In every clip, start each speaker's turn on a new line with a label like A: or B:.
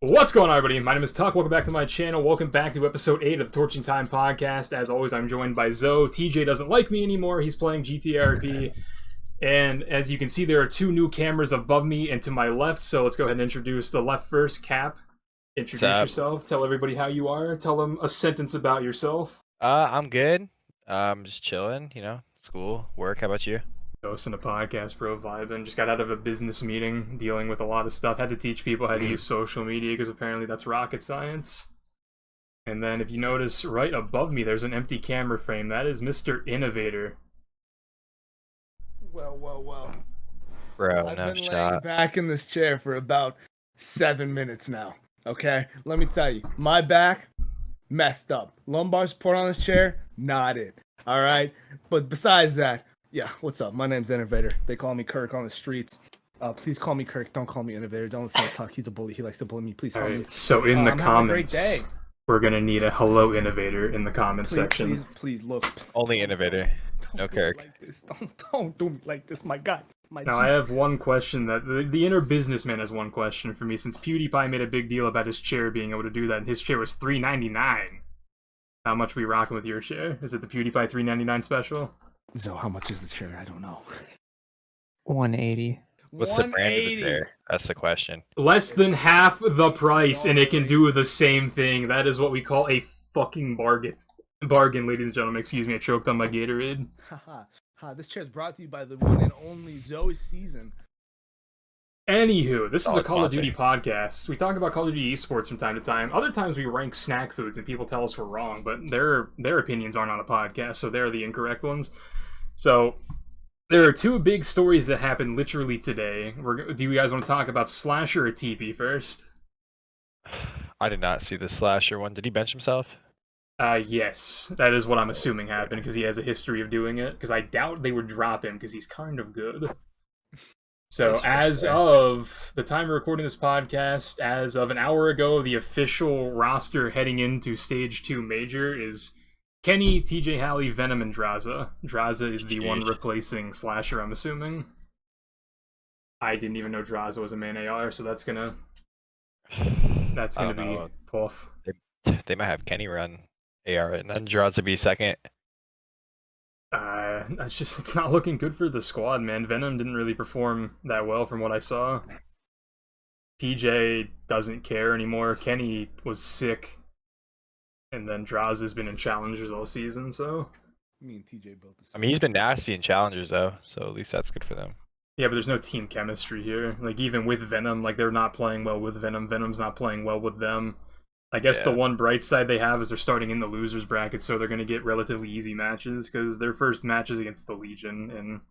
A: What's going on, everybody? My name is Tuck. Welcome back to my channel. Welcome back to episode 8 of the Torching Time podcast. As always, I'm joined by Zoe. TJ doesn't like me anymore. He's playing GTRP. And as you can see, there are two new cameras above me and to my left. So let's go ahead and introduce the left first. Cap, introduce yourself. Tell everybody how you are. Tell them a sentence about yourself.
B: I'm good. Just chilling, school, work. How about you?
A: Hosting a podcast, bro, vibing. Just got out of a business meeting, dealing with a lot of stuff. Had to teach people how to use social media because apparently that's rocket science. And then if you notice right above me, there's an empty camera frame. That is Mr. Innovator.
C: Well.
B: Bro,
C: I've
B: no
C: been
B: shot.
C: laying back in this chair for about 7 minutes now. Okay? Let me tell you, my back, messed up. Lumbar support on this chair, not it. Alright? But besides that, yeah, what's up? My name's Innovator. They call me Kirk on the streets. Please call me Kirk. Don't call me Innovator. Don't listen to Tuck. He's a bully. He likes to bully me. Please call me.
A: So in the
C: I'm having a great
A: comments,
C: day.
A: we're going to need a hello Innovator in the comments section.
C: Please look.
B: Only Innovator. No
C: Don't do me
B: Kirk.
C: like this. Don't do me like this, my God.
A: Now, I have one question that the inner businessman has one question for me. Since PewDiePie made a big deal about his chair being able to do that, and his chair was $399. How much we rocking with your chair? Is it the PewDiePie $399 special?
C: So how much is the chair? I don't know.
D: 180.
B: What's the brand of the chair? That's the question.
A: Less than half the price, and it can do the same thing. That is what we call a fucking bargain. Bargain, ladies and gentlemen. Excuse me, I choked on my Gatorade.
C: Haha. This chair is brought to you by the one and only Zoe Season.
A: Anywho, this is a
B: Solid
A: Call of
B: sponsor.
A: Duty podcast. We talk about Call of Duty Esports from time to time. Other times we rank snack foods and people tell us we're wrong, but their opinions aren't on a podcast, so they're the incorrect ones. So, there are two big stories that happened literally today. Do you guys want to talk about Slasher or TP first?
B: I did not see the slasher one. Did he bench himself?
A: Yes. That is what I'm assuming happened, because he has a history of doing it. Because I doubt they would drop him, because he's kind of good. So, as of the time of recording this podcast, as of an hour ago, the official roster heading into Stage 2 Major is Kenny, TJ Halley, Venom, and Draza. Draza is the one replacing Slasher, I'm assuming. I didn't even know Draza was a main AR, so that's gonna be tough.
B: They might have Kenny run AR and then draws to be second.
A: It's not looking good for the squad, man. Venom didn't really perform that well from what I saw. TJ doesn't care anymore. Kenny was sick. And then Draza has been in challengers all season, so...
C: Me and TJ built this.
B: I mean, he's been nasty in challengers, though, so at least that's good for them.
A: Yeah, but there's no team chemistry here. Like, even with Venom, like, they're not playing well with Venom. Venom's not playing well with them. I guess the one bright side they have is they're starting in the losers bracket, so they're going to get relatively easy matches, because their first match is against the Legion, and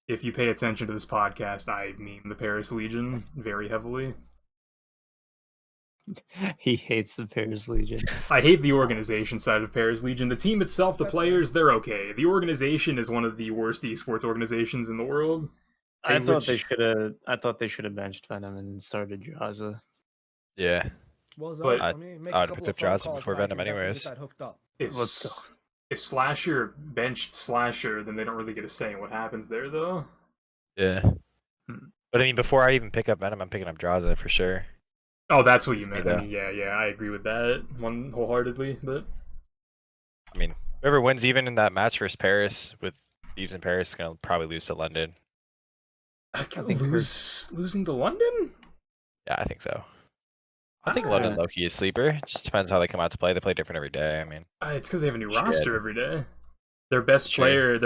A: if you pay attention to this podcast, I meme the Paris Legion very heavily.
D: He hates the Paris Legion.
A: I hate the organization side of Paris Legion. The team itself, the players, they're okay. The organization is one of the worst esports organizations in the world.
D: I thought they should have benched Venom and started Draza.
B: Yeah.
C: Well,
A: But
C: let me make
B: I'd
C: a couple
B: pick
C: of phone
B: Draza
C: calls
B: before
C: and I
B: Venom
C: can definitely
B: anyways.
C: get that hooked up.
D: Let's go.
A: If Slasher benched Slasher, then they don't really get a say in what happens there, though.
B: Yeah. But I mean, before I even pick up Venom, I'm picking up Draza for sure.
A: Oh, that's what you meant.
B: Yeah.
A: I mean, yeah, I agree with that one wholeheartedly, but...
B: I mean, whoever wins even in that match versus Paris with Thieves in Paris is going to probably lose to London.
A: Losing to London?
B: Yeah, I think so. I think London low-key is sleeper. It just depends how they come out to play. They play different every day. I mean,
A: It's because they have a new roster every day. Their best player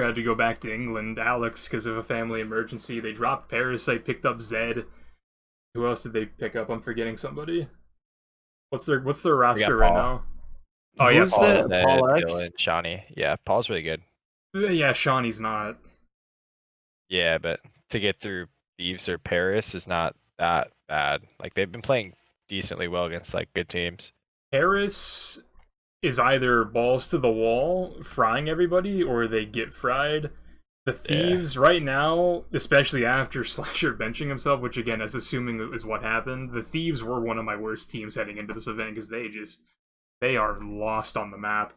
A: had to go back to England, Alex, because of a family emergency. They dropped Paris. They picked up Zed. Who else did they pick up? I'm forgetting somebody. What's their roster right now? Oh yeah,
D: Who's
A: Paul.
D: that?
B: Zed,
D: Paul X?
B: Dylan, Shawnee. Yeah, Paul's really good.
A: Yeah, Shawnee's not.
B: Yeah, but to get through Thieves or Paris is not that bad. Like, they've been playing decently well against like good teams.
A: Paris is either balls to the wall, frying everybody, or they get fried. The Thieves right now, especially after Slasher benching himself, which again is assuming is what happened, the Thieves were one of my worst teams heading into this event because they are lost on the map.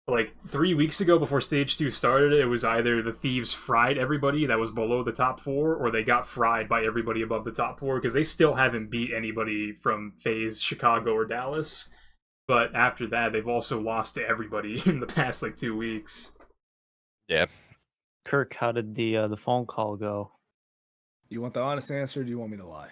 A: like 3 weeks ago before Stage 2 started, it was either the Thieves fried everybody that was below the top 4, or they got fried by everybody above the top 4, because they still haven't beat anybody from FaZe, Chicago, or Dallas. But after that, they've also lost to everybody in the past, like, 2 weeks.
B: Yeah.
D: Kirk, how did the phone call go?
C: You want the honest answer, or do you want me to lie?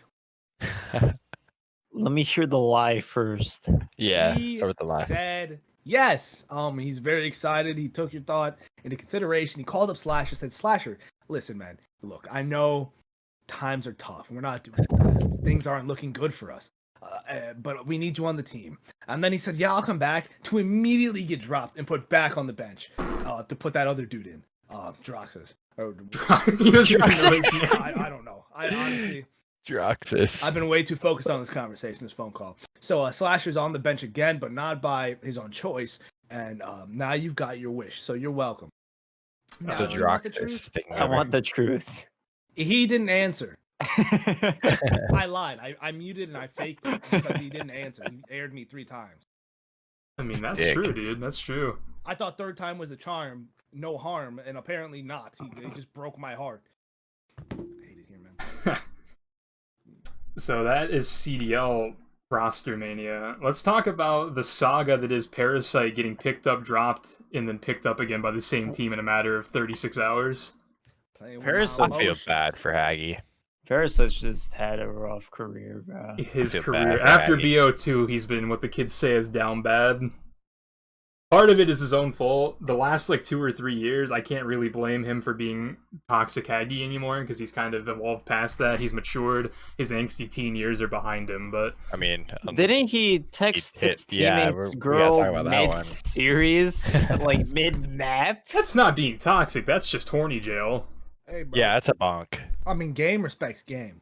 D: Let me hear the lie first.
B: Yeah,
C: He
B: start with the lie.
C: said yes. He's very excited. He took your thought into consideration. He called up Slasher, said, Slasher, listen, man, look, I know times are tough, and we're not doing the best. Things aren't looking good for us. But we need you on the team. And then he said, yeah, I'll come back, to immediately get dropped and put back on the bench to put that other dude in, Droxus.
A: He doesn't even know his name.
C: I don't know. I honestly...
B: Droxus.
C: I've been way too focused on this conversation, this phone call. So Slasher's on the bench again, but not by his own choice. And now you've got your wish, so you're welcome.
B: That's
C: Now,
B: a
C: you want the
B: Droxus
C: truth?
B: thing.
D: I want the truth.
C: He didn't answer. I lied. I muted and I faked it because he didn't answer. He aired me 3 times.
A: I mean, that's
B: Dick.
A: true, dude. That's true.
C: I thought 3rd time was a charm, no harm, and apparently not. It just broke my heart. I hate it here, man.
A: So that is CDL roster mania. Let's talk about the saga that is Parasite getting picked up, dropped, and then picked up again by the same team in a matter of 36 hours.
C: Playing with
D: Parasite-
C: my
B: I feel
C: emotions.
B: bad for Haggy.
D: Parasite's just had a rough career, bro.
A: His
B: feel
A: career,
B: bad for
A: after
B: Aggie.
A: BO2, he's been what the kids say is down bad. Part of it is his own fault. The last like 2 or 3 years, I can't really blame him for being toxic Aggie anymore, because he's kind of evolved past that. He's matured. His angsty teen years are behind him, but
B: I mean,
D: Didn't he text
B: hit-
D: his
B: yeah,
D: teammates
B: we gotta
D: girl
B: talk about that one.
D: mid-series? Like mid-map?
A: that's not being toxic. That's just horny jail.
C: Hey, bro.
B: yeah, that's a bonk.
C: I mean, game respects game.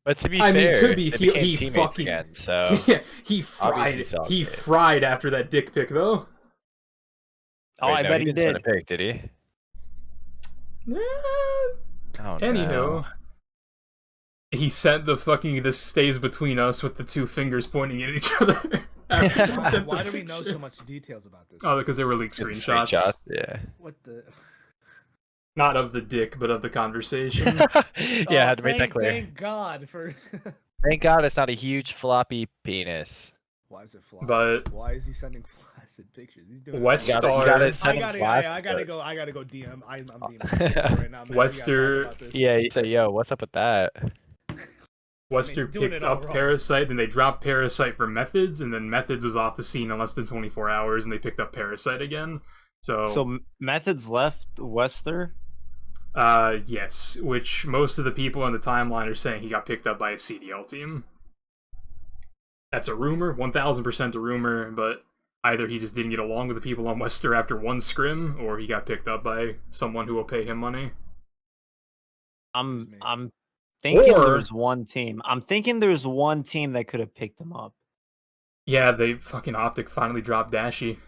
B: But to be
A: I mean,
B: fair,
A: to be-
B: they
A: he-
B: became
A: he
B: teammates
A: fucking-
B: again, so
A: Yeah, he fried.
B: Obviously saw
A: He
B: it.
A: fried after that dick pic, though.
D: Oh,
B: Wait,
D: I
B: no,
D: bet he
B: didn't send
D: did.
B: a pic, did he?
A: Eh,
B: Oh,
A: Anywho,
B: no.
A: he sent the fucking "this stays between us" with the 2 fingers pointing at each other. after he
C: Why,
A: sent
C: why
A: the
C: do we know
A: picture.
C: so much details about this?
A: Oh, because they were leaked
B: Good
A: screenshots.
B: screenshot, yeah.
C: What the?
A: Not of the dick, but of the conversation.
B: Yeah, I had to make that clear.
C: Thank God for.
B: Thank God it's not a huge floppy penis.
C: Why is it flaccid?
A: But
C: Why is he sending flaccid pictures? He's doing.
A: West
B: You gotta
A: Star,
C: I
B: send him
C: gotta
B: flaccid,
C: I gotta
B: but-
C: go. I gotta go. DM. I'm DMing right now. Man.
A: Wester-
C: We gotta talk about this.
B: Yeah, you say, yo, what's up with that?
A: Wester
C: doing
A: picked
C: it all
A: up
C: wrong.
A: Parasite, then they dropped Parasite for Methods, and then Methods was off the scene in less than 24 hours, and they picked up Parasite again. So
D: Methods left Wester?
A: yes, which most of the people on the timeline are saying he got picked up by a CDL team. That's a rumor, 1000% a rumor, but either he just didn't get along with the people on Wester after one scrim, or he got picked up by someone who will pay him money.
D: I'm thinking
A: Or-
D: there's one team. I'm thinking there's one team that could have picked him up.
A: Yeah, they fucking OpTic finally dropped Dashy.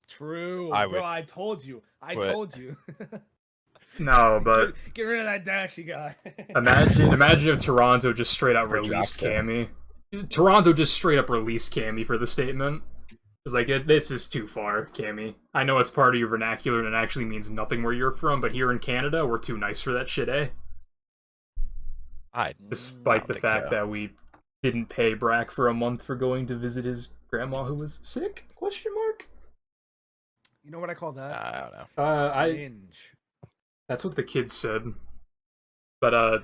C: True,
B: I
C: bro.
B: would
C: I told you. I
B: quit.
C: told you.
A: No, but
C: get rid of that Dashy guy.
A: imagine if Toronto just straight up
B: Or
A: released
B: dropped
A: Cammy. Toronto just straight up released Cammy for the statement. It's like, this is too far, Cammy. I know it's part of your vernacular and it actually means nothing where you're from, but here in Canada, we're too nice for that shit, eh?
B: I
A: Despite the
B: think
A: fact
B: so.
A: that we didn't pay Brack for a month for going to visit his grandma who was sick? Question mark?
C: You know what I call that?
B: I don't know.
C: Cringe.
A: That's what the kids said. But,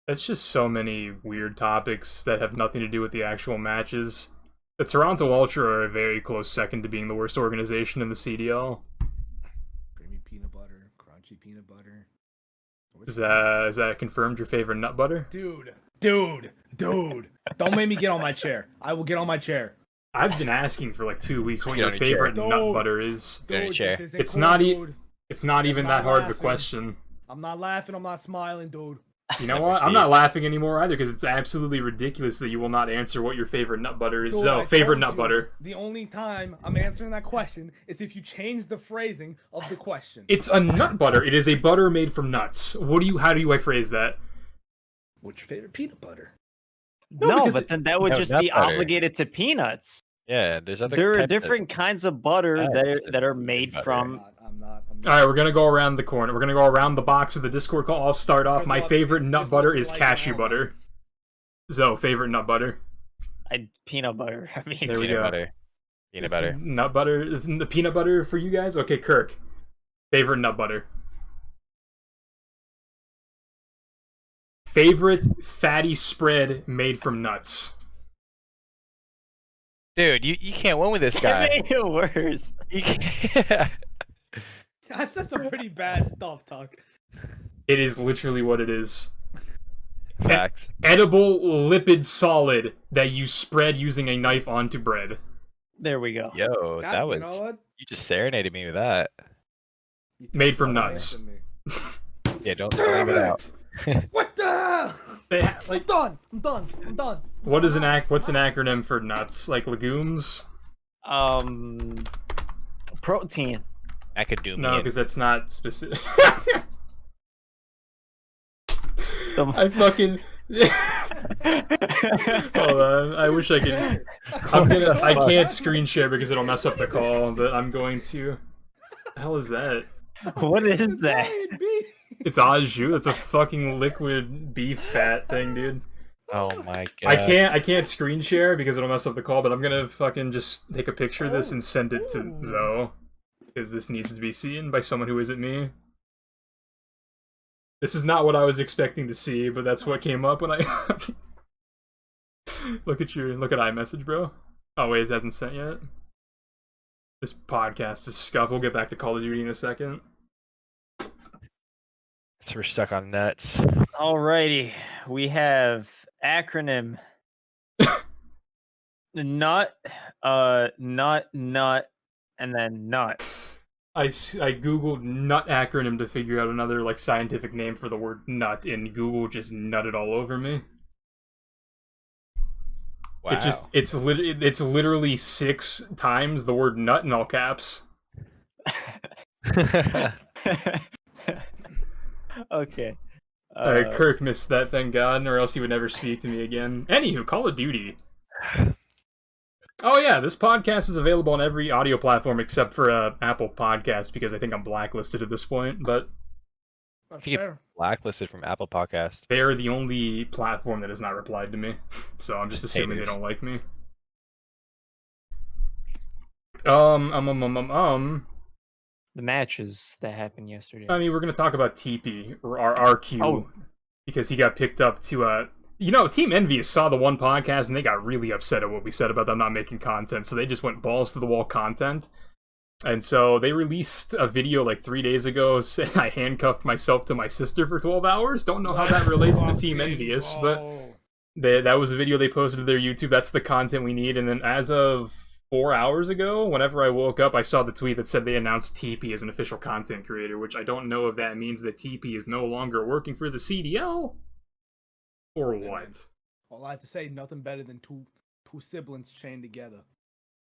A: it's just so many weird topics that have nothing to do with the actual matches. The Toronto Ultra are a very close second to being the worst organization in the CDL.
C: Creamy peanut butter, crunchy peanut butter.
A: Is that confirmed your favorite nut butter?
C: Dude. Don't make me get on my chair. I will get on my chair.
A: I've been asking for like 2 weeks what
B: Get
A: your
B: on your chair.
A: favorite nut
C: Dude.
A: butter is.
B: Get on your
C: Dude,
B: chair.
C: this isn't
A: It's
C: cool,
A: not
C: dude.
A: It's not even
C: I'm
A: that
C: not
A: hard of a
C: laughing.
A: question.
C: I'm not laughing. I'm not smiling, dude.
A: You know what? I'm not laughing anymore either because it's absolutely ridiculous that you will not answer what your favorite nut butter is.
C: Dude,
A: So,
C: I
A: favorite
C: told
A: nut
C: you,
A: butter.
C: The only time I'm answering that question is if you change the phrasing of the question.
A: It's a nut butter. It is a butter made from nuts. How do I phrase that?
C: What's your favorite peanut butter?
A: No,
D: No,
A: because
D: but then that would
B: No,
D: just
B: nut
D: be
B: butter.
D: obligated to peanuts.
B: Yeah, there's other.
D: There are
B: types of
D: different kinds of butter
B: nuts
D: that are
B: and
D: made
B: butter.
D: from.
C: I'm not.
A: All right, we're gonna go around the corner. We're gonna go around the box of the Discord call. I'll start off. My favorite nut butter is cashew butter. Zoe, favorite nut butter.
D: Peanut butter. I mean,
A: There we
B: Peanut
A: go.
B: butter. Peanut butter.
A: Nut butter. The peanut butter for you guys. Okay, Kirk. Favorite nut butter. Favorite fatty spread made from nuts.
B: Dude, you can't win with this guy.
D: It made it worse.
B: You can't.
C: I've said some pretty bad stuff, Tuck.
A: It is literally what it is.
B: Facts.
A: Edible lipid solid that you spread using a knife onto bread.
D: There we go.
B: Yo, that was.
C: You know what?
B: You just serenaded me with that.
C: You
A: Made from
C: think
A: nuts.
C: to me.
B: Yeah, don't leave it out.
C: What the?
A: Like,
C: I'm done.
A: what's an acronym for nuts? Like legumes?
D: Protein.
B: Academia.
A: No, because that's not specific.
D: The-
A: I fucking. Hold on. I wish I could. I can't screen share because it'll mess up the call, but I'm going to. The hell is that?
D: What is that?
A: It's au jus. It's a fucking liquid beef fat thing, dude.
B: Oh my god.
A: I can't screen share because it'll mess up the call, but I'm gonna fucking just take a picture of this and send it to Zoe. Because this needs to be seen by someone who isn't me. This is not what I was expecting to see, but that's what came up when I look at iMessage, bro. Oh wait, it hasn't sent yet. This podcast is scuff. We'll get back to Call of Duty in a second.
B: So we're stuck on nuts.
D: Alrighty, we have acronym. Nut, and then nut.
A: I googled nut acronym to figure out another like scientific name for the word nut, and Google just nutted all over me.
B: Wow.
A: It's literally 6 times the word nut in all caps.
D: Okay.
A: Alright, Kirk missed that, thank God, or else he would never speak to me again. Anywho, Call of Duty. Oh yeah, this podcast is available on every audio platform except for Apple Podcasts, because I think I'm blacklisted at this point, but
B: You get blacklisted from Apple Podcast.
A: they're the only platform that has not replied to me. So I'm just assuming they don't like me.
D: The matches that happened yesterday.
A: I mean, we're gonna talk about TP, or RQ, because he got picked up to Team Envious saw the one podcast and they got really upset at what we said about them not making content, so they just went balls to the wall content. And so they released a video like 3 days ago saying I handcuffed myself to my sister for 12 hours. Don't know how that relates to Team Envious, but that was a video they posted to their YouTube. That's the content we need. And then as of 4 hours ago, whenever I woke up, I saw the tweet that said they announced TP as an official content creator, which I don't know if that means that TP is no longer working for the CDL or what.
C: All I have to say, nothing better than two siblings chained together,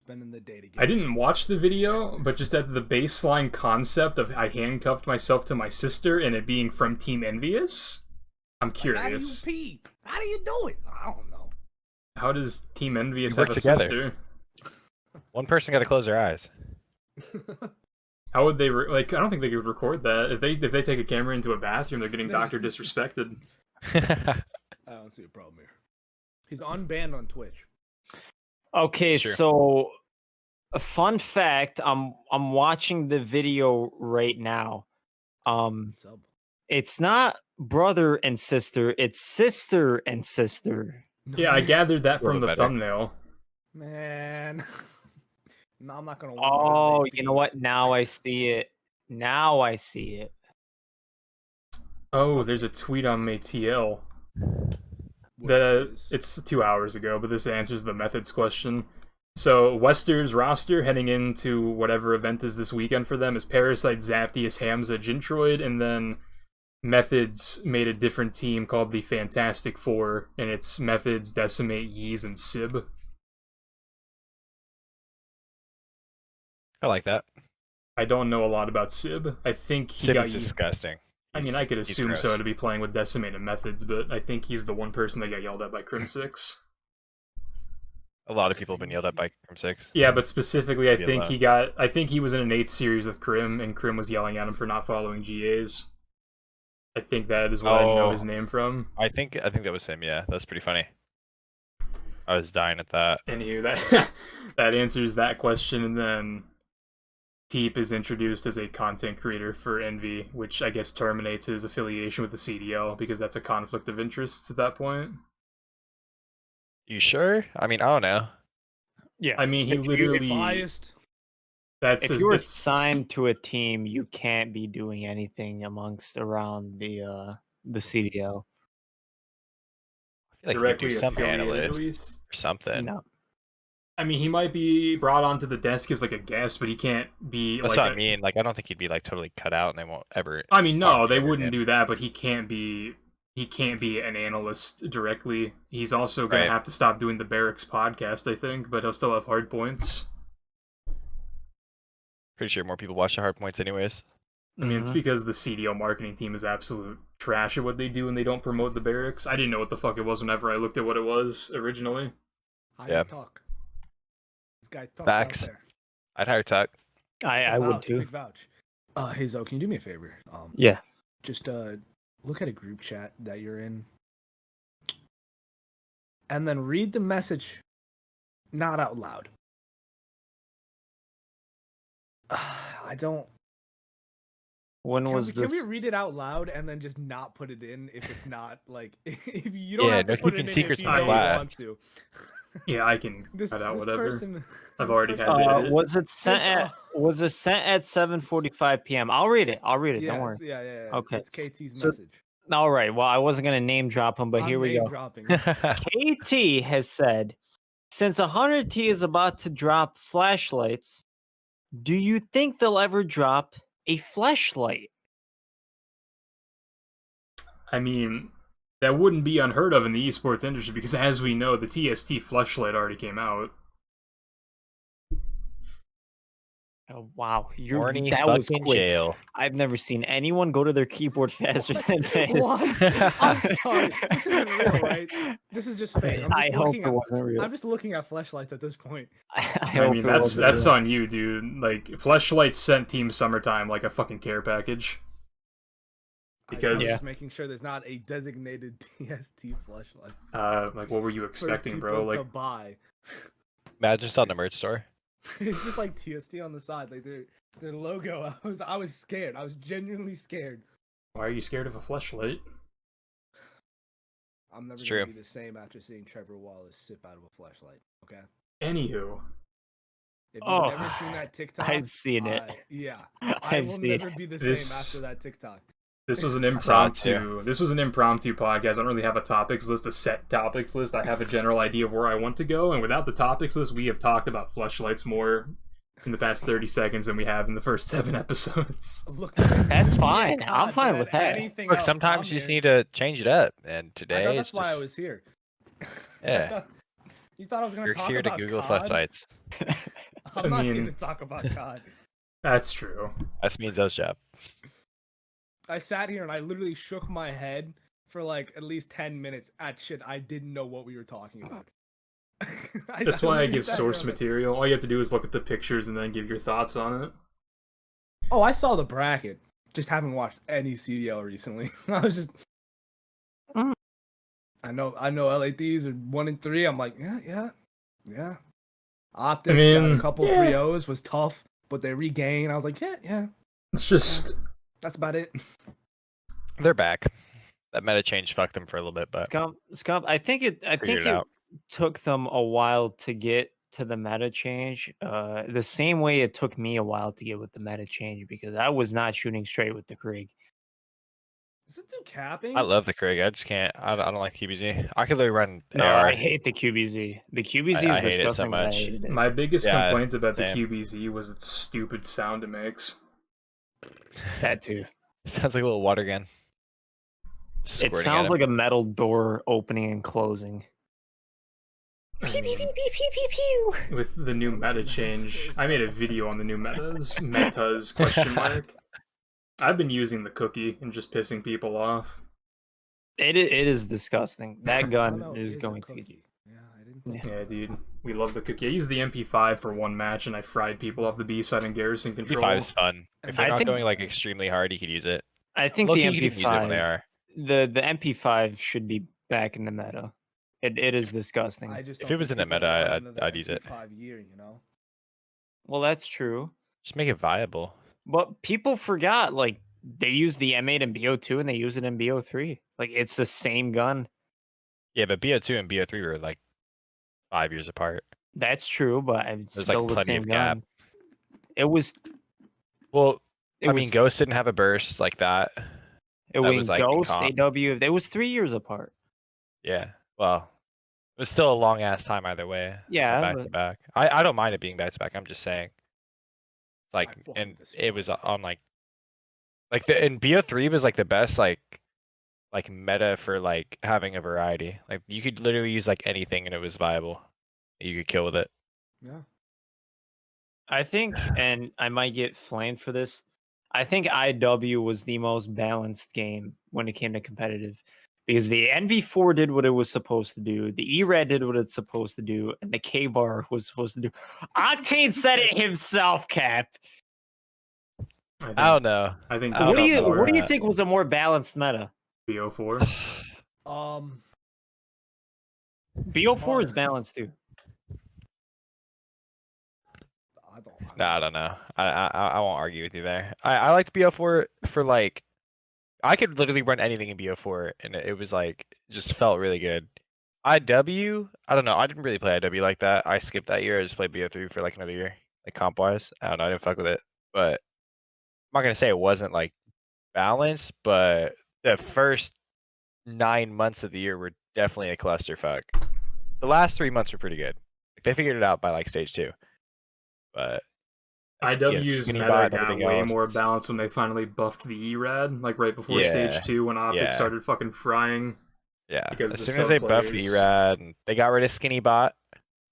C: spending the day together.
A: I didn't watch the video, but just at the baseline concept of I handcuffed myself to my sister and it being from Team Envious, I'm curious.
C: How do you pee? How do you do it? I don't know.
A: How does Team Envious
B: You
A: have
B: work
A: a
B: together.
A: sister?
B: One person got to close their eyes.
A: How would they I don't think they could record that. If they take a camera into a bathroom, they're getting doctor disrespected.
C: I don't see a problem here. He's unbanned on Twitch.
D: Okay,
B: Sure.
D: so a fun fact, I'm watching the video right now.
C: Sub.
D: It's not brother and sister, it's sister and sister.
A: Yeah, I gathered that from
B: little
A: the
B: better.
A: thumbnail.
C: Man. No, I'm not gonna.
D: Oh, you know what? Now I see it.
A: Oh, there's a tweet on MayTL. It's 2 hours ago, but this answers the methods question. So Wester's roster heading into whatever event is this weekend for them is Parasite, Zaptius, Hamza, Jintroid, and then Methods made a different team called the Fantastic Four, and it's Methods, Decimate, Yeez, and Sib.
B: I like that.
A: I don't know a lot about Sib. I think he
B: Sib
A: got
B: is disgusting.
A: I mean, I could
B: He's
A: assume so
B: gross.
A: to be playing with Decimate and Methods, but I think he's the one person that got yelled at by Crim6.
B: A lot of people have been yelled at by Crim6.
A: Yeah, but specifically,
B: Be allowed.
A: I think he was in an 8 series with Krim, and Krim was yelling at him for not following GAs. I think that is what I know his name from.
B: I think that was him. Yeah, that's pretty funny. I was dying at that.
A: Anywho, that that answers that question, and then Teep is introduced as a content creator for Envy, which I guess terminates his affiliation with the CDL because that's a conflict of interest at that point.
B: You sure? I mean, I don't know.
D: Yeah.
A: I mean, he
D: If you-
A: literally
C: Biased.
A: that's
D: If you were
A: it's,
D: signed to a team, you can't be doing anything amongst around the CDL.
B: I feel like
A: directly
B: you could do some
A: affiliated at
B: analyst
A: least.
B: or something.
D: No.
A: I mean, he might be brought onto the desk as like a guest, but he can't be
B: That's
A: like
B: what I mean. Like, I don't think he'd be like totally cut out, and they won't ever.
A: I mean, no,
B: talk
A: they
B: to him
A: wouldn't
B: again.
A: do that, but he can't be an analyst directly. He's also gonna
B: Right.
A: have to stop doing the Barracks podcast, I think, but he'll still have hard points.
B: Pretty sure more people watch the hard points, anyways.
A: I mean, it's
D: Mhm.
A: because the CDL marketing team is absolute trash at what they do and they don't promote the Barracks. I didn't know what the fuck it was whenever I looked at what it was originally.
C: How
B: Yeah.
C: you talk. This guy talk
B: Facts.
C: out there.
B: I'd hire Tuck.
D: I
C: Big
D: would
C: vouch,
D: too.
C: Big vouch. Hey Zo, can you do me a favor?
D: Yeah.
C: Just look at a group chat that you're in, and then read the message, not out loud. I don't.
D: When was
C: Can we
D: this?
C: read it out loud and then just not put it in if it's not like if you don't
B: Yeah,
C: have to
B: no
C: put it
B: keeping
C: in
B: secrets
C: if
A: in
C: you know you
A: class.
C: want to.
A: Yeah, I can
C: This,
A: cut out
C: this
A: whatever.
C: person.
A: I've
C: this
A: already
C: person-
A: had to edit.
D: Was it sent
C: It's,
D: at was it sent at 7:45 p.m.? I'll read it. Don't
C: Yes,
D: worry.
C: yeah.
D: Okay.
C: It's KT's
D: So-
C: message.
D: All right. Well, I wasn't gonna name drop him, but
C: I'm
D: here we
C: name
D: go.
C: dropping.
D: KT has said, since 100T is about to drop flashlights, do you think they'll ever drop a flashlight?
A: I mean, that wouldn't be unheard of in the esports industry because, as we know, the TST fleshlight already came out.
D: Oh, wow,
B: Horny
D: that was
B: fucking
D: quick.
B: jail.
D: I've never seen anyone go to their keyboard faster than this.
C: What? I'm sorry. This isn't real, right? This is just fake.
D: I hope it wasn't real.
C: I'm just looking at fleshlights at this point.
D: I
A: I
D: hope
A: mean,
D: it
A: that's
D: wasn't real.
A: on you, dude. Like, fleshlights sent Team Summertime like a fucking care package. Because-
C: I'm
D: Yeah.
C: just making sure there's not a designated TST fleshlight
A: Like, what were you
C: for
A: expecting, bro?
C: people to
A: Like,
C: buy.
B: Imagine just on the merch store.
C: It's just like TST on the side, like their logo. I was scared. I was genuinely scared.
A: why are you scared of a fleshlight?
C: I'm never
B: It's
C: gonna
B: true.
C: be the same after seeing Trevor Wallace sip out of a fleshlight. Okay.
A: Anywho,
C: If you've
D: Oh,
C: never seen that TikTok,
D: I've seen it.
C: Yeah, I
D: I've
C: will
D: seen
C: never be the
A: This-
C: same after that TikTok.
A: this was an
B: saw it
A: impromptu. This was an impromptu podcast. I don't really have a topics list, a set topics list. I have a general idea of where I want to go, and without the topics list, we have talked about fleshlights more in the past 30 seconds than we have in the first 7 episods.
C: Look,
D: That's fine.
C: God,
D: I'm fine
C: man,
D: with that.
C: anything
B: Look,
C: else,
B: sometimes
C: I'm
B: you just
C: here.
B: need to change it up, and
C: I
B: today
C: thought
B: it's
C: that's why I
B: just
C: was here.
B: Yeah.
C: You thought I was gonna
B: Kirk's
C: talk
B: here to
C: about
B: Google
C: COD?
B: flashlights.
C: I'm
A: I
C: not here
A: mean-
C: to talk about COD.
A: That's true.
B: That means those job.
C: I sat here and I literally shook my head for like at least 10 minutes at shit I didn't know what we were talking about.
A: That's why I
C: literally
A: give
C: sat here
A: source
C: and I was like,
A: material. All you have to do is look at the pictures and then give your thoughts on it.
C: Oh, I saw the bracket. Just haven't watched any CDL recently. I was just.
D: Mm.
C: I know. LA Thieves are 1-3. I'm like, yeah. OpTic got
A: mean,
C: a couple
A: yeah.
C: 3-0s, was tough, but they regained. I was like, yeah.
A: It's just
C: That's about it.
B: They're back. That meta change fucked them for a little bit, but
D: Scump, I think it
B: figured it out.
D: took them a while to get to the meta change. The same way it took me a while to get with the meta change because I was not shooting straight with the Krieg.
C: Is it too capping?
B: I love the Krieg. I just can't. I don't like QBZ. I could literally run
D: No,
B: AR.
D: I hate the QBZ. The QBZ
B: I
D: is
B: hate it so
D: disgusting. but I
B: much.
D: hated it.
A: my biggest
B: Yeah,
A: complaint about the
B: same.
A: QBZ was its stupid sound it makes.
D: That too.
B: Sounds like a little water gun.
D: It sounds like a metal door opening and closing.
A: I mean, with the new meta change, I made a video on the new metas question mark. I've been using the cookie and just pissing people off.
D: It is disgusting. That
C: Oh,
D: gun
C: no, it
D: is
C: a
D: going to.
C: cookie. Yeah, I didn't
A: Yeah, dude. We love the cookie. I used the MP5 for one match, and I fried people off the B side in Garrison Control.
B: MP5 is fun. If they're
D: I
B: not
D: think-
B: going like extremely hard, you could use it.
D: I think
B: Low-key,
D: the
B: you can use it when they
D: MP5,
B: are.
D: the MP5 should be back in the meta. It is disgusting.
C: I just
B: If
C: don't
B: it was
C: think
B: in the
C: people
B: meta,
C: are into the
B: I'd use it.
C: MP5 year, you know?
D: Well, that's true.
B: Just make it viable.
D: But people forgot, like, they use the M8 in BO2 and they use it in BO3. Like, it's the same gun.
B: Yeah, but BO2 and BO3 were like 5 years apart.
D: That's true, but it's
B: There's
D: still
B: like
D: the
B: plenty
D: same
B: of gap.
D: gun. It was.
B: Well,
D: It
B: I
D: was.
B: mean, Ghost didn't have a burst like that.
D: It
B: that
D: was
B: was, like, in
D: Ghost,
B: comp.
D: AW. It was 3 years apart.
B: Yeah. Well, it was still a long ass time either way.
D: Yeah,
B: Back
D: but-
B: to back. I don't mind it being back to back. I'm just saying. Like,
C: fucking
B: and it
C: despise
B: was
C: it.
B: on like the and BO3 was like the best like meta for like having a variety. Like you could literally use like anything and it was viable. You could kill with it.
C: Yeah.
D: I think, and I might get flamed for this, I think IW was the most balanced game when it came to competitive. Because the NV4 did what it was supposed to do, the ERAD did what it's supposed to do, and the K-Bar was supposed to do. Octane said it himself, Cap.
B: I don't know.
A: I think
B: I don't
D: What do
B: know
D: you
B: about
D: what do you
B: that.
D: think was a more balanced meta?
A: BO4.
D: BO4 is balanced too.
B: No, I don't know. I won't argue with you there. I liked BO4 for like I could literally run anything in BO4 and it was like just felt really good. IW, I don't know. I didn't really play IW like that. I skipped that year. I just played BO3 for like another year, like comp wise. I don't know. I didn't fuck with it, but I'm not gonna say it wasn't like balanced, but the first 9 months of the year were definitely a clusterfuck. The last 3 months were pretty good. Like, they figured it out by like stage 2, but
A: IW's
B: skinny
A: meta
B: bot,
A: got
B: everything
A: way
B: else.
A: more balanced when they finally buffed the ERAD, like right before
B: Yeah,
A: stage 2 when OpTic
B: yeah.
A: started fucking frying.
B: Yeah,
A: Because
B: as
A: the
B: soon as they buffed
A: sub-players-
B: ERAD and they got rid of skinny bot,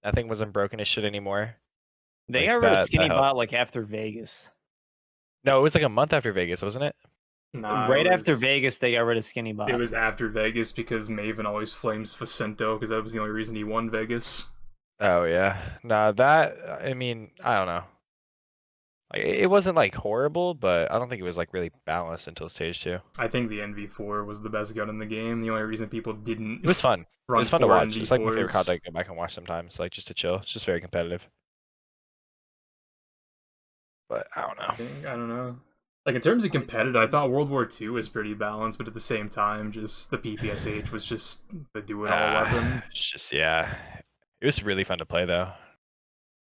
B: that thing wasn't broken as shit anymore.
D: They
B: Like,
D: got rid of
B: that
D: Skinny
B: helped.
D: Bot like after Vegas.
B: No, it was like a month after Vegas, wasn't it?
A: Nah,
D: Right
A: it
D: after
A: was-
D: Vegas, they got rid of Skinny Bot.
A: It was after Vegas because Maven always flames Facento because that was the only reason he won Vegas.
B: Oh yeah, nah, that I mean I don't know. Like, it wasn't like horrible, but I don't think it was like really balanced until stage 2.
A: I think the NV4 was the best gun in the game. The only reason people didn't
B: It was fun. It
A: run
B: was fun to
A: 4
B: watch. It's like my favorite
A: NV4s.
B: COD to go back and watch sometimes, like just to chill. It's just very competitive. But I don't know.
A: I don't know. Like, in terms of competitive, I thought World War II was pretty balanced, but at the same time, just the PPSH was just the do-it-all weapon.
B: It's just yeah. It was really fun to play though.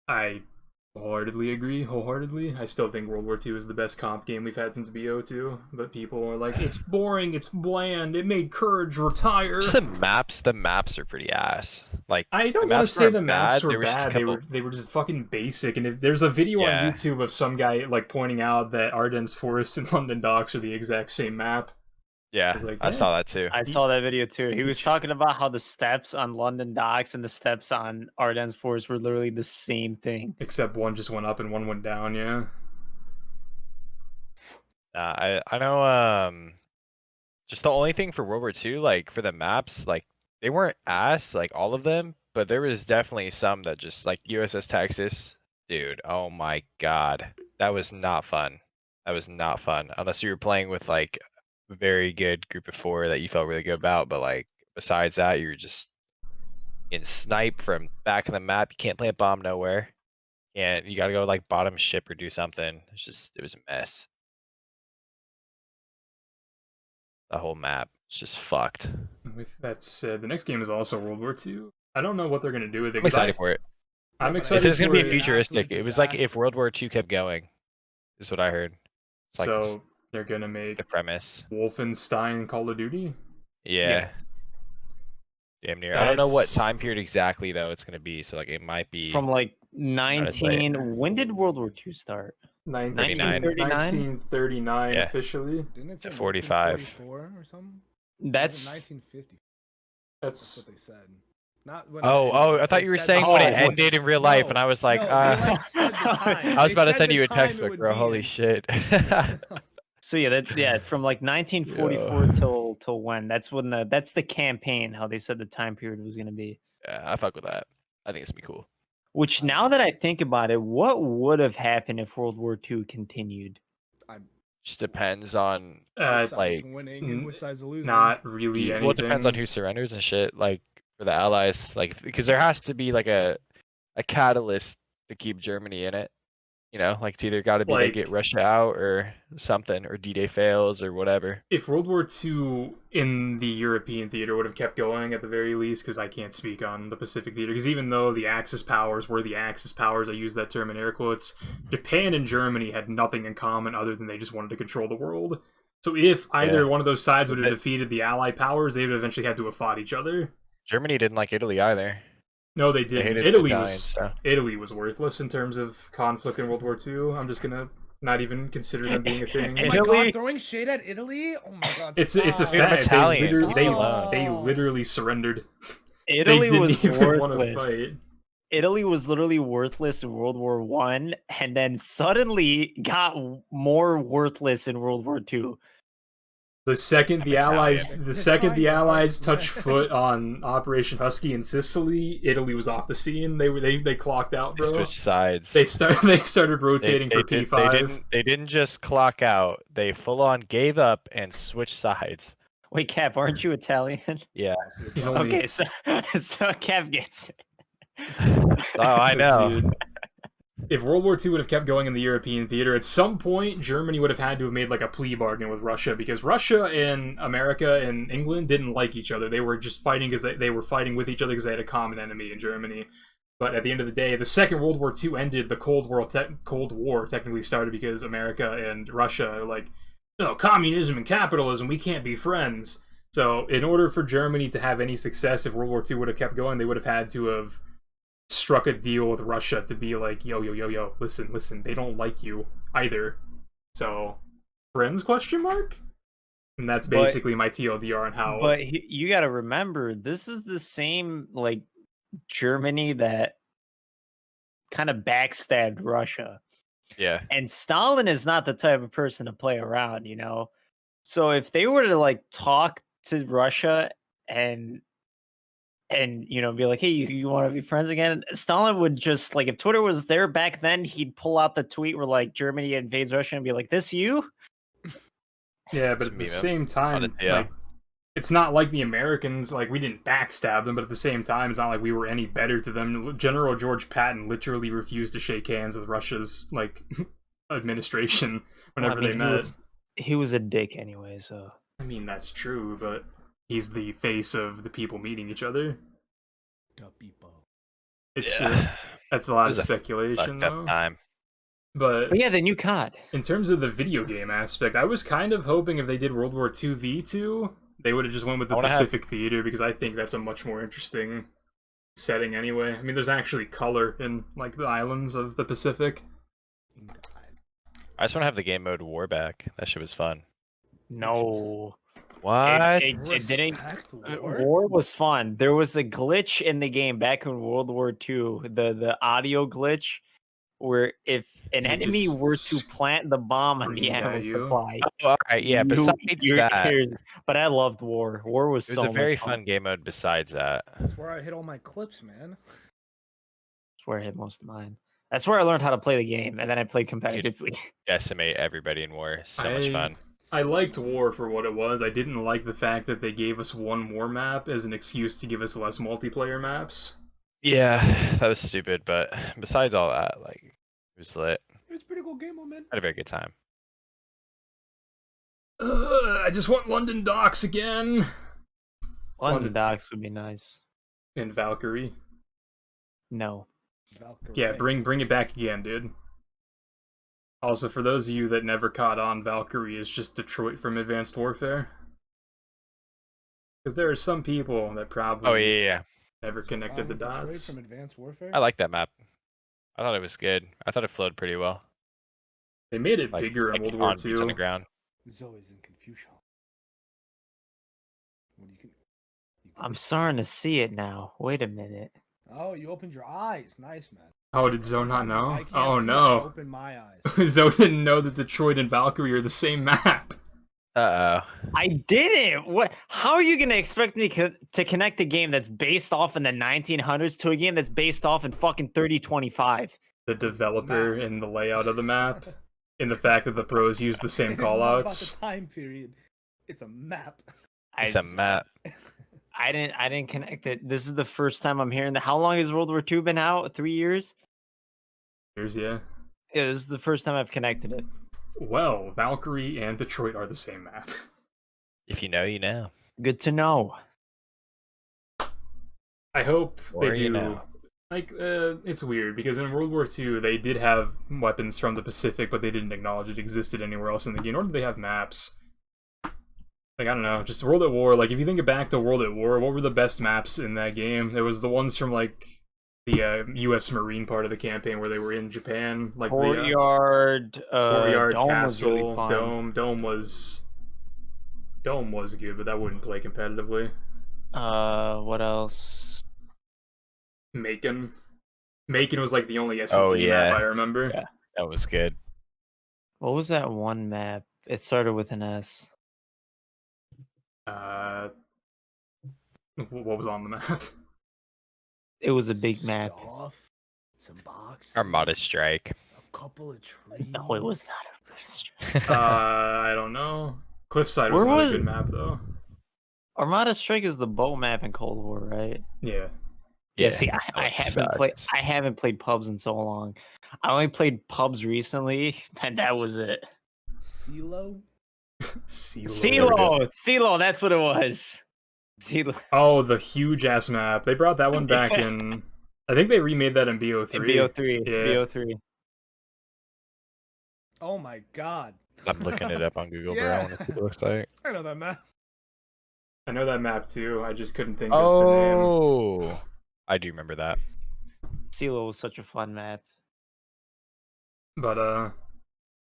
A: I wholeheartedly agree. Wholeheartedly. I still think World War II is the best comp game we've had since BO2, but people are like, it's boring, it's bland, it made Courage retire.
B: Just the maps are pretty ass. Like
A: I don't
B: the
A: want to
B: maps
A: say
B: weren't
A: the maps
B: bad,
A: were
B: there was just a
A: bad.
B: couple-
A: They were just fucking basic. And if there's a video
B: Yeah.
A: on YouTube of some guy like pointing out that Ardennes Forest and London Docks are the exact same map.
B: Yeah,
A: was like,
B: I
A: yeah.
B: saw that too.
D: I saw that video too. He was talking about how the steps on London Docks and the steps on Ardennes Forest were literally the same thing.
A: Except one just went up and one went down. Yeah.
B: I know. Just the only thing for World War II, like for the maps, like they weren't ass, like all of them, but there was definitely some that just like USS Texas, dude. Oh my god, that was not fun. That was not fun unless you were playing with like a very good group of 4 that you felt really good about. But like besides that, you're just getting sniped from back of the map. You can't plant bomb nowhere, and you gotta go like bottom ship or do something. It was a mess. The whole map. It's just fucked.
A: With that said, the next game is also World War II. I don't know what they're gonna do with it.
B: I'm
A: 'cause
B: excited for it.
A: I'm
B: It's
A: excited
B: just gonna
A: for
B: be
A: it.
B: futuristic.
C: Absolute
B: It was like if
C: disaster.
B: World War II kept going, is what I heard. It's like
A: So they're gonna make
B: the premise.
A: Wolfenstein Call of Duty.
B: Yeah. Damn near. I don't know what
A: That's-
B: time period exactly though it's gonna be. So like it might be
D: From like
B: Trying to say
D: 19. When did World War II start?
A: 1939
B: Yeah.
A: officially.
C: Didn't it say
B: 45.
C: 1944 or something?
D: That's
C: 1950.
A: That's
C: That's what they said. Not when
B: Oh, I thought you were saying when it
D: Oh,
B: ended in real life, and I was like,
C: no, they, like, said the time.
B: I was
C: They
B: about to
C: said
B: send
C: the
B: you a
C: time it
B: textbook,
C: would
B: bro.
C: be
B: Holy
C: in.
B: shit.
D: so yeah, from like 1944 till till when? That's the campaign. How they said the time period was going to be.
B: Yeah, I fuck with that. I think it's gonna be cool.
D: Which now that I think about it, what would have happened if World War II continued?
B: Just depends on
C: Which
B: like
C: side's winning and which side's losing.
A: Not really anything.
B: well, it depends on who surrenders and shit. Like for the Allies, like because there has to be like a catalyst to keep Germany in it. You know, like it's either got to be to get Russia out or something, or D-Day fails or whatever.
A: If World War II in the European theater would have kept going at the very least, because I can't speak on the Pacific theater, because even though the Axis powers were the Axis powers, I use that term in air quotes, Japan and Germany had nothing in common other than they just wanted to control the world. So if either one of those sides would have defeated the Allied powers, they would eventually had to have fought each other.
B: Germany didn't like Italy either.
A: No, they didn't.
B: They
A: Italy was worthless in terms of conflict in World War II. I'm just gonna not even consider them being a thing.
C: Oh my god, throwing shade at Italy? Oh my god.
A: It's a fact. They literally surrendered.
D: Italy was worthless. Italy was literally worthless in World War I, and then suddenly got more worthless in World War II.
A: The second the Allies touched foot on Operation Husky in Sicily, Italy was off the scene. They clocked out, bro.
B: They switched sides.
A: They started rotating for P5.
B: They didn't just clock out. They full on gave up and switched sides.
D: Wait, Cap, aren't you Italian?
B: Yeah.
D: Okay, so Cap gets it.
B: Oh, I know.
A: Dude. If World War II would have kept going in the European theater, at some point, Germany would have had to have made like a plea bargain with Russia, because Russia and America and England didn't like each other. They were just fighting because they were fighting with each other because they had a common enemy in Germany. But at the end of the day, the Second World War II ended. The Cold War technically started because America and Russia are like, no, communism and capitalism, we can't be friends. So in order for Germany to have any success, if World War II would have kept going, they would have had to have struck a deal with Russia to be like, yo, listen, they don't like you either. So, friends, question mark? And that's basically my TLDR on how...
D: But you gotta remember, this is the same, like, Germany that kind of backstabbed Russia.
B: Yeah.
D: And Stalin is not the type of person to play around, you know? So if they were to, like, talk to Russia and you know, be like, hey, you want to be friends again? Stalin would just, like, if Twitter was there back then, he'd pull out the tweet where, like, Germany invades Russia and be like, this you?
A: Yeah, but at the same time, like, it's not like the Americans, like, we didn't backstab them, but at the same time, it's not like we were any better to them. General George Patton literally refused to shake hands with Russia's, like, administration whenever they met.
D: He was a dick anyway, so...
A: I mean, that's true, but he's the face of the people meeting each other.
C: The people.
A: It's true. That's a lot of speculation, though.
B: Time.
A: But
D: yeah, the new COD.
A: In terms of the video game aspect, I was kind of hoping if they did World War II V2, they would have just went with the Pacific Theater, because I think that's a much more interesting setting anyway. I mean, there's actually color in, like, the islands of the Pacific.
B: I just want to have the game mode War back. That shit was fun.
D: No.
B: What?
D: It didn't. War was fun. There was a glitch in the game back in World War II, the audio glitch, where if an enemy were to plant the bomb on the ammo supply.
B: Oh, all right, yeah. Besides that,
D: but I loved War. War was so much fun.
B: It was a very fun game mode. Besides that,
C: that's where I hit all my clips, man.
D: That's where I hit most of mine. That's where I learned how to play the game, and then I played competitively.
B: You decimate everybody in War. So much fun.
A: I liked War for what it was. I didn't like the fact that they gave us one war map as an excuse to give us less multiplayer maps.
B: Yeah, that was stupid, but besides all that, like, it was lit.
C: It was a pretty cool game, man.
B: I had a very good time.
A: I just want London Docks again.
D: London Docks would be nice.
A: And Valkyrie.
D: No.
C: Valkyrie.
A: Yeah, bring it back again, dude. Also, for those of you that never caught on, Valkyrie is just Detroit from Advanced Warfare. Because there are some people that probably never connected the dots.
C: Detroit from Advanced Warfare?
B: I like that map. I thought it was good. I thought it flowed pretty well.
A: They made it bigger in World War II.
B: On the ground.
C: Zoe's in confusion.
D: I'm starting to see it now. Wait a minute.
C: Oh, you opened your eyes. Nice, man.
A: Oh, did Zoe not know? Oh, no.
C: I opened my eyes.
A: Zoe didn't know that Detroit and Valkyrie are the same map.
D: I didn't. What? How are you gonna expect me to connect a game that's based off in the 1900s to a game that's based off in fucking 3025?
A: The developer and the layout of the map, and the fact that the pros use the same callouts.
C: It's not about the time period. It's a map.
B: It's a map.
D: I didn't connect it. This is the first time I'm hearing that. How long has World War II been out? 3 years?
A: Years, yeah.
D: Yeah, this is the first time I've connected it.
A: Well, Valkyrie and Detroit are the same map.
B: If you know, you know.
D: Good to know.
A: I hope they do.
B: You know.
A: Like, it's weird because in World War II they did have weapons from the Pacific, but they didn't acknowledge it existed anywhere else in the game. Nor did they have maps. Like, I don't know, just World at War. Like, if you think back to World at War, what were the best maps in that game? It was the ones from like the U.S. Marine part of the campaign where they were in Japan, like
D: Courtyard,
A: Courtyard,
D: Dome
A: Castle,
D: was really fun.
A: Dome was good, but that wouldn't play competitively.
D: What else?
A: Macon was like the only SCP map I remember.
B: Yeah, that was good.
D: What was that one map? It started with an S.
A: What was on the map?
D: It was a big map.
C: Some boxes.
B: Armada Strike.
C: A couple of trees.
D: No, it was not a
A: I don't know. Cliffside was not a good map though.
D: Armada Strike is the boat map in Cold War, right?
A: Yeah.
D: Yeah. See, I haven't played pubs in so long. I only played pubs recently, and that was it.
C: CeeLo.
D: CeeLo, that's what it was. CeeLo.
A: Oh, the huge ass map. They brought that one back in. I think they remade that in BO3.
D: BO3.
A: Yeah.
D: BO3.
C: Oh my god.
B: I'm looking it up on Google, bro. I want to see what it looks like.
C: I know that map.
A: I know that map too. I just couldn't think of the name.
B: Oh, I do remember that.
D: CeeLo was such a fun map.
A: But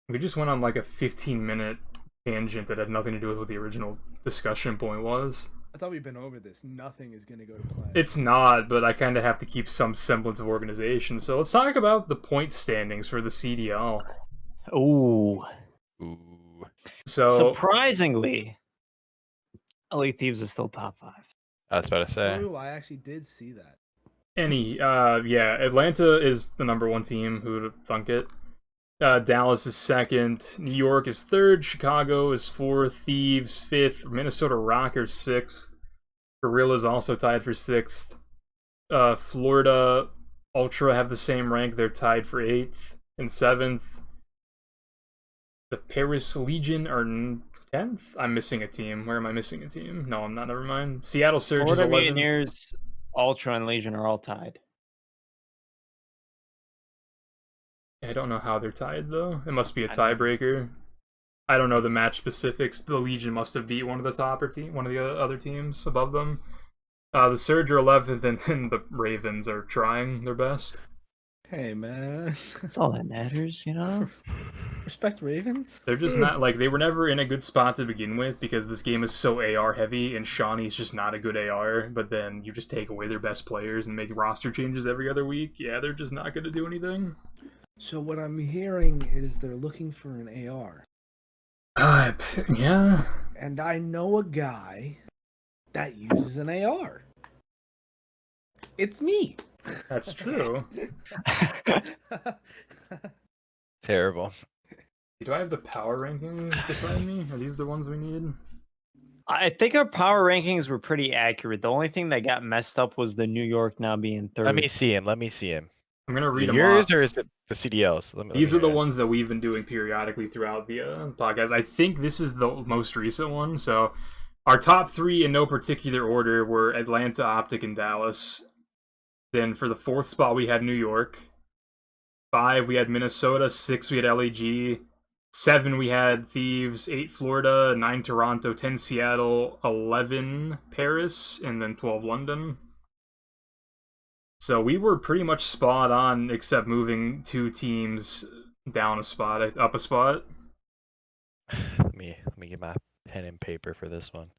A: we just went on like a 15-minute tangent that had nothing to do with what the original discussion point was.
C: I thought we'd been over this. Nothing is going to go to plan.
A: It's not, but I kind of have to keep some semblance of organization. So let's talk about the point standings for the CDL.
D: Ooh.
A: So
D: surprisingly, LA Thieves is still top 5.
B: I was about to say.
C: True, I actually did see that.
A: Yeah, Atlanta is the number 1 team. Who would have thunk it? Dallas is 2nd, New York is 3rd, Chicago is 4th, Thieves 5th, Minnesota Rockers 6th, Gorillas also tied for 6th, Florida Ultra have the same rank, they're tied for 8th and 7th. The Paris Legion are 10th? I'm missing a team. Where am I missing a team? No, I'm not, never mind. Seattle Surge is 11th.
D: Florida Mutineers, Ultra, and Legion are all tied.
A: I don't know how they're tied, though. It must be a tiebreaker. I don't know the match specifics. The Legion must have beat one of the one of the other teams above them. The Surge are 11th, and then the Ravens are trying their best.
C: Hey, man.
D: That's all that matters, you know?
C: Respect Ravens.
A: They're just not, like, they were never in a good spot to begin with because this game is so AR heavy, and Shawnee's just not a good AR, but then you just take away their best players and make roster changes every other week. Yeah, they're just not going to do anything.
C: So what I'm hearing is they're looking for an AR.
A: Yeah.
C: And I know a guy that uses an AR. It's me.
A: That's true.
B: Terrible.
A: Do I have the power rankings beside me? Are these the ones we need?
D: I think our power rankings were pretty accurate. The only thing that got messed up was the New York now being 3rd.
B: Let me see him.
A: I'm going to read them
B: yours
A: off.
B: Or is it the CDLs?
A: These are the ones that we've been doing periodically throughout the podcast. I think this is the most recent one. So our top 3 in no particular order were Atlanta, OpTic, and Dallas. Then for the 4th spot, we had New York. 5, we had Minnesota. 6, we had LAG. 7, we had Thieves. 8, Florida. 9, Toronto. 10, Seattle. 11, Paris. And then 12, London. So we were pretty much spot on, except moving 2 teams down a spot, up a spot.
B: Let me get my pen and paper for this one.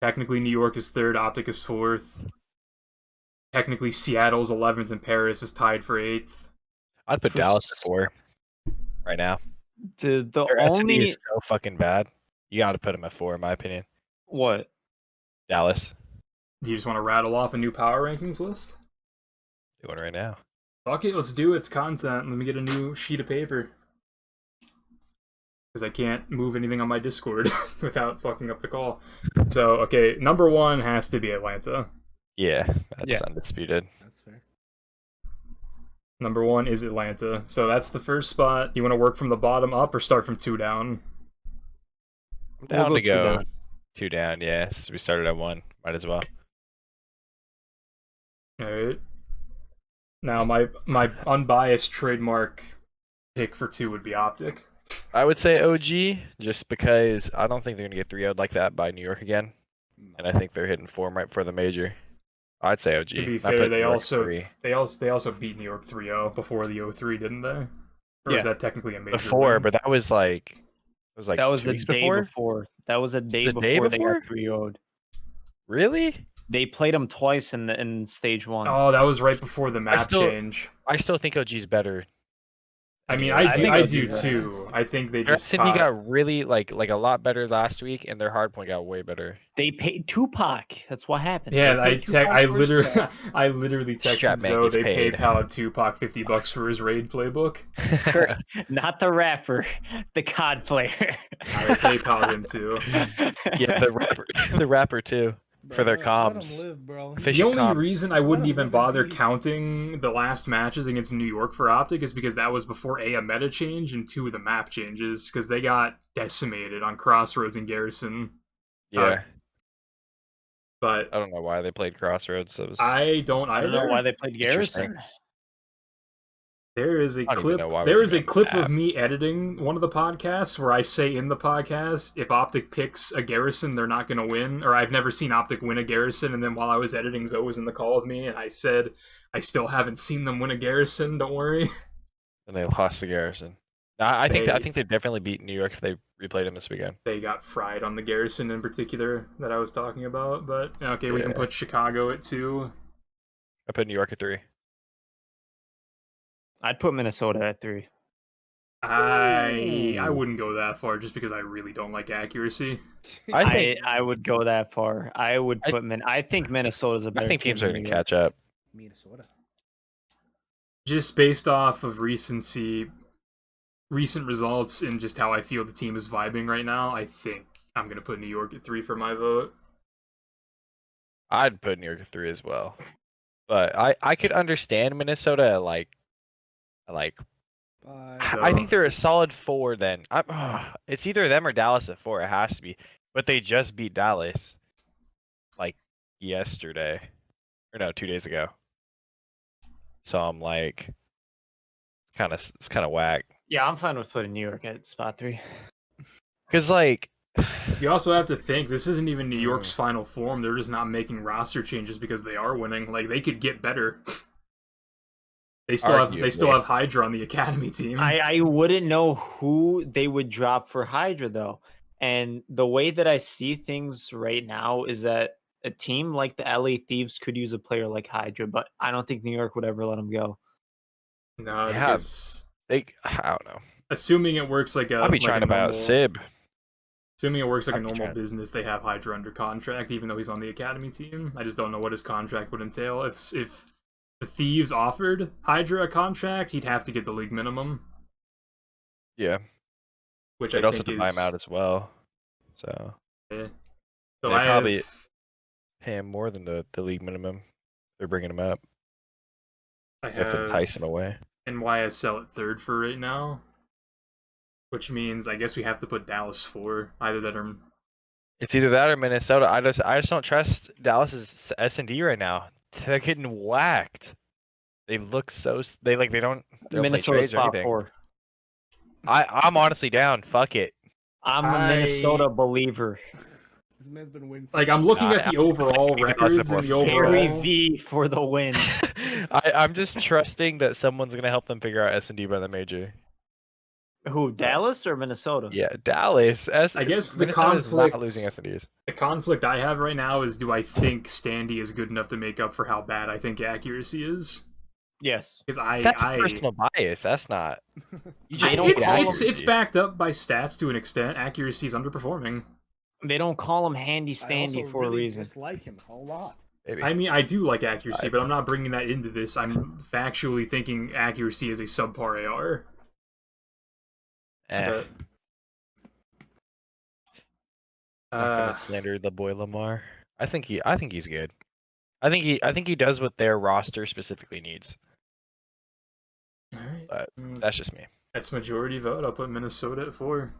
A: Technically, New York is 3rd, OpTic is 4th. Technically, Seattle's 11th, and Paris is tied for 8th.
B: I'd put Dallas at 4 right now.
D: The
B: Their S&D
D: only
B: is so fucking bad. You got to put them at 4, in my opinion.
D: what?
B: Dallas.
A: Do you just want to rattle off a new power rankings list?
B: Do one right now.
A: Fuck it, let's do it. It's content. Let me get a new sheet of paper. Because I can't move anything on my Discord without fucking up the call. So, okay, number 1 has to be Atlanta.
B: Yeah, that's undisputed.
C: That's fair.
A: Number 1 is Atlanta. So that's the first spot. You want to work from the bottom up or start from 2 down?
B: I'm down
D: We'll
B: to go
D: 2 down.
B: 2 down, yeah. Since we started at 1. Might as well.
A: Alright. Now, my unbiased trademark pick for 2 would be OpTic.
B: I would say OG, just because I don't think they're going to get 3-0'd like that by New York again. And I think they're hitting form right before the major. I'd say OG.
A: To be
B: Not
A: fair,
B: put
A: they
B: New York
A: also
B: 3.
A: they also beat New York 3-0 before the 0-3, didn't they? Or was that technically a major
B: Before,
A: win?
B: but that was like
D: That was
B: 2
D: the
B: weeks
D: day before. That was a day
B: The day
D: before they
B: before?
D: got 3-0'd.
B: Really?
D: They played them twice in stage 1.
A: Oh, that was right before the map change.
B: I still think OG's better.
A: I mean,
B: Anyway,
A: I
D: think
A: do
D: OG's
A: too. I think they
B: Their
A: just
B: S&D got really like a lot better last week, and their hardpoint got way better.
D: They paid Tupac. That's what happened.
A: Yeah,
D: They paid Tupac for his chat.
A: I literally texted
B: Strap man
A: Zoe.
B: gets
A: They
B: paid.
A: PayPal'd Tupac $50 for his raid playbook.
D: Kirk, not the rapper, the COD player.
A: I PayPal'd him too.
B: Yeah, the rapper too.
C: Bro,
B: For their
C: let
B: comms.
C: him live, bro.
B: Fish-
A: The only
B: comms.
A: reason I wouldn't
C: Let 'em
A: even
C: live in
A: bother
C: peace.
A: counting the last matches against New York for OpTic is because that was before a meta change and 2 of the map changes because they got decimated on Crossroads and Garrison.
B: Yeah,
A: But
B: I don't know why they played Crossroads. It was,
A: I don't
D: I
A: either.
D: don't know why they played
B: Interesting.
D: Garrison.
A: There is a
B: I don't even
A: clip.
B: know why
A: There
B: was
A: is a
B: even on the
A: clip
B: map.
A: of me editing one of the podcasts where I say in the podcast, if OpTic picks a Garrison, they're not going to win. Or I've never seen OpTic win a Garrison. And then while I was editing, Zoe was in the call with me, and I said, I still haven't seen them win a Garrison. Don't worry.
B: and they lost to Garrison. I think they definitely beat New York if they replayed them this weekend.
A: They got fried on the Garrison in particular that I was talking about. But okay, we can
B: Yeah.
A: put Chicago at 2.
B: I put New York at 3.
D: I'd put Minnesota at 3.
A: I wouldn't go that far just because I really don't like accuracy.
B: I think
D: I would go that far. I would put I think Minnesota's a better
B: I think
D: team
B: teams are
D: than
B: going
D: New
B: to
D: York.
B: catch up.
C: Minnesota.
A: Just based off of recent results and just how I feel the team is vibing right now, I think I'm going to put New York at 3 for my vote.
B: I'd put New York at 3 as well. But I could understand Minnesota at like I think they're a solid 4 then. It's either them or Dallas at 4. It has to be. But they just beat Dallas like yesterday. Or no, 2 days ago. So I'm like it's kind of whack.
D: Yeah, I'm fine with putting New York at spot 3.
B: Cuz like
A: You also have to think this isn't even New York's final form. They're just not making roster changes because they are winning. Like they could get better. They still have Hydra on the academy team.
D: I wouldn't know who they would drop for Hydra though. And the way that I see things right now is that a team like the LA Thieves could use a player like Hydra, but I don't think New York would ever let him go.
A: No,
B: Yeah.
A: because
B: I don't know.
A: assuming it works like a
B: I'll be
A: like
B: trying
A: a
B: to buy out
A: normal-
B: Sib.
A: Assuming it works like a
B: I'd be
A: normal
B: trying-
A: business, they have Hydra under contract, even though he's on the academy team. I just don't know what his contract would entail. If the Thieves offered Hydra a contract, he'd have to get the league minimum,
B: Yeah.
A: which
B: They'd
A: I
B: also
A: think
B: have to buy him out as well. So
A: So
B: they
A: I
B: probably
A: have,
B: pay him more than the league minimum. They're bringing him up.
A: I
B: You have to
A: have
B: entice him away.
A: NYSL at 3rd for right now, which means I guess we have to put Dallas 4. Either that or
B: It's either that or Minnesota. I just don't trust Dallas's S&D right now. They're getting whacked. They look so they don't play
D: Minnesota
B: trades or
D: spot
B: anything.
D: 4.
B: I'm honestly down. Fuck it.
D: I'm a Minnesota believer.
C: This man's been waiting.
A: like I'm looking at the overall
B: think
A: records
B: Dallas
A: and the
B: have more
D: Carry
A: overall.
D: V for the win.
B: I'm just trusting that someone's gonna help them figure out S&D by the major.
D: Who, Dallas or Minnesota?
B: Yeah, Dallas.
A: I guess the
B: Minnesota's
A: conflict-
B: not losing S&Ds.
A: The conflict I have right now is: do I think Standy is good enough to make up for how bad I think accuracy is?
D: Yes.
A: Because
B: That's personal bias. That's not. You just
D: don't
B: hate
D: call them-
A: it's
B: accuracy.
A: backed up by stats to an extent. Accuracy is underperforming.
D: They don't call him handy
C: I
D: standy
C: also
D: for
C: really
D: a reason.
C: dislike him a lot.
B: Maybe.
A: I mean, I do like accuracy, but I'm not bringing that into this. I'm factually thinking accuracy is a subpar AR.
B: Eh.
A: But,
B: Not gonna slander the boy Lamar. I think he's good. I think he does what their roster specifically needs.
A: alright.
B: But that's just me.
A: That's majority vote. I'll put Minnesota at 4.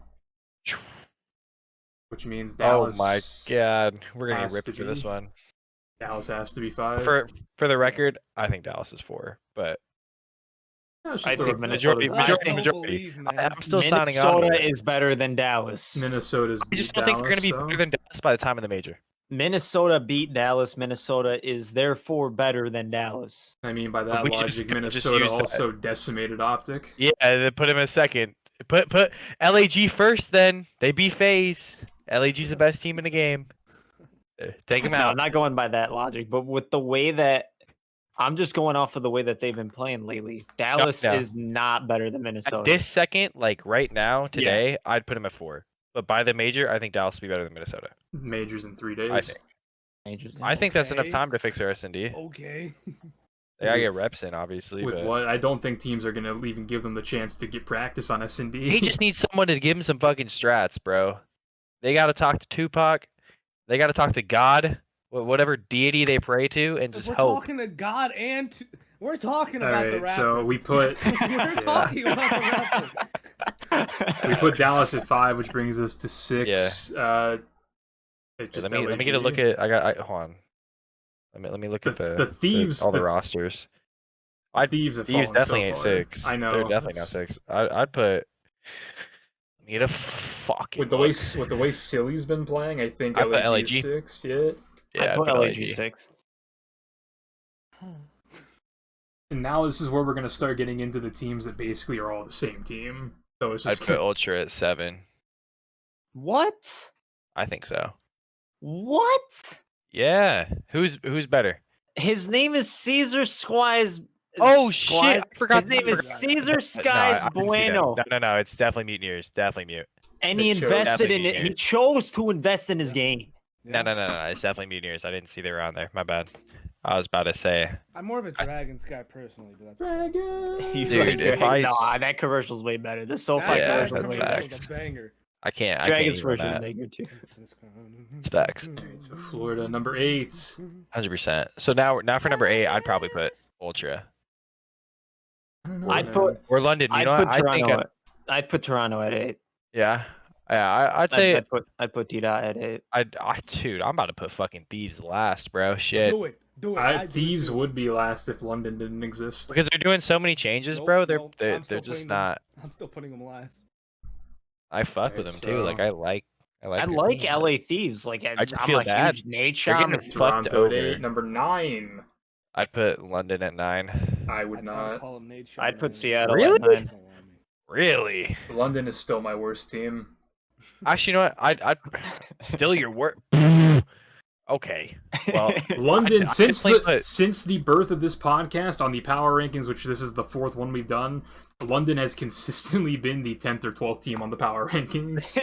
A: Which means Dallas.
B: Oh my god, we're gonna
A: has
B: get
A: to
B: ripped for this
A: be-
B: one.
A: Dallas has to be 5.
B: For the record, I think Dallas is 4, but
A: Yeah, it's
D: I
A: just a
D: think
A: rough-
D: Minnesota.
B: majority. I'm still signing on.
D: Minnesota
B: with it.
D: is better than Dallas.
A: Minnesota's
B: I just
A: beat
B: don't think they're gonna be
A: Dallas,
B: better than Dallas by the time of the major.
D: Minnesota beat Dallas. Minnesota is therefore better than Dallas.
A: I mean, by that
B: We just-
A: logic,
B: just
A: Minnesota
B: use that.
A: also decimated OpTic.
B: Yeah, they put him in second. Put LAG first, then they beat FaZe. LAG's the best team in the game. Take him
D: No,
B: out.
D: I'm not going by that logic, but with the way that I'm just going off of the way that they've been playing lately. Dallas
B: no.
D: is not better than Minnesota.
B: At this second, like right now, today, I'd put him at 4. But by the major, I think Dallas will be better than Minnesota.
A: Majors in 3 days.
B: I think.
D: Majors.
B: I think that's enough
C: Okay.
B: time to fix their S&D.
C: Okay.
B: They gotta get
A: With-
B: reps in, obviously.
A: With
B: But
A: what? I don't think teams are going to even give them the chance to get practice on S&D.
B: he just needs someone to give him some fucking strats, bro. They gotta talk to Tupac. They gotta talk to God, whatever deity they pray to, and just
C: We're
B: hope.
C: talking to God and we're talking
A: All
C: about the
A: right,
C: rapper.
A: so we put
C: We're talking about the rapper.
A: we put Dallas at 5, which brings us to 6.
B: Here,
A: Just
B: let me get a look
A: LAG.
B: at. Hold on. Let me look at
A: The Thieves-
B: all the
A: the-
B: rosters.
A: Thieves have
B: Thieves
A: fallen
B: definitely
A: so
B: ain't
A: far.
B: 6.
A: I know.
B: They're definitely not
A: that's-
B: 6. I'd put. Let me get a fucking
A: With the
B: look.
A: way Silly's been playing, I think
B: I put
A: LAG
B: LAG.
A: is 6. Yeah.
B: Yeah,
D: I put
B: I'd
D: LAG 6.
A: And now this is where we're gonna start getting into the teams that basically are all the same team. So it's
B: I'd
A: just
B: put Ultra at 7.
D: What?
B: I think so.
D: What?
B: Yeah. Who's better?
D: His name is Caesar Squires.
B: Oh shit! I forgot.
D: His name is Caesar Skies
B: I didn't see that.
D: Bueno.
B: No. It's definitely Mutineers. Definitely Mute.
D: And he
A: It shows
D: invested in
B: definitely
D: it. He
B: years.
D: chose to invest in his game.
B: No. It's definitely Mutineers. I didn't see they were on there. My bad. I was about to say.
C: I'm more of a Dragons guy personally, but that's
A: Dragon.
D: You
B: Dude, if I-
D: nah, that commercial's way better. The SoFi
B: Yeah,
D: commercial's
B: that's
D: way
B: facts.
D: better.
C: was a banger.
B: I can't
D: Dragon's
B: even
D: commercial's
B: that.
D: bigger too.
B: It's facts.
A: Alright, so Florida number 8.
B: 100%. So now for number 8, I'd probably put Ultra
A: I don't know,
D: I'd
A: man.
D: put
B: or London. You
D: I'd
B: know
D: put
B: what? I think
D: Toronto. I'd put Toronto at 8.
B: yeah. I'd say
D: I'd put T-Dot at 8.
B: dude, I'm about to put fucking Thieves last, bro. Shit.
C: Do it. I'd do it
A: Thieves
C: too.
A: would be last if London didn't exist.
B: Because they're doing so many changes,
C: Nope,
B: bro.
C: nope,
B: They're
C: I'm still
B: just
C: putting them-
B: not.
C: I'm still putting them last.
B: I fuck with
A: Alright,
B: them too. Like
A: so-
B: I like
D: I
B: their
D: like
B: team.
D: LA Thieves. Like
B: I just
D: I'm
B: feel
D: a
B: bad.
D: huge Nate
B: They're
D: Sham.
B: getting fucked
A: Toronto at
B: over.
A: 8, number 9.
B: I'd put London at 9.
A: I would
C: I'd try to
A: not.
C: call him Nate Shaw,
D: I'd put
C: man.
D: Seattle
B: Really?
D: at 9.
B: Really?
A: London is still my worst team.
B: Actually, you know what? I'd still your work. Okay. Well,
A: London,
B: I'd
A: since
B: definitely
A: since the birth of this podcast on the power rankings, which this is the 4th one we've done, London has consistently been the 10th or 12th team on the power rankings.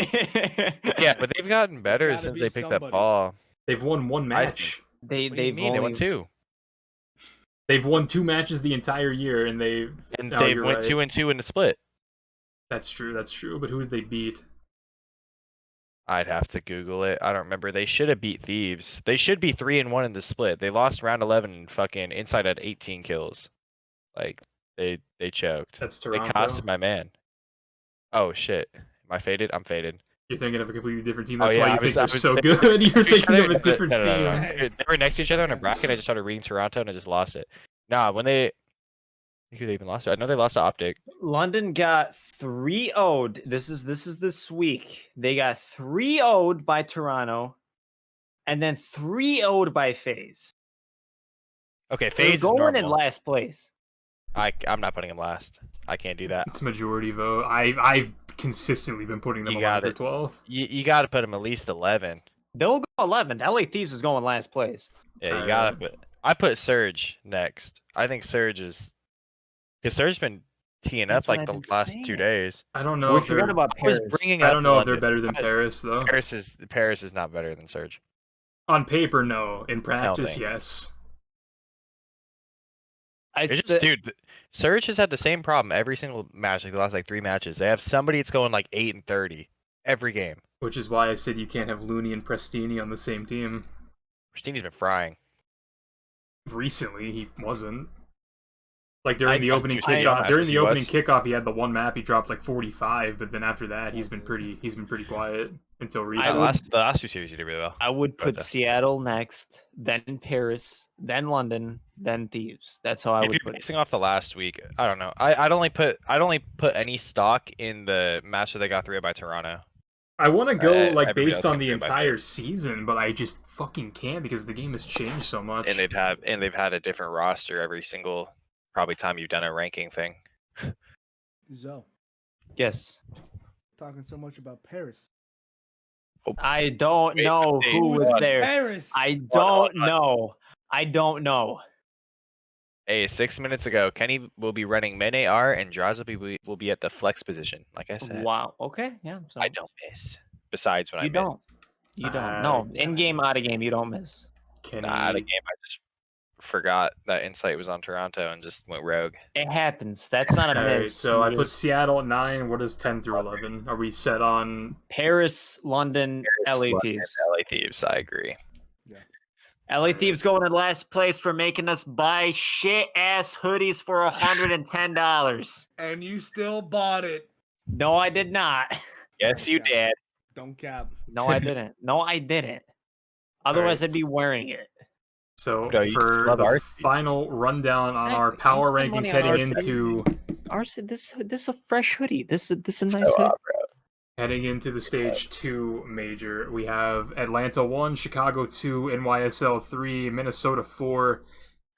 B: yeah, but they've gotten better
C: gotta
B: since
C: be
B: they picked
C: somebody.
B: up ball.
A: They've won one match.
B: What do you
D: They've
B: mean? They
D: only
B: won 2,
A: They've won 2 matches the entire year, and they've.
B: and
A: No,
B: they
A: you're
B: went
A: right.
B: 2-2 in the split.
A: That's true. That's true. But who did they beat?
B: I'd have to Google it. I don't remember. They should have beat Thieves. They should be 3-1 in the split. They lost round 11 and fucking Inside had 18 kills. Like they choked.
A: That's
B: They
A: Toronto.
B: costed my man. Oh shit. Am I faded? I'm faded.
A: You're thinking of a completely different team.
B: Oh,
A: That's
B: yeah,
A: why
B: I
A: you think
B: was-
A: they're
B: I was
A: so
B: thinking-
A: good. You're thinking of a
B: No,
A: different
B: no,
A: team.
B: no.
C: Hey.
B: They were next to each other in a bracket. I just started reading Toronto and I just lost it. Nah, when they who they even lost to? I know they lost to OpTic.
D: London got 3-0'd. This is this week. They got 3-0'd by Toronto, and then 3-0'd by FaZe.
B: Okay,
D: They're
B: FaZe is
D: going in
B: normal.
D: last place.
B: I'm not putting him last. I can't do that.
A: It's majority vote. I've consistently been putting them
B: You
A: 11th
B: got
A: or
B: it.
A: 12th.
B: You got to put him at least 11.
D: They'll go 11. LA Thieves is going last place.
B: Yeah, you got to put. I put Surge next. I think Surge is Because Surge's been teeing
D: That's
B: up
D: what
B: like
D: I've
B: the
D: been
B: last
D: saying.
B: 2 days.
A: I don't know
D: We
A: if they're.
D: forgot about
B: I was
D: Paris.
B: bringing
A: I
B: up
A: don't know if they're
B: London.
A: better than Paris though.
B: Paris is not better than Surge.
A: On paper, no. In
B: I don't
A: practice,
B: think.
A: yes.
B: It's just, dude, Surge has had the same problem every single match, like the last like 3 matches. They have somebody that's going like 8-30 every game.
A: Which is why I said you can't have Looney and Prestini on the same team.
B: Pristini's been frying.
A: Recently, he wasn't. Like during the
B: Last
A: opening
B: 2 CDL
A: kickoff, during
B: matches,
A: the
B: he
A: opening
B: was.
A: kickoff, he had the one map he dropped like 45, but then after that, he's been pretty quiet until
B: The
A: recently.
B: last 2 series he did really well.
D: I would put
B: Both
D: Seattle next, then Paris, then London, then Thieves. That's how I
B: If
D: would
B: you're
D: put it.
B: basing off the last week, I don't know. I'd only put any stock in the match that they got 3-0 by Toronto.
A: I want to go like
B: everybody
A: based
B: else
A: on the
B: can go by
A: entire
B: Paris.
A: season, but I just fucking can't because the game has changed so much.
B: And they've had a different roster every single probably time you've done a ranking thing.
C: Zoe,
D: Yes.
C: talking so much about Paris.
D: I don't
B: Wait,
D: know
B: wait,
D: who was
B: hold on.
D: there.
C: Paris.
D: I
B: Hold
D: don't
B: on.
D: know. I don't know.
B: Hey, 6 minutes ago, Kenny will be running main AR and Draza will be at the flex position. Like I said,
D: Wow. Okay. Yeah. So
B: I don't miss. Besides when
D: you
B: I miss.
D: don't. You don't. No. In game, out of game, you don't miss.
A: Kenny,
B: Nah, out of game, I just forgot that Insight was on Toronto and just went rogue.
D: It happens. That's not a
A: all right,
D: miss.
A: so
D: You
A: I put
D: just-
A: Seattle at 9. What is 10 through 11? Are we set on?
D: Paris, London, LA Thieves.
B: LA Thieves, I agree.
D: LA Thieves going in last place for making us buy shit ass hoodies for $110.
C: And you still bought it.
D: No, I did not.
B: Yes, you did.
C: Don't cap.
D: No, I didn't. No, I didn't. Otherwise, I'd be wearing it.
A: So
B: No, you
A: for
B: love
A: the
B: our
A: final rundown on our
D: Exactly.
A: power
D: Spend
A: rankings
D: money on
A: heading
D: our
A: into
D: This is a fresh hoodie. This is a nice hoodie.
A: heading into the stage 2 major, we have Atlanta 1, Chicago 2, NYSL 3, Minnesota 4,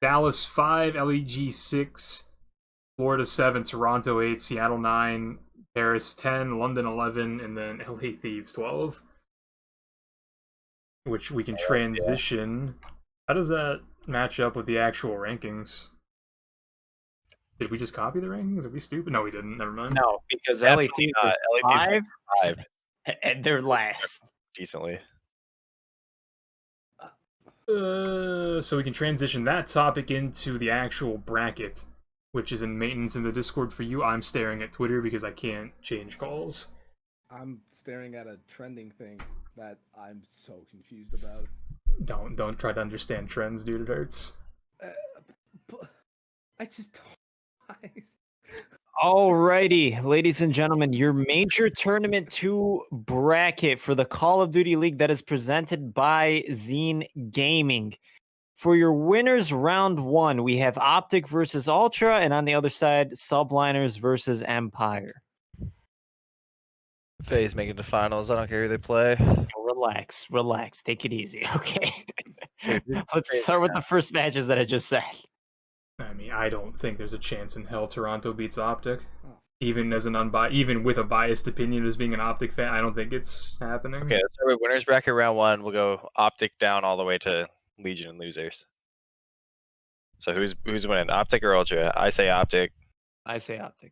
A: Dallas 5, LEG 6, Florida 7, Toronto 8, Seattle 9, Paris 10, London 11, and then LA Thieves 12. Which we can transition. How does that match up with the actual rankings? Did we just copy the rankings? Are we stupid? No, we didn't. Never mind.
D: No, because
B: Definitely
D: LA Thieves
B: not.
D: is
B: LA Thieves
D: 5,
B: 5
D: and they're last.
B: decently.
A: So we can transition that topic into the actual bracket, which is in maintenance in the Discord for you. I'm staring at Twitter because I can't change calls.
C: I'm staring at a trending thing that I'm so confused about.
A: Don't try to understand trends, dude. It hurts.
C: I just don't.
D: Alrighty, ladies and gentlemen, your major tournament 2 bracket for the Call of Duty League that is presented by Zine Gaming. For your winners round 1, we have OpTic versus Ultra, and on the other side, Subliners versus Empire.
B: FaZe making the finals. I don't care who they play.
D: Relax, take it easy, okay? Let's start with the first matches that I just said.
A: I mean, I don't think there's a chance in hell Toronto beats OpTic.
C: Oh.
A: Even as even with a biased opinion as being an OpTic fan, I don't think it's happening.
B: Okay, let's start with winners bracket round 1. We'll go OpTic down all the way to Legion and losers. So who's winning, OpTic or Ultra? I say OpTic.
D: I say OpTic.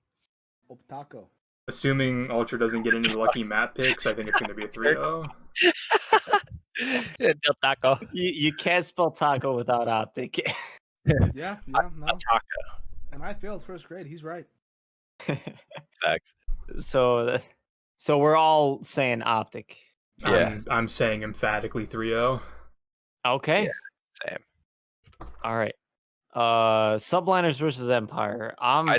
C: Optaco.
A: Assuming Ultra doesn't get any lucky map picks, I think it's going to be a 3-0.
B: Del Taco.
D: You can't spell taco without OpTic.
C: Yeah, no.
B: Taco.
C: And I failed first grade. He's right.
B: Facts.
D: So we're all saying OpTic.
B: Yeah.
A: I'm saying emphatically 3-0.
D: Okay.
B: Yeah. Same.
D: All right. Subliners versus Empire. I'm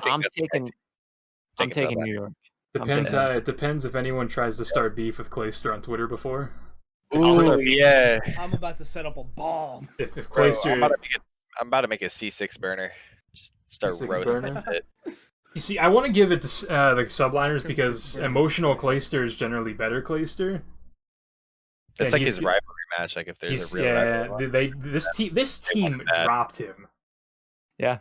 D: taking New York.
A: It depends if anyone tries to start beef with Clayster on Twitter before.
B: Ooh, yeah.
C: I'm about to set up a bomb.
A: If
B: Bro,
A: Clayster,
B: I'm about to make a C6 burner. Just start
A: C6
B: roasting
A: burner?
B: it.
A: you see, I want to give it to the Subliners because
C: Super.
A: emotional Clayster is generally better Clayster.
B: It's
A: And
B: like
A: he's-
B: his rivalry match. Like if there's
A: He's,
B: a real rivalry.
A: this team
B: bad.
A: dropped him.
D: Yeah.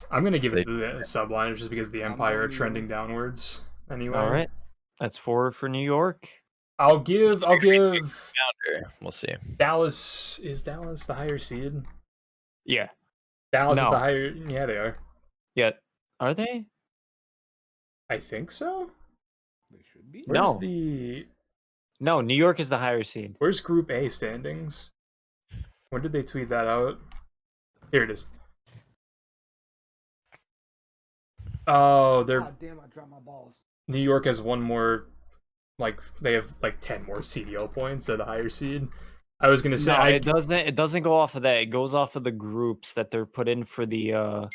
A: I'm gonna give it
B: They-
A: to the Subliners just because the
C: I'm
A: Empire are
C: going
A: trending downwards. Anyway,
D: All right. That's 4 for New York.
A: I'll give
B: Counter. We'll see.
A: Dallas. Is Dallas the higher seed?
D: Yeah.
A: Dallas is
D: No.
A: the higher. Yeah, they are.
D: Yeah. Are they?
A: I think so.
C: They should be.
A: Where's
D: No. No, New York is the higher seed.
A: Where's Group A standings? When did they tweet that out? Here it is. Oh, they're
C: God damn! I dropped my balls.
A: New York has one more. Like they have like 10 more CDL points. They're the higher seed. I was gonna say
D: No, it doesn't. It doesn't go off of that. It goes off of the groups that they're put in for the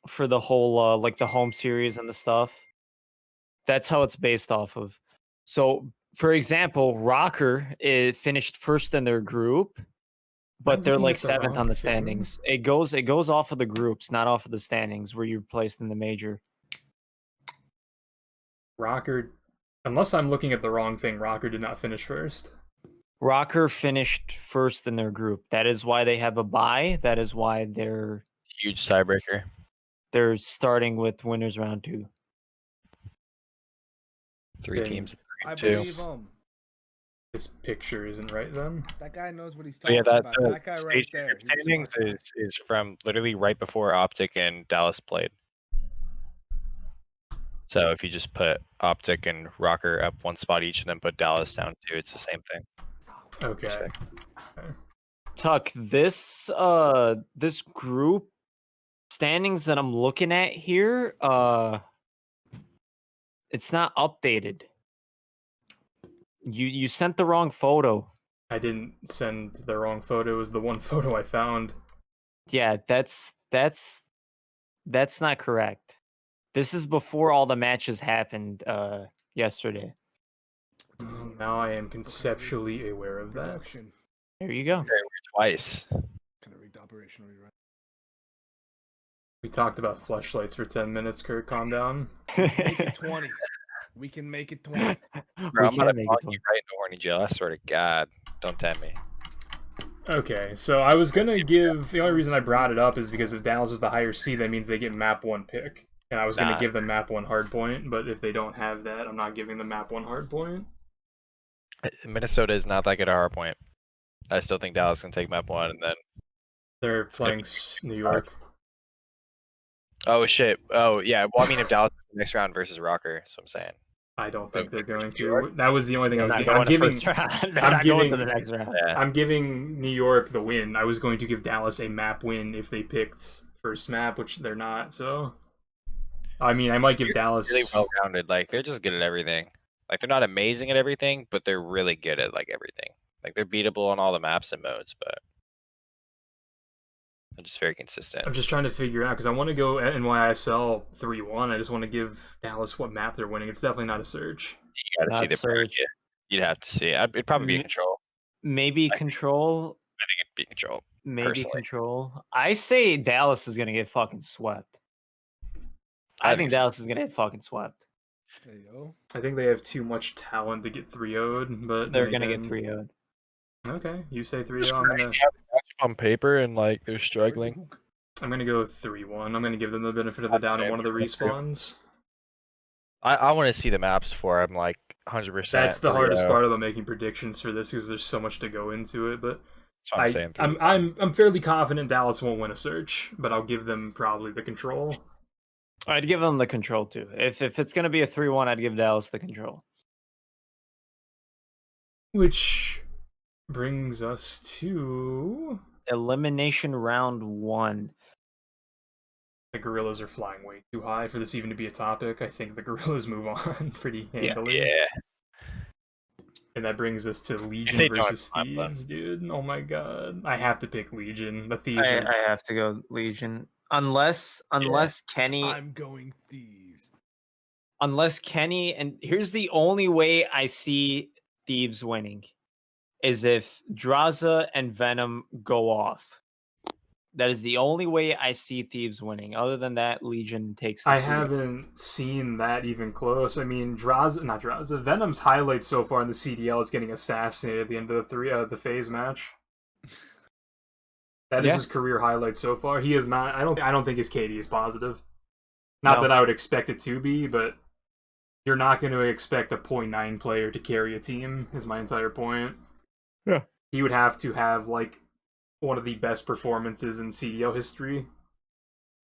D: whole like the home series and the stuff. That's how it's based off of. So, for example, Rocker finished first in their group, but they're like seventh on the standings. It goes off of the groups, not off of the standings where you're placed in the major.
A: Rocker, unless I'm looking at the wrong thing, Rocker did not finish first.
D: Rocker finished first in their group. That is why they have a bye. That is why they're
B: Huge tiebreaker.
D: They're starting with winners round 2.
B: 3 teams.
C: I
B: 2.
C: believe him.
A: This picture isn't right then.
C: That guy knows what he's
B: Oh,
C: talking
B: yeah,
C: about. That guy right there. he's a
B: Standings
C: smart guy.
B: is from literally right before OpTic and Dallas played. So if you just put OpTic and Rocker up one spot each and then put Dallas down 2, it's the same thing.
A: Okay.
D: Tuck, this this group standings that I'm looking at here, it's not updated. You sent the wrong photo.
A: I didn't send the wrong photo. It was the one photo I found.
D: Yeah, that's not correct. This is before all the matches happened yesterday.
A: Now I am conceptually aware of that.
C: Production.
D: There you go.
B: Twice.
C: Can I read the operational rerun?
A: We talked about fleshlights for 10 minutes, Kirk. Calm down.
C: Make it 20. We can make it 20.
B: Bro, I'm gonna fuck you right into horny jail. I swear to God. Don't tempt me.
A: Okay, so I was gonna give... The only reason I brought it up is because if Dallas was the higher seed, that means they get map 1 pick. And I was gonna give them map 1 hard point, but if they don't have that, I'm not giving them map 1 hard point.
B: Minnesota is not that good at hard point. I still think Dallas can take map 1 and then...
A: They're playing New York.
B: Oh, shit. Oh, yeah. Well, I mean, if Dallas is the next round versus Rocker, that's what I'm saying.
A: I don't think they're going to. That was the only thing I was
D: They're
A: giving.
D: not going to the next round.
A: Yeah. I'm giving New York the win. I was going to give Dallas a map win if they picked first map, which they're not, so... I mean, I might give Dallas...
B: Really well-rounded. Like, they're just good at everything. Like, they're not amazing at everything, but they're really good at, like, everything. Like, they're beatable on all the maps and modes, but... they're just very consistent.
A: I'm just trying to figure out, because I want to go NYSL 3-1. I just want to give Dallas what map they're winning. It's definitely not a Surge.
B: You gotta see the
D: Surge.
B: You'd have to see it. It'd probably be Control.
D: Maybe Control.
B: I think it'd be Control.
D: Maybe
B: personally.
D: Control. I say Dallas is going to get fucking swept. I think Dallas is going to get fucking swept.
C: There you go.
A: I think they have too much talent to get 3-0'd, but...
D: They're going to get 3-0'd.
A: Okay, you say 3-0.
B: Just
A: I'm
B: crazy
A: gonna...
B: how they match up on paper and, like, they're struggling.
A: I'm gonna go 3-1. I'm gonna give them the benefit of the doubt in one of the respawns.
B: I want to see the maps before I'm like 100%.
A: That's the hardest part about making predictions for this, because there's so much to go into it. But
B: that's what I'm saying.
A: I'm fairly confident Dallas won't win a Surge, but I'll give them probably the Control.
D: I'd give them the Control too. If it's gonna be a 3-1, I'd give Dallas the Control.
A: Which brings us to
D: elimination round 1.
A: The Gorillas are flying way too high for this even to be a topic. I think the Gorillas move on pretty handily.
B: Yeah.
A: And that brings us to Legion versus Thieves, dude. Oh my god. I have to pick Legion. The Thieves
D: I have to go Legion. Unless Kenny...
C: I'm going Thieves.
D: Unless Kenny... And here's the only way I see Thieves winning. Is if Draza and Venom go off. That is the only way I see Thieves winning. Other than that, Legion takes the
A: I
D: sweep.
A: haven't seen that even close. I mean, Venom's highlight so far in the CDL is getting assassinated at the end of the phase match. That is his career highlight so far. He is not. I don't think his KD is positive. Not that I would expect it to be, but you're not going to expect a 0.9 player to carry a team. Is my entire point.
D: Yeah,
A: he would have to have like one of the best performances in CDL history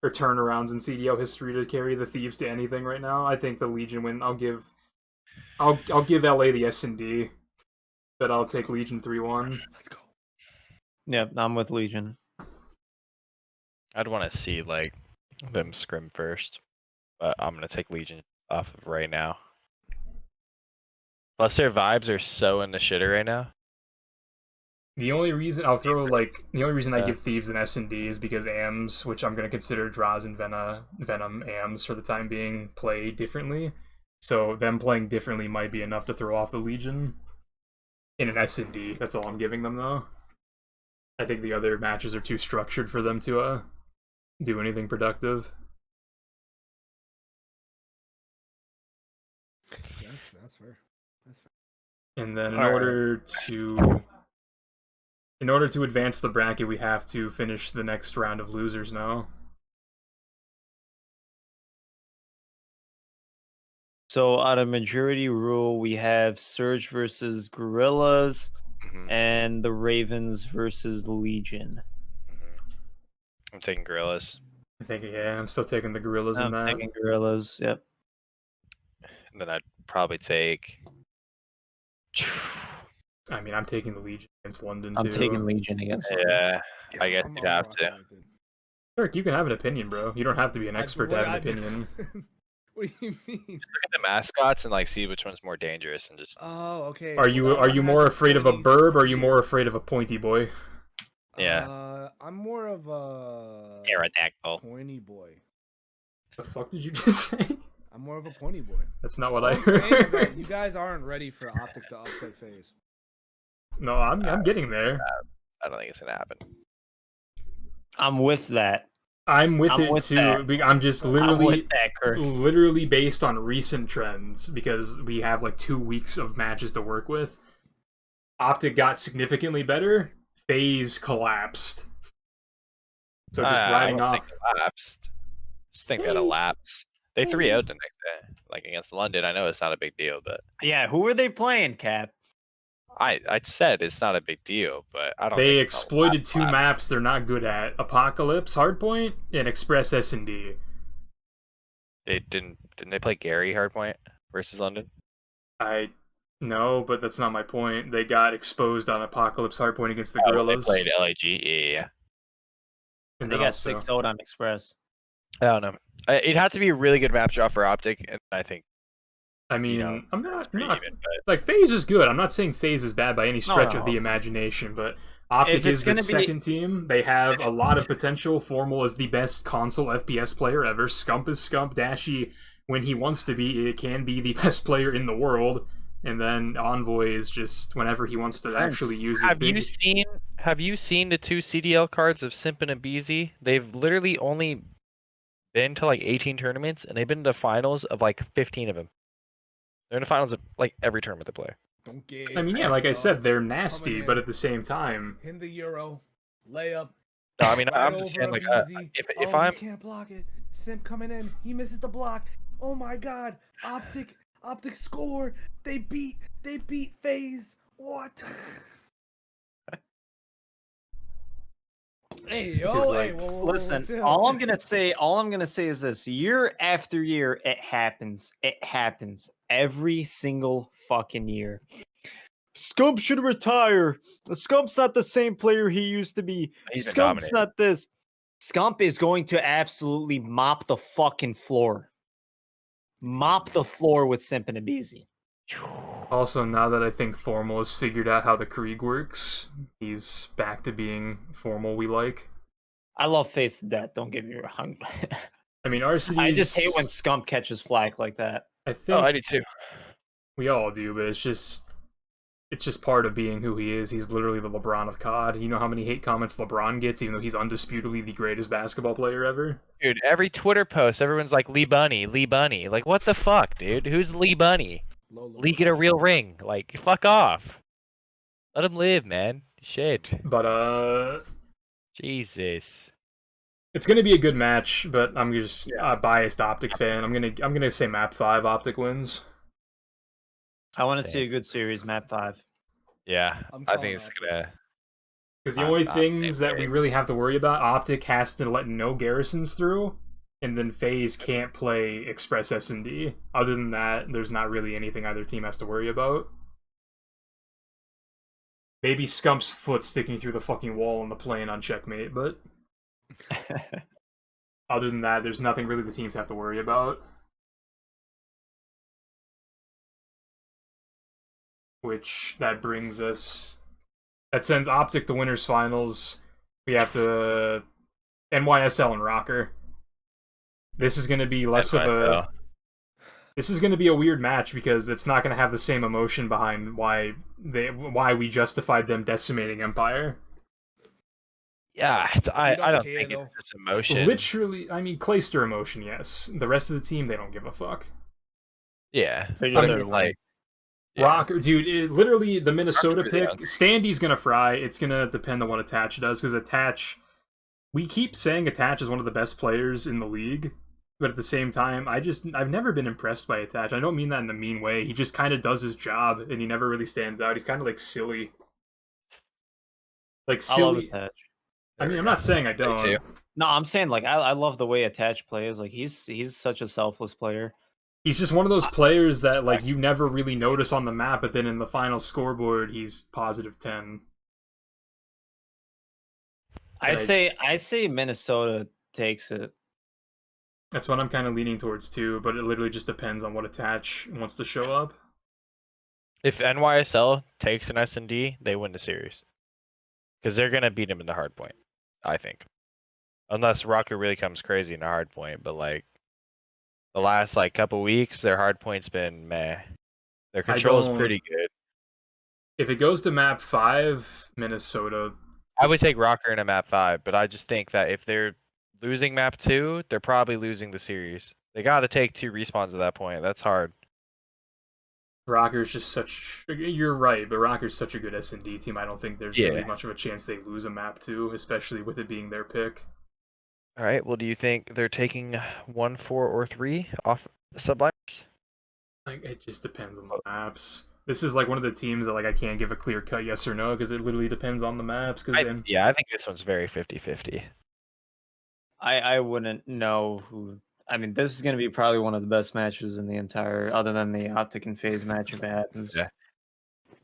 A: or turnarounds in CDL history to carry the Thieves to anything right now. I think the Legion win. I'll give LA the S&D, but I'll take Legion 3-1.
C: Let's go.
D: Yeah, I'm with Legion.
B: I'd want to see like them scrim first, but I'm gonna take Legion off of right now. Plus their vibes are so in the shitter right now.
A: The only reason I
B: Yeah.
A: give Thieves an S&D is because AMs, which I'm going to consider Draws and Venom AMs for the time being, play differently. So them playing differently might be enough to throw off the Legion in an S&D. That's all I'm giving them, though. I think the other matches are too structured for them to do anything productive.
C: That's fair. That's fair.
A: And then in order to advance the bracket, we have to finish the next round of losers now.
D: So out of majority rule, we have Surge versus Gorillas, and the Ravens versus the Legion.
B: I'm taking Gorillas.
A: I think, yeah, I'm still taking the Gorillas in that.
D: I'm taking Gorillas, yep.
B: And then I'd probably take.
A: I mean, I'm taking the Legion against London,
D: I'm
A: too.
D: taking Legion against London.
B: Yeah, I guess you'd have to.
A: Kirk, you can have an opinion, bro. You don't have to be an expert to have an opinion.
C: What do you mean?
B: Look at the mascots and like see which one's more dangerous and just.
C: Oh, okay.
A: Are you more afraid of a burb or are you more afraid of a pointy boy?
B: Yeah.
C: I'm more of a
B: Pterodactyl.
C: pointy boy.
A: The fuck did you just say?
C: I'm more of a pointy boy.
A: That's not what
C: All
A: I
C: I'm saying is that
A: heard.
C: you guys aren't ready for OpTic to upset phase.
A: No, I'm getting there.
B: I don't think it's gonna happen.
D: I'm with that.
A: I'm with it
D: with
A: too.
D: that.
A: I'm just
D: I'm
A: literally
D: with that, Kirk.
A: literally based on recent trends because we have like 2 weeks of matches to work with. OpTic got significantly better. FaZe collapsed. So just riding
B: I
A: off.
B: think collapsed. Just think it elapsed. They 3-0'd the next day, like against London. I know it's not a big deal, but
D: Yeah, who are they playing, Cap?
B: I said it's not a big deal, but I don't.
A: They
B: think
A: exploited 2 maps they're not good at: Apocalypse, Hardpoint, and Express S&D.
B: They didn't they play Gary Hardpoint versus London?
A: No, but that's not my point. They got exposed on Apocalypse Hardpoint against the
B: Oh,
A: Gorillas.
B: they played LAG. Yeah.
A: And
D: They
A: then
D: got
A: also,
D: 6-0 on Express.
B: I don't know. It had to be a really good map draw for OpTic, and I think.
A: I mean, I'm
B: it's
A: not
B: pretty even, but
A: like FaZe is good. I'm not saying FaZe is bad by any stretch of the imagination, but OpTic is the second team. They have a lot of potential. Formal is the best console FPS player ever. Scump is Scump. Dashy, when he wants to be, it can be the best player in the world. And then Envoy is just whenever he wants to actually use his
B: Have you seen the 2 CDL cards of Simp and Abizi? They've literally only been to like 18 tournaments, and they've been to finals of like 15 of them. They're in the finals of like every tournament they play.
C: Don't get.
A: I mean, yeah, like I said, they're nasty, but at the same time,
C: in the Euro layup.
B: No, I mean,
C: right
B: I'm just saying, like, if
C: oh,
B: I'm.
C: You can't block it. Simp coming in, he misses the block. Oh my God, OpTic score. They beat FaZe. What? Hey, yo,
A: like,
D: listen,
C: chill.
D: all I'm gonna say is this: year after year, it happens. It happens every single fucking year. Scump should retire. Scump's not the same player he used to be.
B: He's been
D: Scump's
B: dominating.
D: not this. Scump is going to absolutely mop the fucking floor. Mop the floor with Simp and Abizi.
A: also now that I think Formal has figured out how the Krieg works, he's back to being Formal we like.
D: I love FaZe to death. Don't get me wrong.
A: I mean, RCD.
D: I just hate when Scump catches flack like that.
A: I think
B: I do too.
A: we all do, but it's just part of being who he is. He's literally the LeBron of COD. You know how many hate comments LeBron gets, even though he's undisputedly the greatest basketball player ever?
B: Dude, every Twitter post, everyone's like, Lee Bunny, Lee Bunny. Like, what the fuck, dude? Who's Lee Bunny? Lee get a real ring. Like, fuck off. Let him live, man. Shit.
A: But,
B: Jesus.
A: it's gonna be a good match, but I'm just a biased OpTic fan. I'm gonna say map 5 OpTic wins.
D: I want to see a good series, map 5.
B: Yeah,
C: I'm
B: I
C: calling
B: think it's
C: OpTic.
B: gonna.
A: Because the only things that we really have to worry about, OpTic has to let no garrisons through, and then FaZe can't play Express S&D. Other than that, there's not really anything either team has to worry about. Maybe Scump's foot sticking through the fucking wall on the plane on checkmate, but other than that, there's nothing really the teams have to worry about. Which, that brings us... That sends OpTic to winners finals. We have to... NYSL and Rocker. This is going to be less of a... This is going to be a weird match because it's not going to have the same emotion behind why we justified them decimating Empire.
B: Yeah, I don't think it's just emotion.
A: Literally, I mean, Clayster emotion, yes. The rest of the team, they don't give a fuck.
B: Yeah,
D: they're just
B: like
A: Rocker, dude. Literally, the Minnesota pick. Standy's gonna fry. It's gonna depend on what Attach does because Attach. We keep saying Attach is one of the best players in the league. But at the same time, I've never been impressed by Attach. I don't mean that in a mean way. He just kind of does his job, and he never really stands out. He's kind of like silly. Like silly.
D: I love Attach.
A: I mean, I'm not saying I don't.
D: No, I'm saying like I love the way Attach plays. Like he's such a selfless player.
A: He's just one of those players that like you never really notice on the map, but then in the final scoreboard, he's positive 10.
D: I say Minnesota takes it.
A: That's what I'm kind of leaning towards too, but it literally just depends on what Attach wants to show up.
B: If NYSL takes an S&D, they win the series. Because they're going to beat him in the hard point, I think. Unless Rocker really comes crazy in the hard point, but like the last like couple weeks, their hard point's been meh. Their control is pretty good.
A: If it goes to map 5, Minnesota...
B: I would take Rocker in a map 5, but I just think that if they're losing map 2, they're probably losing the series. They got to take 2 respawns at that point. That's hard.
A: Rocker's just such... You're right, but Rocker's such a good S&D team, I don't think there's really much of a chance they lose a map 2, especially with it being their pick.
B: All right, well, do you think they're taking 1, 4, or 3 off the Subliners?
A: Like, it just depends on the maps. This is like one of the teams that like I can't give a clear-cut yes or no, because it literally depends on the maps.
B: Yeah, I think this one's very 50-50.
D: I wouldn't know who. I mean, this is going to be probably one of the best matches in the entire, other than the OpTic and FaZe match if it happens.
B: Yeah.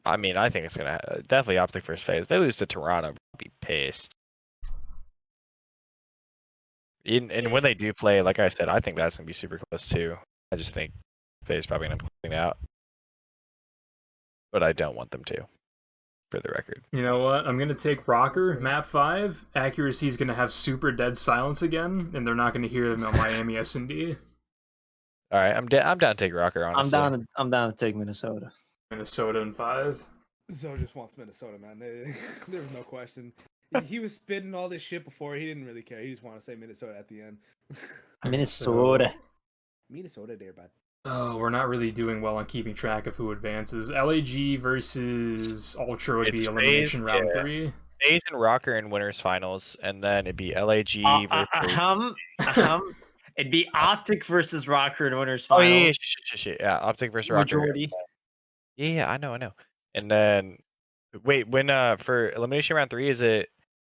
B: I mean, I think it's going to definitely OpTic versus FaZe. If they lose to Toronto, I'll be pissed. And when they do play, like I said, I think that's going to be super close too. I just think FaZe probably going to clean out. But I don't want them to, for the record.
A: You know what? I'm going to take Rocker, map 5. Accuracy is going to have super dead silence again, and they're not going to hear them on Miami S&D.
B: All right, I'm down to take Rocker, honestly.
D: I'm down to take Minnesota.
A: Minnesota in 5.
C: Zoe just wants Minnesota, man. There was no question. He was spitting all this shit before. He didn't really care. He just wanted to say Minnesota at the end.
D: Minnesota.
C: Minnesota there, bud.
A: Oh, we're not really doing well on keeping track of who advances. LAG versus Ultra would be elimination round 3.
B: FaZe and Rocker in winners finals, and then it'd be LAG versus...
D: It'd be OpTic versus Rocker in winners finals.
B: Oh yeah, OpTic versus Rocker.
D: Majority.
B: Yeah, I know. And then, wait, when for elimination round 3, is it?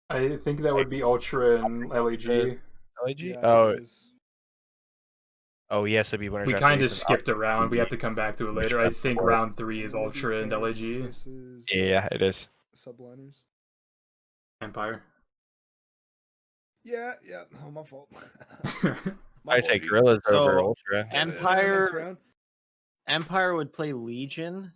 A: I think that would be Ultra and LAG.
B: LAG?
C: Yeah,
B: Oh, yes, it'd be winners.
A: We kind of skipped around. We have to come back to it later. I think round 3 is Ultra and LAG.
B: Yeah, it is.
C: Subliners.
A: Empire.
C: Yeah. Oh, my fault.
B: I take Gorillas over Ultra.
D: Empire would play Legion.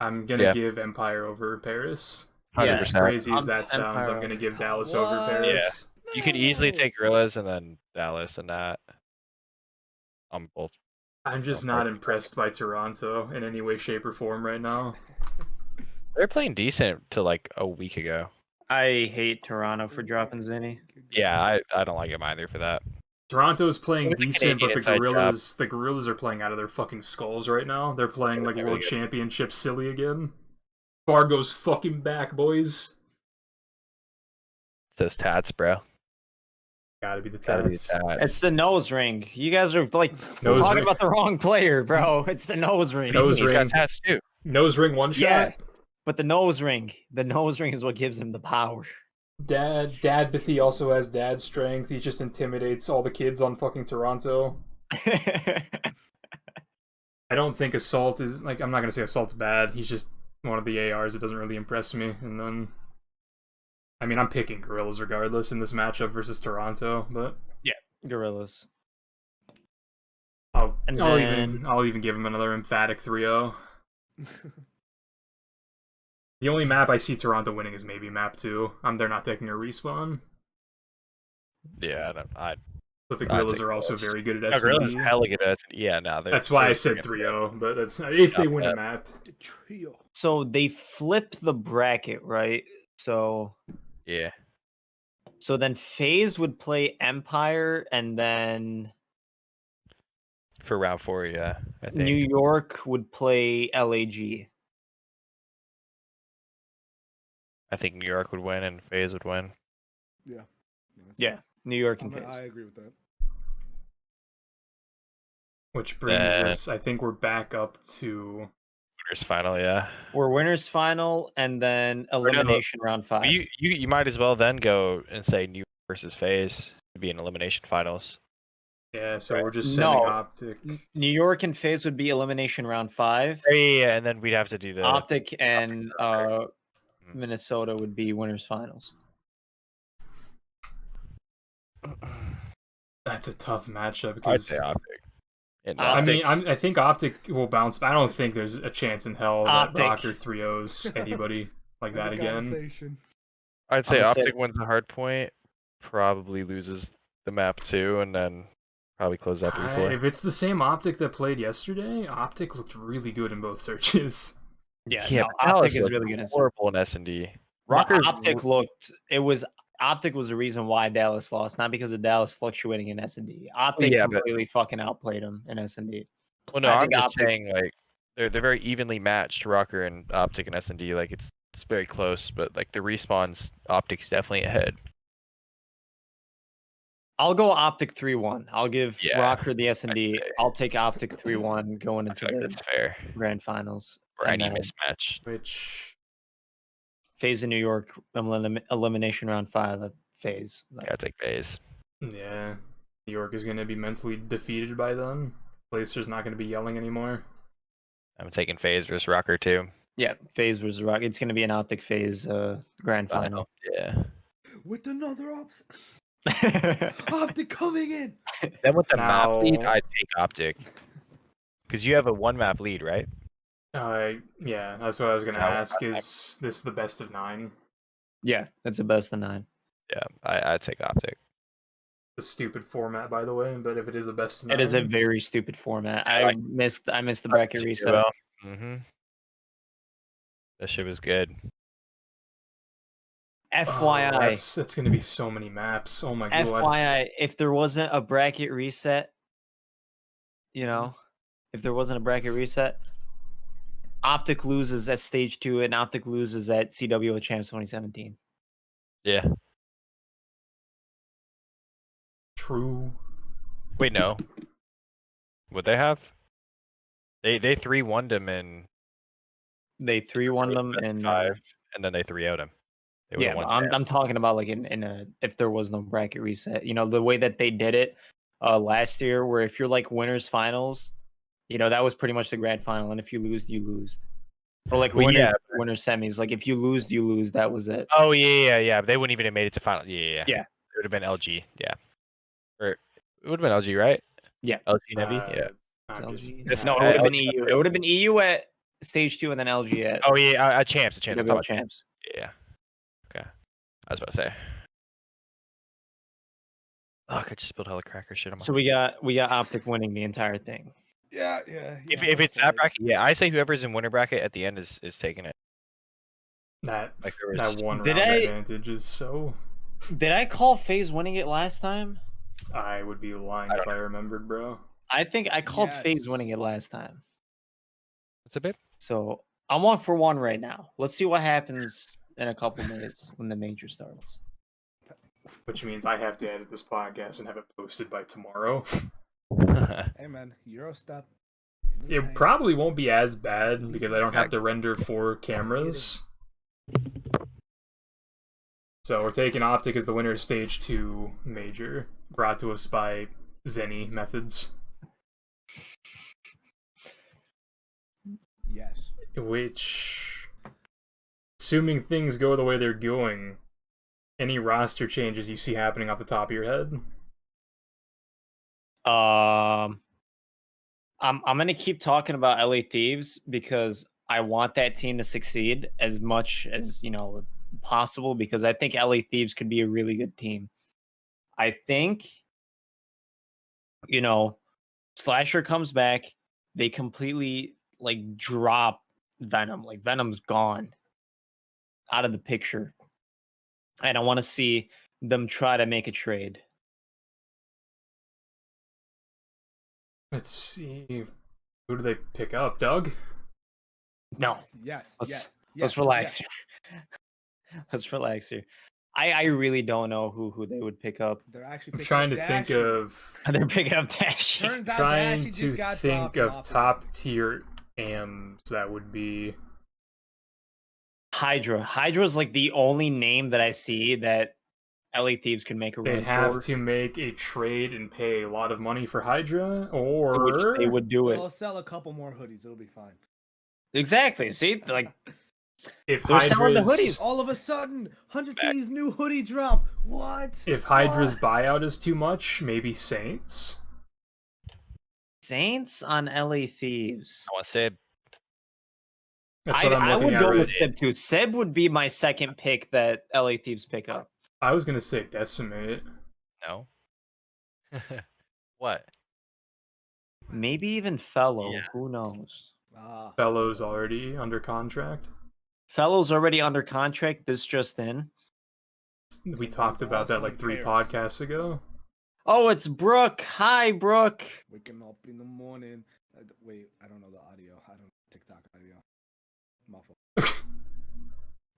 A: I'm gonna give Empire over Paris.
B: 100%.
A: As crazy as that sounds, I'm gonna give Dallas over Paris.
B: Yeah. You could easily take Gorillas and then Dallas and that. I'm both.
A: I'm just not impressed by Toronto in any way, shape, or form right now.
B: They're playing decent to like a week ago.
D: I hate Toronto for dropping Zinni.
B: Yeah, I don't like him either for that.
A: Toronto's playing decent, but the Gorillas are playing out of their fucking skulls right now. They're playing like World Championship silly again. Fargo's fucking back, boys.
B: It says tats, bro.
A: Gotta be the tats.
D: It's the nose ring. You guys are like talking about the wrong player, bro. It's the nose ring.
A: Nose
B: He's
A: ring.
B: got tats too.
A: Nose ring one shot.
D: Yeah. But the nose ring is what gives him the power.
A: Dadbathy also has dad strength. He just intimidates all the kids on fucking Toronto. I don't think Assault is like. I'm not gonna say Assault's bad. He's just one of the ARs that doesn't really impress me. And then, I mean, I'm picking Gorillas regardless in this matchup versus Toronto. But
D: yeah, Gorillas.
A: I'll even give him another emphatic 3-0. The only map I see Toronto winning is maybe map 2. They're not taking a respawn.
B: Yeah,
A: But the Gorillas are also very good at
B: SND.
A: SND.
B: Gorillas hella good at SND. Yeah, no,
A: that's why I said 3-0. But that's if they win a map.
C: The trio.
D: So they flip the bracket, right? So
B: yeah.
D: So then FaZe would play Empire, and then
B: for round 4, yeah. I think
D: New York would play LAG.
B: I think New York would win and FaZe would win.
D: Yeah, New York and FaZe.
C: I agree with that.
A: Which brings us, I think we're back up to
B: winners final, yeah.
D: We're winners final, and then elimination round 5.
B: You might as well then go and say New York versus FaZe to be in elimination finals.
A: Yeah, so we're just sending OpTic.
D: New York and FaZe would be elimination round 5.
B: Yeah, and then we'd have to do the
D: OpTic and Minnesota would be winners finals.
A: That's a tough matchup because
B: I'd say OpTic.
A: I think OpTic will bounce. But I don't think there's a chance in hell that Rocker 3-0s anybody like that again.
B: I'd say OpTic wins the hard point, probably loses the map 2, and then probably close up before.
A: If it's the same OpTic that played yesterday, OpTic looked really good in both searches.
D: Yeah, no, OpTic is really good.
B: Horrible in S&D.
D: OpTic OpTic was the reason why Dallas lost, not because of Dallas fluctuating in S&D. OpTic completely fucking outplayed them in S&D.
B: Well, no, I'm just saying, like, they're very evenly matched, Rocker and OpTic and S&D. Like, it's very close, but like the respawns, OpTic's definitely ahead.
D: I'll go OpTic 3-1. I'll give Rocker the S&D. I'll take OpTic 3-1 going into the
B: fair
D: grand finals.
B: Or any mismatch.
A: Which
D: FaZe in New York elimination round 5 of FaZe.
B: Yeah, I'll take FaZe.
A: Yeah, New York is going to be mentally defeated by them. Placer's not going to be yelling anymore.
B: I'm taking FaZe versus Rocker too.
D: Yeah, FaZe versus Rocker. It's going to be an OpTic FaZe grand final.
B: Yeah.
C: With another ops. OpTic coming in.
B: Then with the map lead, I'd take OpTic. Because you have a 1 map lead, right?
A: Yeah, that's what I was going to ask. Is this the best of 9?
D: Yeah, it's the best of 9.
B: Yeah, I'd take OpTic.
A: The stupid format, by the way, but if it is a best of 9...
D: It is a very stupid format. I missed the bracket reset.
B: Mm-hmm. That shit was good.
D: FYI.
A: That's going to be so many maps. Oh my god.
D: FYI, if there wasn't a bracket reset, OpTic loses at stage 2 and OpTic loses at CWO Champs 2017.
B: Yeah.
A: True.
B: Wait, no. Would they have? They 3-1'd him in.
D: They 3-1'd them in
B: 5, and then they 3-0'd him.
D: Yeah, I'm talking about like in a if there was no bracket reset. The way that they did it last year, where if you're like winners finals, that was pretty much the grand final, and if you lose, you lose. Or like winners semis, like if you lose, you lose. That was it.
B: Oh yeah. They wouldn't even have made it to final. Yeah. It would have been LG. Yeah. Or it would have been LG, right?
D: Yeah.
B: LG Nevi. Yeah.
D: No, it would have been EU. It would have been EU at stage 2, and then LG at.
B: Oh yeah, a champs.
D: Champs.
B: Yeah. Okay. I was about to say. Oh, I just spilled hella cracker shit on my.
D: So we got OpTic winning the entire thing.
C: Yeah.
B: If it's that bracket, I say whoever's in winner bracket at the end is taking it.
A: That one round advantage is so.
D: Did I call FaZe winning it last time?
A: I would be lying if I remembered, bro.
D: I think I called FaZe winning it last time.
B: What's a bit?
D: So I'm 1-for-1 right now. Let's see what happens in a couple minutes when the major starts.
A: Which means I have to edit this podcast and have it posted by tomorrow.
C: Hey man, Eurostep.
A: It probably won't be as bad because I don't have to render 4 cameras. So we're taking OpTic as the winner of Stage 2 Major, brought to us by Zenny Methods.
C: Yes.
A: Which, assuming things go the way they're going, any roster changes you see happening off the top of your head?
D: I'm gonna keep talking about LA Thieves because I want that team to succeed as much as possible because I think LA Thieves could be a really good team. I think Slasher comes back, they completely drop Venom. Like Venom's gone out of the picture. And I want to see them try to make a trade.
A: Let's see. Who do they pick up? Doug?
D: No.
C: Yes.
D: Let's relax here. Let's relax here. I really don't know who they would pick up.
C: They're actually
A: trying to think of.
D: They're picking up Dashy.
C: Turns out
A: Trying
C: Dashy
A: to
C: just got
A: think
C: dropped
A: of top tier AMs that would be.
D: Hydra. Hydra's like the only name that I see that LA Thieves can make a run for.
A: They have to make a trade and pay a lot of money for Hydra, or
D: which they would do it.
C: They'll sell a couple more hoodies. It'll be fine.
D: Exactly. See, like
A: if
D: they're selling the
A: Hydra's
D: hoodies.
C: All of a sudden, 100 Thieves new hoodie drop. What?
A: If Hydra's buyout is too much, maybe Saints.
D: Saints on LA Thieves.
B: I want Sib.
A: That's what
D: I would go
A: right.
D: with Sib too. Sib would be my second pick that LA Thieves pick up.
A: I was gonna say Decimate.
B: No. What?
D: Maybe even Fellow.
B: Yeah.
D: Who knows?
A: Fellow's already under contract.
D: Fellow's already under contract. This just in.
A: We talked about that like 3 podcasts ago.
D: Oh, it's Brooke. Hi, Brooke.
C: Waking up in the morning. Wait, I don't know the audio. I don't know TikTok audio. Muffle.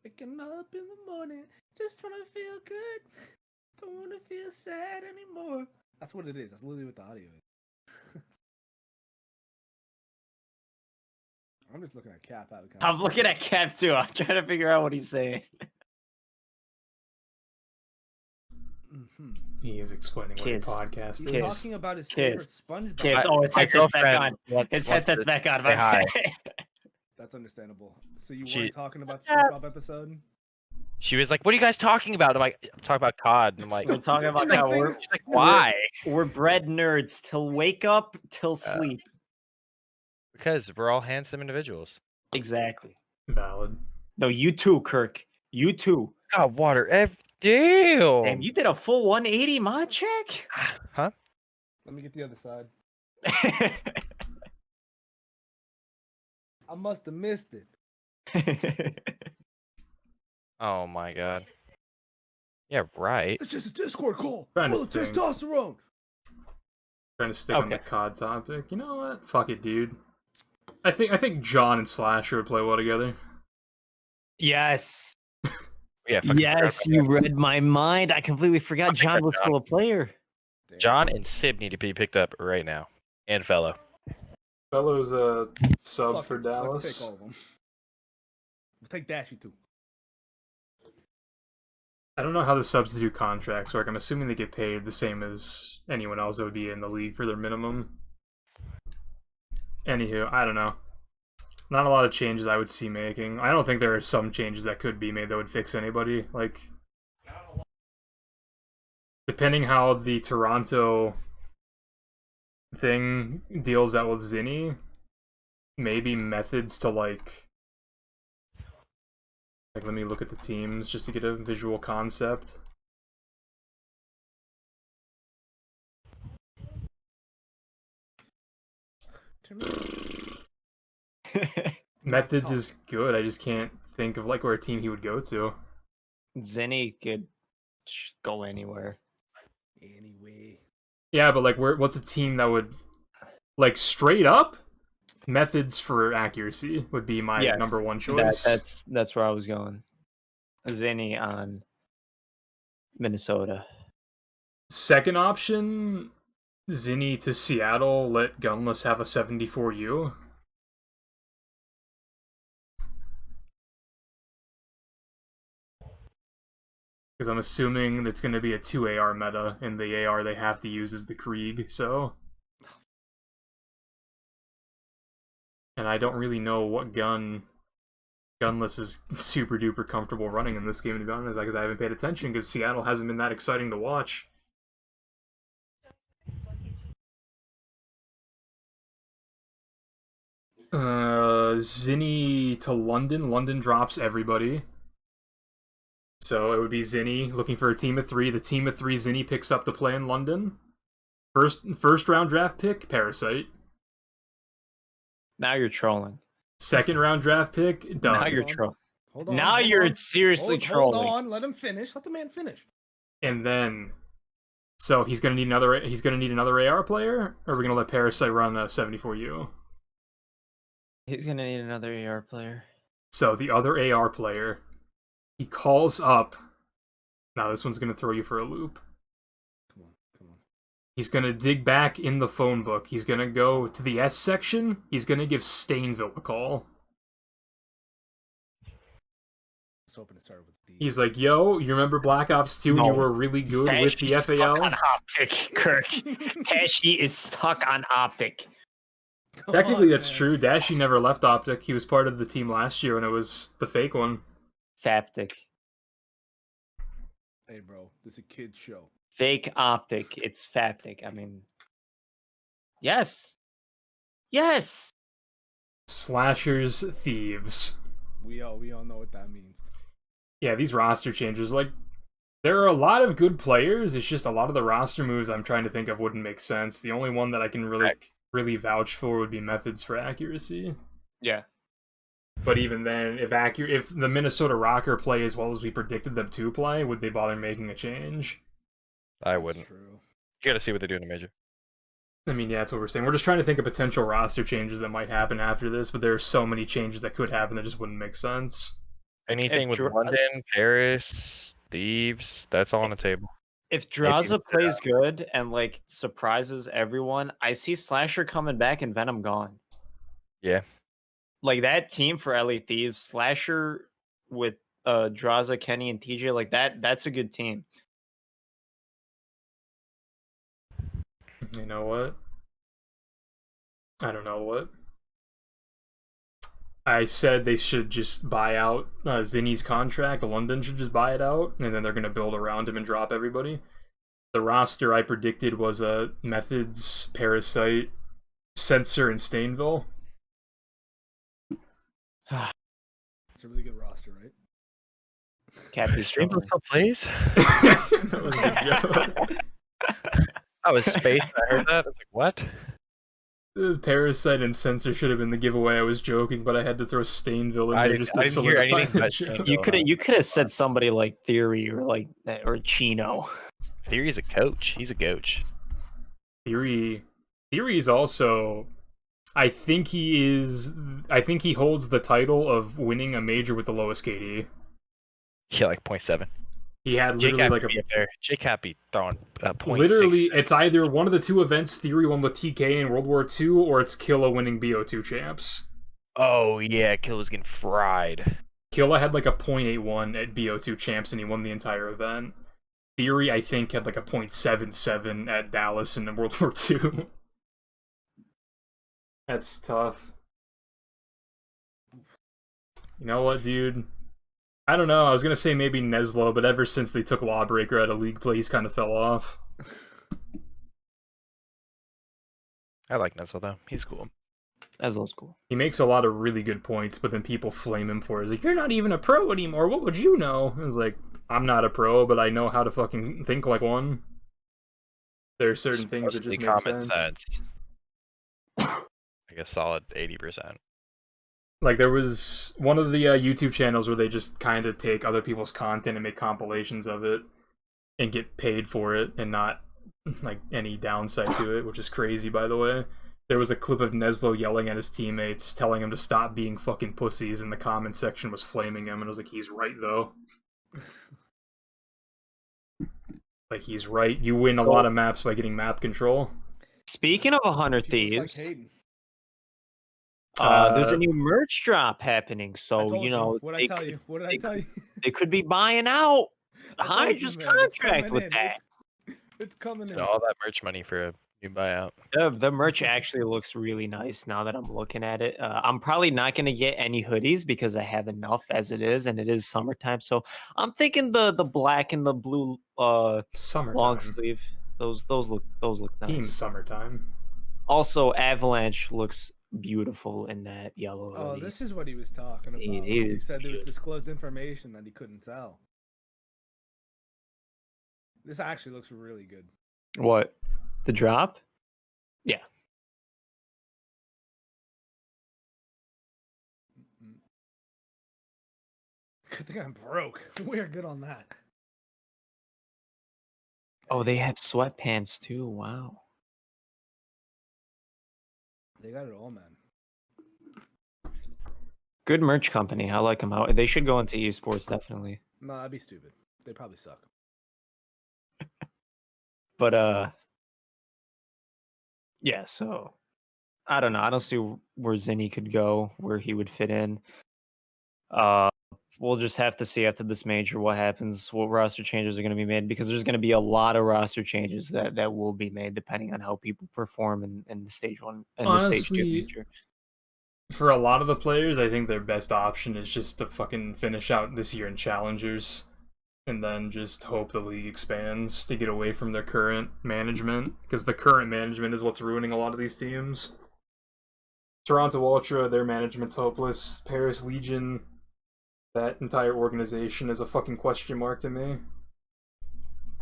C: Waking up in the morning, just wanna feel good. Don't wanna feel sad anymore. That's what it is. That's literally what the audio is. I'm just looking at Cap out of context.
D: I'm looking at Cap too. I'm trying to figure out what he's saying.
A: He is explaining what the podcast
C: He's
A: is.
C: talking about his favorite SpongeBob.
D: Kiss. Oh, his headset's back on. His headset's back on.
B: Say hi.
C: That's understandable. So you
B: She-
C: weren't talking about the SpongeBob episode?
B: She was like, "What are you guys talking about?" I'm like, "Talk about COD." And I'm like,
D: We're talking about
C: She's
D: that.
C: like,
B: She's like, "Why?"
D: We're bread nerds till wake up till sleep.
B: Because we're all handsome individuals.
D: Exactly.
A: Valid.
D: No, you too, Kirk. You too.
B: God, water. Damn.
D: Damn, you did a full 180 mod check?
B: Huh?
C: Let me get the other side. I must have missed it.
B: Oh my god. Yeah, right.
C: It's just a Discord call
A: Trying to
C: full of
A: think.
C: testosterone.
A: Trying to stick on the COD topic. You know what? Fuck it, dude. I think John and Slasher would play well together.
D: Yes.
B: Yeah. fucking
D: Yes,
B: forgot
D: you read my mind. I completely forgot John was still a player.
B: about John and Sib need to be picked up right now. And Fellow.
A: Fellow's a sub
C: Fuck
A: for
C: it,
A: Dallas.
C: Let's take all of them. We'll take Dashy too.
A: I don't know how the substitute contracts work. I'm assuming they get paid the same as anyone else that would be in the league for their minimum. Anywho, I don't know. Not a lot of changes I would see making. I don't think there are some changes that could be made that would fix anybody. Like, depending how the Toronto thing deals that with Zinni, maybe methods to like let me look at the teams just to get a visual concept. Methods is good. I just can't think of like where a team he would go to.
D: Zenny could go anywhere.
C: Anyway.
A: Yeah, but like what's a team that would like straight up methods for accuracy would be my number one choice.
D: That's where I was going. Zenny on Minnesota.
A: Second option, Zinni to Seattle, let Gunless have a 74U. Because I'm assuming it's going to be a 2 AR meta, and the AR they have to use is the Krieg, so... And I don't really know what Gunless is super duper comfortable running in this game, to be honest, because I haven't paid attention, because Seattle hasn't been that exciting to watch. Zinni to London. London drops everybody. So it would be Zinni looking for a team of 3. The team of 3 Zinni picks up to play in London. First round draft pick, Parasite.
D: Now you're trolling.
A: Second round draft pick, done.
D: Now you're trolling.
C: Hold on.
D: Now you're seriously trolling.
C: Hold on, let him finish. Let the man finish.
A: And then, so he's gonna need another. He's gonna need another AR player, or are we gonna let Parasite run a 74U?
D: He's gonna need another AR player.
A: So the other AR player, he calls up. Now this one's gonna throw you for a loop.
C: Come on.
A: He's gonna dig back in the phone book. He's gonna go to the S section. He's gonna give Stainville a call.
C: Hoping to start with D.
A: He's like, yo, you remember Black Ops 2 and you were really good with the FAL?
D: Stuck on OpTic, Kirk. Dashy is stuck on OpTic.
A: Technically, that's true. Dashy never left OpTic. He was part of the team last year when it was the fake one.
D: Faptic.
C: Hey, bro, this is a kid's show.
D: Fake OpTic. It's Faptic. I mean, yes. Yes.
A: Slashers, Thieves.
C: We all know what that means.
A: Yeah, these roster changes, like, there are a lot of good players. It's just a lot of the roster moves I'm trying to think of wouldn't make sense. The only one that I can really vouch for would be methods for accuracy.
D: Yeah.
A: But even then, if the Minnesota Rocker play as well as we predicted them to play, would they bother making a change?
B: I wouldn't.
C: True.
B: You gotta see what they do in a major.
A: I mean, yeah, that's what we're saying. We're just trying to think of potential roster changes that might happen after this, but there are so many changes that could happen that just wouldn't make sense.
B: Anything with London, Paris, Thieves, that's all on the table.
D: If Draza plays good and like surprises everyone, I see Slasher coming back and Venom gone.
B: Yeah.
D: Like that team for LA Thieves, Slasher with Draza, Kenny, and TJ, like that's a good team.
A: You know what? I don't know what. I said they should just buy out Zinni's contract. London should just buy it out, and then they're going to build around him and drop everybody. The roster I predicted was Methods, Parasite, Censor, and Stainville.
C: It's a really good roster, right?
D: Cappy's
B: Stainville still plays?
A: That was a joke.
B: I was spaced. I heard that. I was like, what?
A: Parasite and Censor should have been the giveaway. I was joking, but I had to throw Stainville in there just to
B: I didn't hear
A: solidify
B: anything
A: the
B: but
A: joke.
D: You could have said somebody like Theory or like that or Chino.
B: Theory's a coach. He's a coach.
A: Theory is also, I think he holds the title of winning a major with the lowest KD.
B: Yeah, like 0.7.
A: He had literally like
B: Jake Happy throwing 0.6.
A: literally, it's either one of the two events Theory won with TK in World War II, or it's Killa winning BO2 champs.
B: Oh yeah, Kill was getting fried.
A: Killa had like a 0.81 at BO2 champs, and he won the entire event. Theory, I think, had like a 0.77 at Dallas in World War II. That's tough. You know what, dude? I don't know, I was gonna say maybe Neslo, but ever since they took Lawbreaker out of league play, he's kind of fell off.
B: I like Neslo though. He's cool.
D: Neslo's cool.
A: He makes a lot of really good points, but then people flame him for it. It's like, you're not even a pro anymore, what would you know? It's like, I'm not a pro, but I know how to fucking think like one. There are certain things that just make sense.
B: Like a solid 80%.
A: Like, there was one of the YouTube channels where they just kind of take other people's content and make compilations of it and get paid for it and not, like, any downside to it, which is crazy, by the way. There was a clip of Neslo yelling at his teammates, telling him to stop being fucking pussies, and the comment section was flaming him, and I was like, he's right, though. Like, he's right. You win a lot of maps by getting map control.
D: Speaking of 100
C: People
D: Thieves,
C: just like hating.
D: there's a new merch drop happening.
C: I
D: So,
C: told
D: you know,
C: what did I tell you? What did I tell you?
D: they could be buying out
C: I told you,
D: Hydra's
C: man, it's
D: contract
C: coming
D: with
C: in.
D: that.
C: It's coming in.
B: So all that merch money for a new buyout.
D: The merch actually looks really nice now that I'm looking at it. I'm probably not going to get any hoodies because I have enough as it is, and it is summertime. So I'm thinking the black and the blue
A: Summertime.
D: long sleeve. Those look
A: Team
D: nice.
A: summertime.
D: Also, Avalanche looks beautiful in that yellow
C: Oh,
D: hoodie.
C: this is what he was talking about.
D: It
C: He
D: is
C: said there was
D: beautiful.
C: disclosed information that he couldn't tell. This actually looks really good.
D: What? The drop? Yeah.
C: Good thing I'm broke. We are good on that.
D: Oh, they have sweatpants too. Wow.
C: They got it all, man.
D: Good merch company. I like them out. They should go into esports definitely.
C: No, that'd be stupid. They probably suck.
D: But yeah, so I don't know. I don't see where Zinni could go, where he would fit in. We'll just have to see after this major what happens, what roster changes are going to be made, because there's going to be a lot of roster changes that will be made depending on how people perform in the stage 1 and the stage 2
A: Honestly,
D: major.
A: For a lot of the players, I think their best option is just to fucking finish out this year in challengers, and then just hope the league expands to get away from their current management, because the current management is what's ruining a lot of these teams. Toronto Ultra, their management's hopeless. Paris Legion, that entire organization is a fucking question mark to me.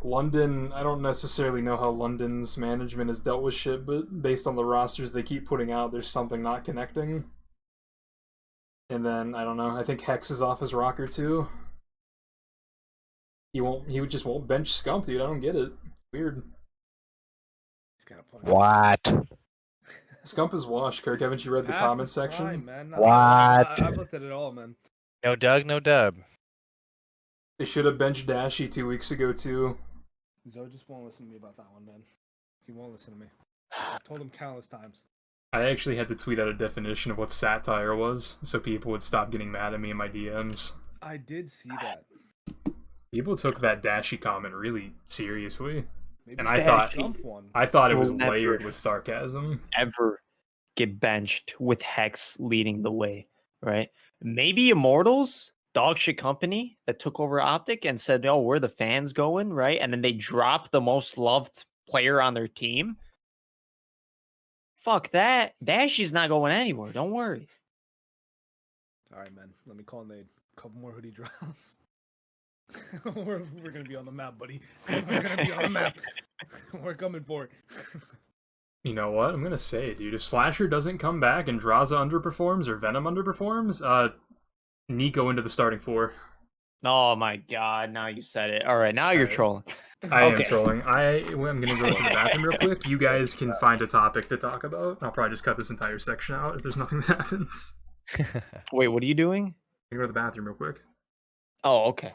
A: London, I don't necessarily know how London's management has dealt with shit, but based on the rosters they keep putting out, there's something not connecting. And then, I don't know, I think Hex is off his rocker too. He just won't bench Scump, dude. I don't get it. Weird.
C: He's got a point.
B: What?
A: Scump is washed, Kirk. Haven't you read the
C: Past
A: comment
C: his
A: section?
C: prime, man. No,
B: What?
C: I've looked at it all, man.
B: No Doug, no Dub.
A: They should have benched Dashy 2 weeks ago too.
C: Zoe just won't listen to me about that one, man. He won't listen to me. I've told him countless times.
A: I actually had to tweet out a definition of what satire was, so people would stop getting mad at me in my DMs.
C: I did see that.
A: People took that Dashy comment really seriously.
C: Maybe
A: And
C: it's
A: I
C: the
A: thought-
C: Scump one.
A: I thought it was
D: Will never-
A: layered with sarcasm.
D: Ever get benched with Hex leading the way, right? Maybe Immortals, dog shit company that took over OpTic and said, "Oh, where the fans going?" Right, and then they dropped the most loved player on their team. Fuck that. Dashy's not going anywhere. Don't worry.
C: All right, man. Let me call Nate. A couple more hoodie drops. we're gonna be on the map, buddy. We're gonna be on the map. We're coming for it.
A: You know what? I'm gonna say it, dude. If Slasher doesn't come back and Draza underperforms or Venom underperforms, Nico into the starting 4.
D: Oh my god! Now you said it. All right, now you're
A: Alright.
D: trolling.
A: I am
D: Okay.
A: trolling. I'm gonna go to the bathroom real quick. You guys can find a topic to talk about. I'll probably just cut this entire section out if there's nothing that happens.
D: Wait, what are you doing?
A: I'm gonna go to the bathroom real quick.
D: Oh, okay.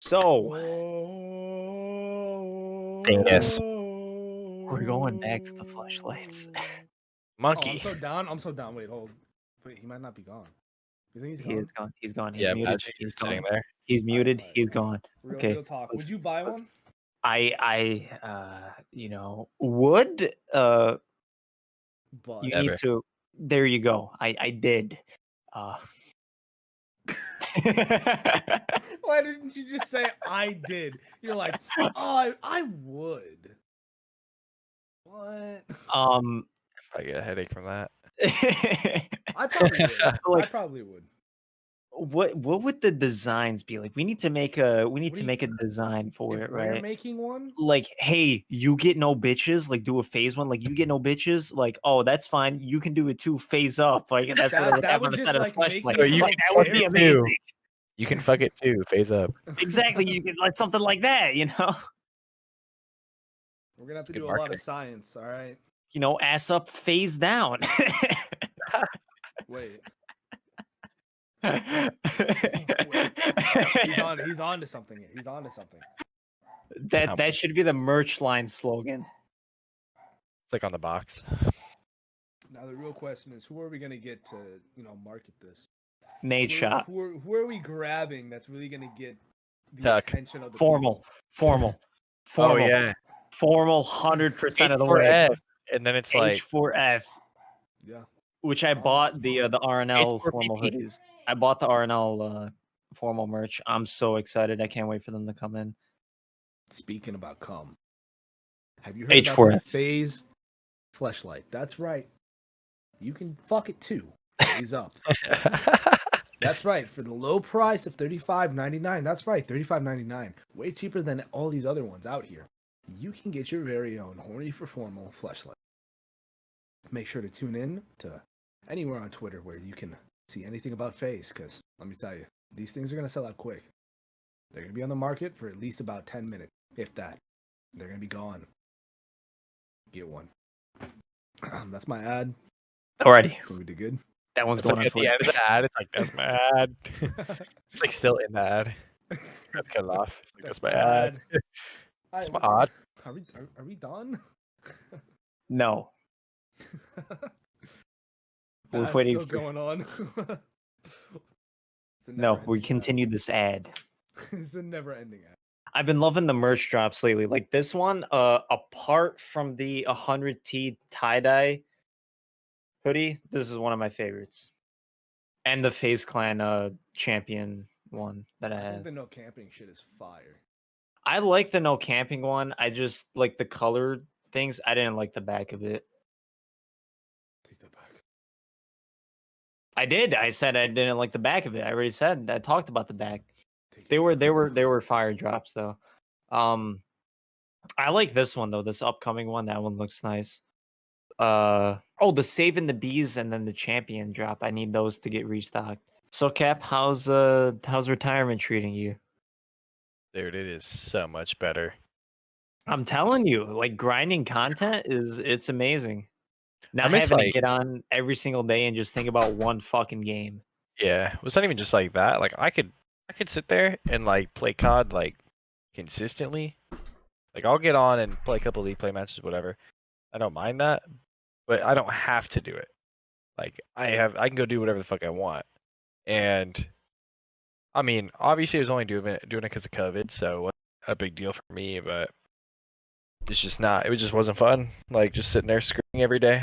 D: So
B: Yes.
D: we're going back to the flashlights.
C: Oh,
B: Monkey.
C: I'm so down. I'm so down. Wait, hold. Wait, he might not be gone. You think he's
D: He
C: gone?
D: is gone. He's gone. He's
B: Yeah,
D: muted.
B: imagine
D: He's
B: just sitting
D: gone.
B: there.
D: He's muted.
C: alright,
D: He's
C: alright.
D: gone.
C: Real,
D: Okay,
C: real talk.
D: let's-
C: Would you buy one?
D: I would
C: But
D: you
B: Never.
D: need to. There you go. I did.
C: why didn't you just say I did? You're like, oh, I would. What?
B: I get a headache from that.
C: I probably would.
D: Like-
C: I probably would.
D: what would the designs be like? We need to make a
C: What do you-
D: make a design for
C: If
D: it,
C: we're
D: right?
C: making one,
D: Like, hey, you get no bitches. Like, do a phase 1. Like, you get no bitches. Like, oh, that's fine. You can do it too. Phase up. Like, that's what I would
C: that
D: have
C: would
D: on the
C: just
D: side of the
C: like make
D: flashlight.
C: me
B: you
D: Like,
B: can
D: that would be
B: fuck it
D: amazing.
B: too. You can fuck it too. Phase up.
D: Exactly. You could like something like that. You know.
C: we're gonna have to
B: Good
C: do a lot
B: marketing.
C: of science. All right.
D: You know, ass up, phase down.
C: Wait.
D: that
C: He's on to something here. He's on to something.
D: that should be the merch line slogan.
B: It's like on the box.
C: Now the real question is, who are we gonna get to, market this?
D: Nate Shot.
C: Who are we grabbing that's really gonna get the
B: Tuck.
C: attention of the
D: Formal.
B: Oh yeah.
D: Formal 100% of the way.
B: H4F. And then it's like
D: H4F.
C: Yeah.
D: Which I bought the RNL
B: H4PP.
D: formal hoodies. I bought the RNL formal merch. I'm so excited. I can't wait for them to come in.
C: Speaking about cum, have you heard about the
D: H4F.
C: Phase fleshlight? That's right. You can fuck it too. He's up. That's right. For the low price of $35.99. That's right, $35.99. Way cheaper than all these other ones out here. You can get your very own Horny for Formal fleshlight. Make sure to tune in to anywhere on Twitter where you can see anything about Phase, because let me tell you, these things are going to sell out quick. They're going to be on the market for at least about 10 minutes, if that. They're going to be gone. Get one. That's my ad.
D: Alrighty.
C: We did good.
D: That one's
B: It's
D: going
B: like
D: on
B: at the
D: Twitter.
B: end of the ad, it's like, that's my ad. It's like still in the ad. Cut it off. It's like, that's my ad. That's my ad.
C: Are we done?
D: No. We're
C: That's
D: waiting
C: still
D: for...
C: going on.
D: No, we continue this ad.
C: It's a never-ending ad.
D: I've been loving the merch drops lately. Like this one, apart from the 100T tie-dye hoodie, this is one of my favorites. And the FaZe Clan champion one that I
C: I think
D: have.
C: the no camping shit is fire.
D: I like the no camping one. I just like the colored things. I didn't like the back of it.
C: Take that back.
D: I did. I said I didn't like the back of it. I already said. I talked about the back.
C: Take
D: They
C: it
D: were fire drops though. I like this one though. This upcoming one. That one looks nice. Oh, the saving the bees and then the champion drop. I need those to get restocked. So Cap, how's retirement treating you?
B: Dude, it is so much better.
D: I'm telling you, like grinding content it's amazing. Not
B: I miss,
D: having to
B: like-
D: get on every single day and just think about one fucking game.
B: Yeah, it was not even just like that. Like I could sit there and like play COD like consistently. Like I'll get on and play a couple league play matches, whatever. I don't mind that, but I don't have to do it. Like I can go do whatever the fuck I want. And I mean, obviously I was only doing it because of COVID, so it wasn't a big deal for me, but it's just not. It just wasn't fun. Like just sitting there screaming every day.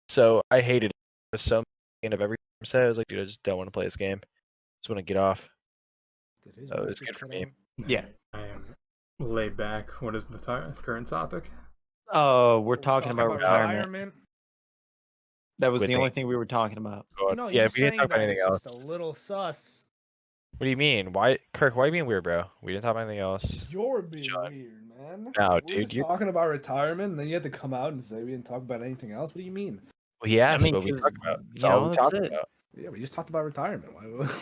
B: So I hated it. It was so end of every time I said, I was like, dude, I just don't want to play this game. Just want to get off. So it's good for me.
D: Yeah.
A: I am laid back. What is the current topic?
D: Oh, we're talking about retirement. That was
B: With
D: the
B: me.
D: only thing we were talking about.
C: No,
B: yeah,
C: you're
B: we didn't talk about
C: saying
B: anything
C: that
B: else.
C: it's just a little sus.
B: What do you mean? Why, Kirk? Why are you being weird, bro? We didn't talk about anything else.
C: You're being
B: John.
C: weird, man.
B: No,
C: We're
B: dude,
C: just
B: you're.
C: talking about retirement, and then you had to come out and say we didn't talk about anything else. What do you mean?
B: Well, he asked
D: mean,
B: what we
D: 'cause,
B: talked about. That's
D: you
B: all
D: know,
B: we
D: that's
B: talked
D: it.
B: about.
C: Yeah, we just talked about retirement.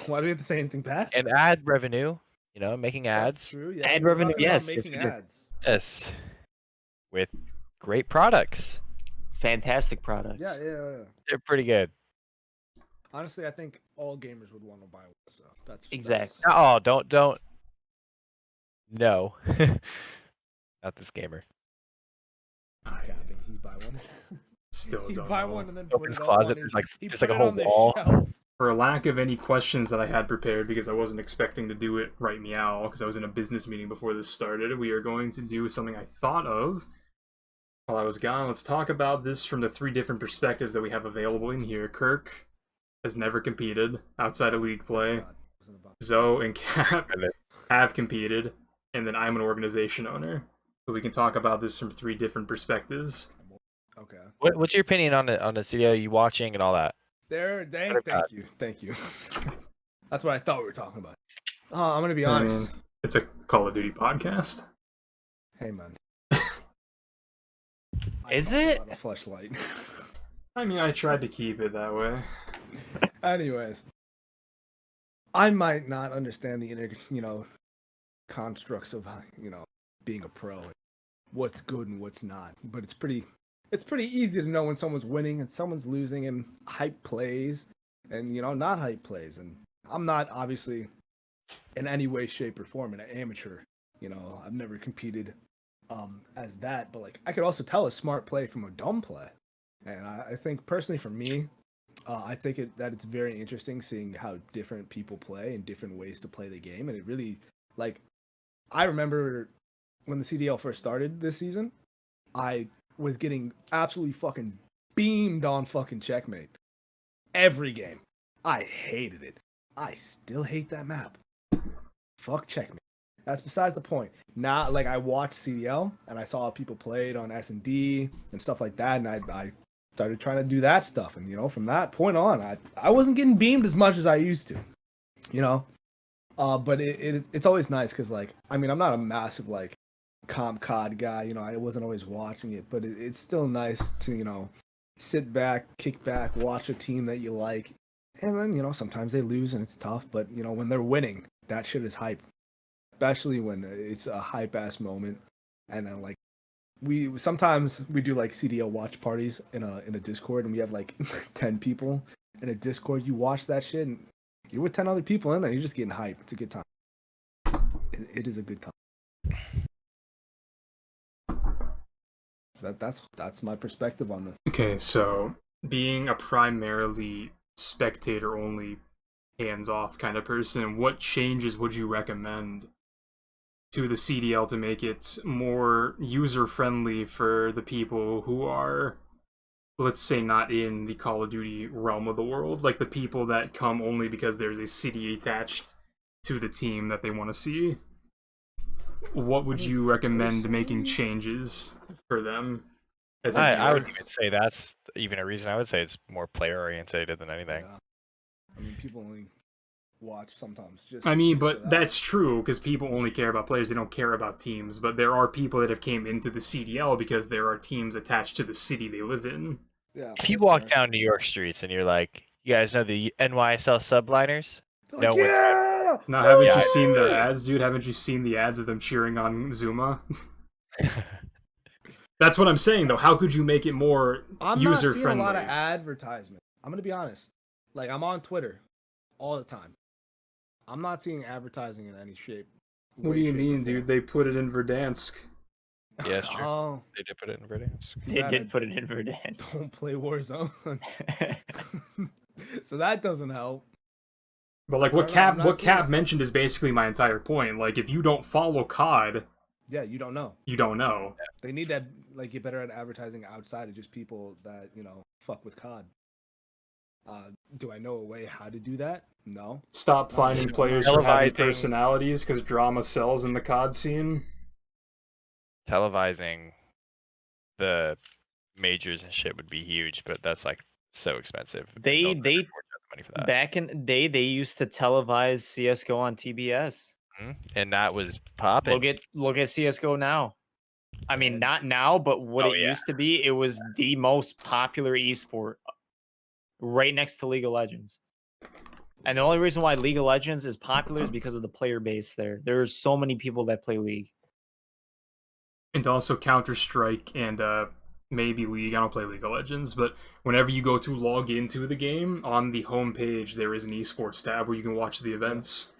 C: Why do we have to say anything past
B: And
C: it?
B: ad revenue. You know, making
C: That's
B: ads.
C: true. Yeah,
D: Ad
C: we were
D: revenue,
C: talking about
D: yes, yes,
C: making
B: we did.
C: ads.
B: Yes. With great products.
D: Fantastic products.
C: Yeah.
B: They're pretty good.
C: Honestly, I think all gamers would want to buy one. So that's
D: Exactly.
B: Oh, don't. No. Not this gamer.
C: That's capping. He'd buy one.
A: Still
C: He'd
A: don't
C: buy
A: know.
C: one and then
B: Open
C: put
B: his
C: it up
B: closet,
C: on
B: there's
C: his,
B: like-
C: he'd
B: there's
C: put
B: like a
C: it
B: whole
C: on the
B: wall.
C: shelf.
A: For lack of any questions that I had prepared, because I wasn't expecting to do it right meow, because I was in a business meeting before this started, we are going to do something I thought of while I was gone. Let's talk about this from the 3 different perspectives that we have available in here. Kirk has never competed outside of league play.
C: God, wasn't about-
A: Zoe and Cap have competed, and then I'm an organization owner. So we can talk about this from 3 different perspectives.
C: Okay.
B: What's your opinion on the CDL? You watching and all that?
C: Thank you. That's what I thought we were talking about. I'm gonna be honest.
A: It's a Call of Duty podcast.
C: Hey man.
D: Is
C: I
D: it?
C: talk about a fleshlight.
A: I mean, I tried to keep it that way.
C: Anyways, I might not understand the inner, constructs of, being a pro, what's good and what's not. But it's pretty easy to know when someone's winning and someone's losing, and hype plays, and not hype plays. And I'm not obviously in any way, shape, or form an amateur. I've never competed as that, but like I could also tell a smart play from a dumb play. And I think personally for me, I think that it's very interesting seeing how different people play and different ways to play the game. And it really, like, I remember when the CDL first started this season, I was getting absolutely fucking beamed on fucking Checkmate every game. I hated it. I still hate that map. Fuck Checkmate. That's besides the point. Now, like, I watched CDL and I saw people play it on S&D and stuff like that, and I started trying to do that stuff. And, you know, from that point on, I wasn't getting beamed as much as I used to, you know? But it's always nice because, like, I mean, I'm not a massive, like, comp COD guy, you know, I wasn't always watching it, but it's still nice to, you know, sit back, kick back, watch a team that you like. And then, you know, sometimes they lose and it's tough, but, you know, when they're winning, that shit is hype. Especially when it's a hype ass moment, and then like we sometimes do like CDL watch parties in a Discord, and we have like 10 people in a Discord. You watch that shit, and you're with 10 other people in there. You're just getting hype. It's a good time. It is a good time. That's my perspective on this.
A: Okay, so being a primarily spectator only, hands off kind of person, what changes would you recommend to the CDL to make it more user-friendly for the people who are, let's say, not in the Call of Duty realm of the world, like the people that come only because there's a city attached to the team that they want to see? What would you recommend making changes for them? As
B: I would even say that's even a reason. I would say it's more player-oriented than anything.
C: Yeah. I mean, people only watch sometimes.
A: But that's true because people only care about players. They don't care about teams. But there are people that have came into the CDL because there are teams attached to the city they live in.
C: Yeah.
B: If you walk down New York streets and you're like, you guys know the NYSL subliners?
C: Like, no, yeah!
A: No, haven't you seen their ads, dude? Haven't you seen the ads of them cheering on Zuma? That's what I'm saying, though. How could you make it more user-friendly?
C: I'm not seeing a lot of advertisement. I'm going to be honest. Like, I'm on Twitter all the time. I'm not seeing advertising in any shape.
A: What do you mean, dude? They put it in Verdansk.
B: Yeah, it's true. Oh, they did put it in Verdansk.
D: They did put it in Verdansk.
C: Don't play Warzone. So that doesn't help.
A: But like what Cap mentioned is basically my entire point. Like if you don't follow COD,
C: yeah, you don't know.
A: You don't know.
C: They need to like get better at advertising outside of just people that, you know, fuck with COD. Do I know a way how to do that? No.
A: Stop finding players for having personalities because drama sells in the COD scene.
B: Televising the majors and shit would be huge, but that's like so expensive.
D: They back in the day they used to televise CS:GO on TBS,
B: and that was popping.
D: Look at CS:GO now. I mean, not now, but what it used to be, it was the most popular esport, right next to League of Legends. And the only reason why League of Legends is popular is because of the player base there. There's so many people that play League.
A: And also Counter-Strike and maybe League. I don't play League of Legends, but whenever you go to log into the game, on the home page there is an esports tab where you can watch the events.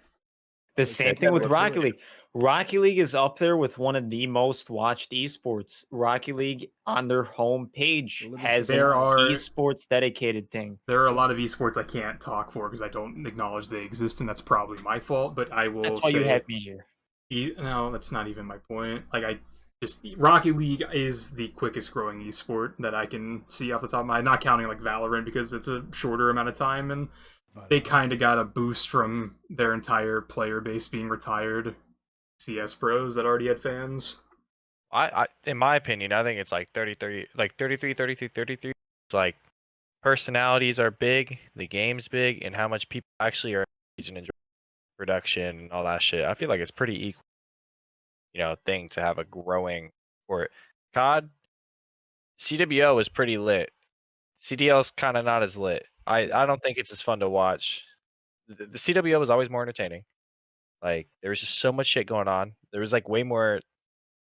D: The same thing with Rocket League. Rocket League is up there with one of the most watched esports. Rocket League on their home page has an esports dedicated thing.
A: There are a lot of esports I can't talk for because I don't acknowledge they exist, and that's probably my fault. But I will.
D: That's why you have me here.
A: No, that's not even my point. Like Rocket League is the quickest growing esport that I can see off the top of my head. Not counting like Valorant because it's a shorter amount of time and. They kind of got a boost from their entire player base being retired CS pros that already had fans.
B: I in my opinion, I think it's like 33. It's like personalities are big, the game's big, and how much people actually are engaged in production and all that shit. I feel like it's pretty equal, you know, thing to have a growing sport. COD, CWO is pretty lit. CDL is kind of not as lit. I don't think it's as fun to watch. The CWO was always more entertaining. Like there was just so much shit going on. There was like way more.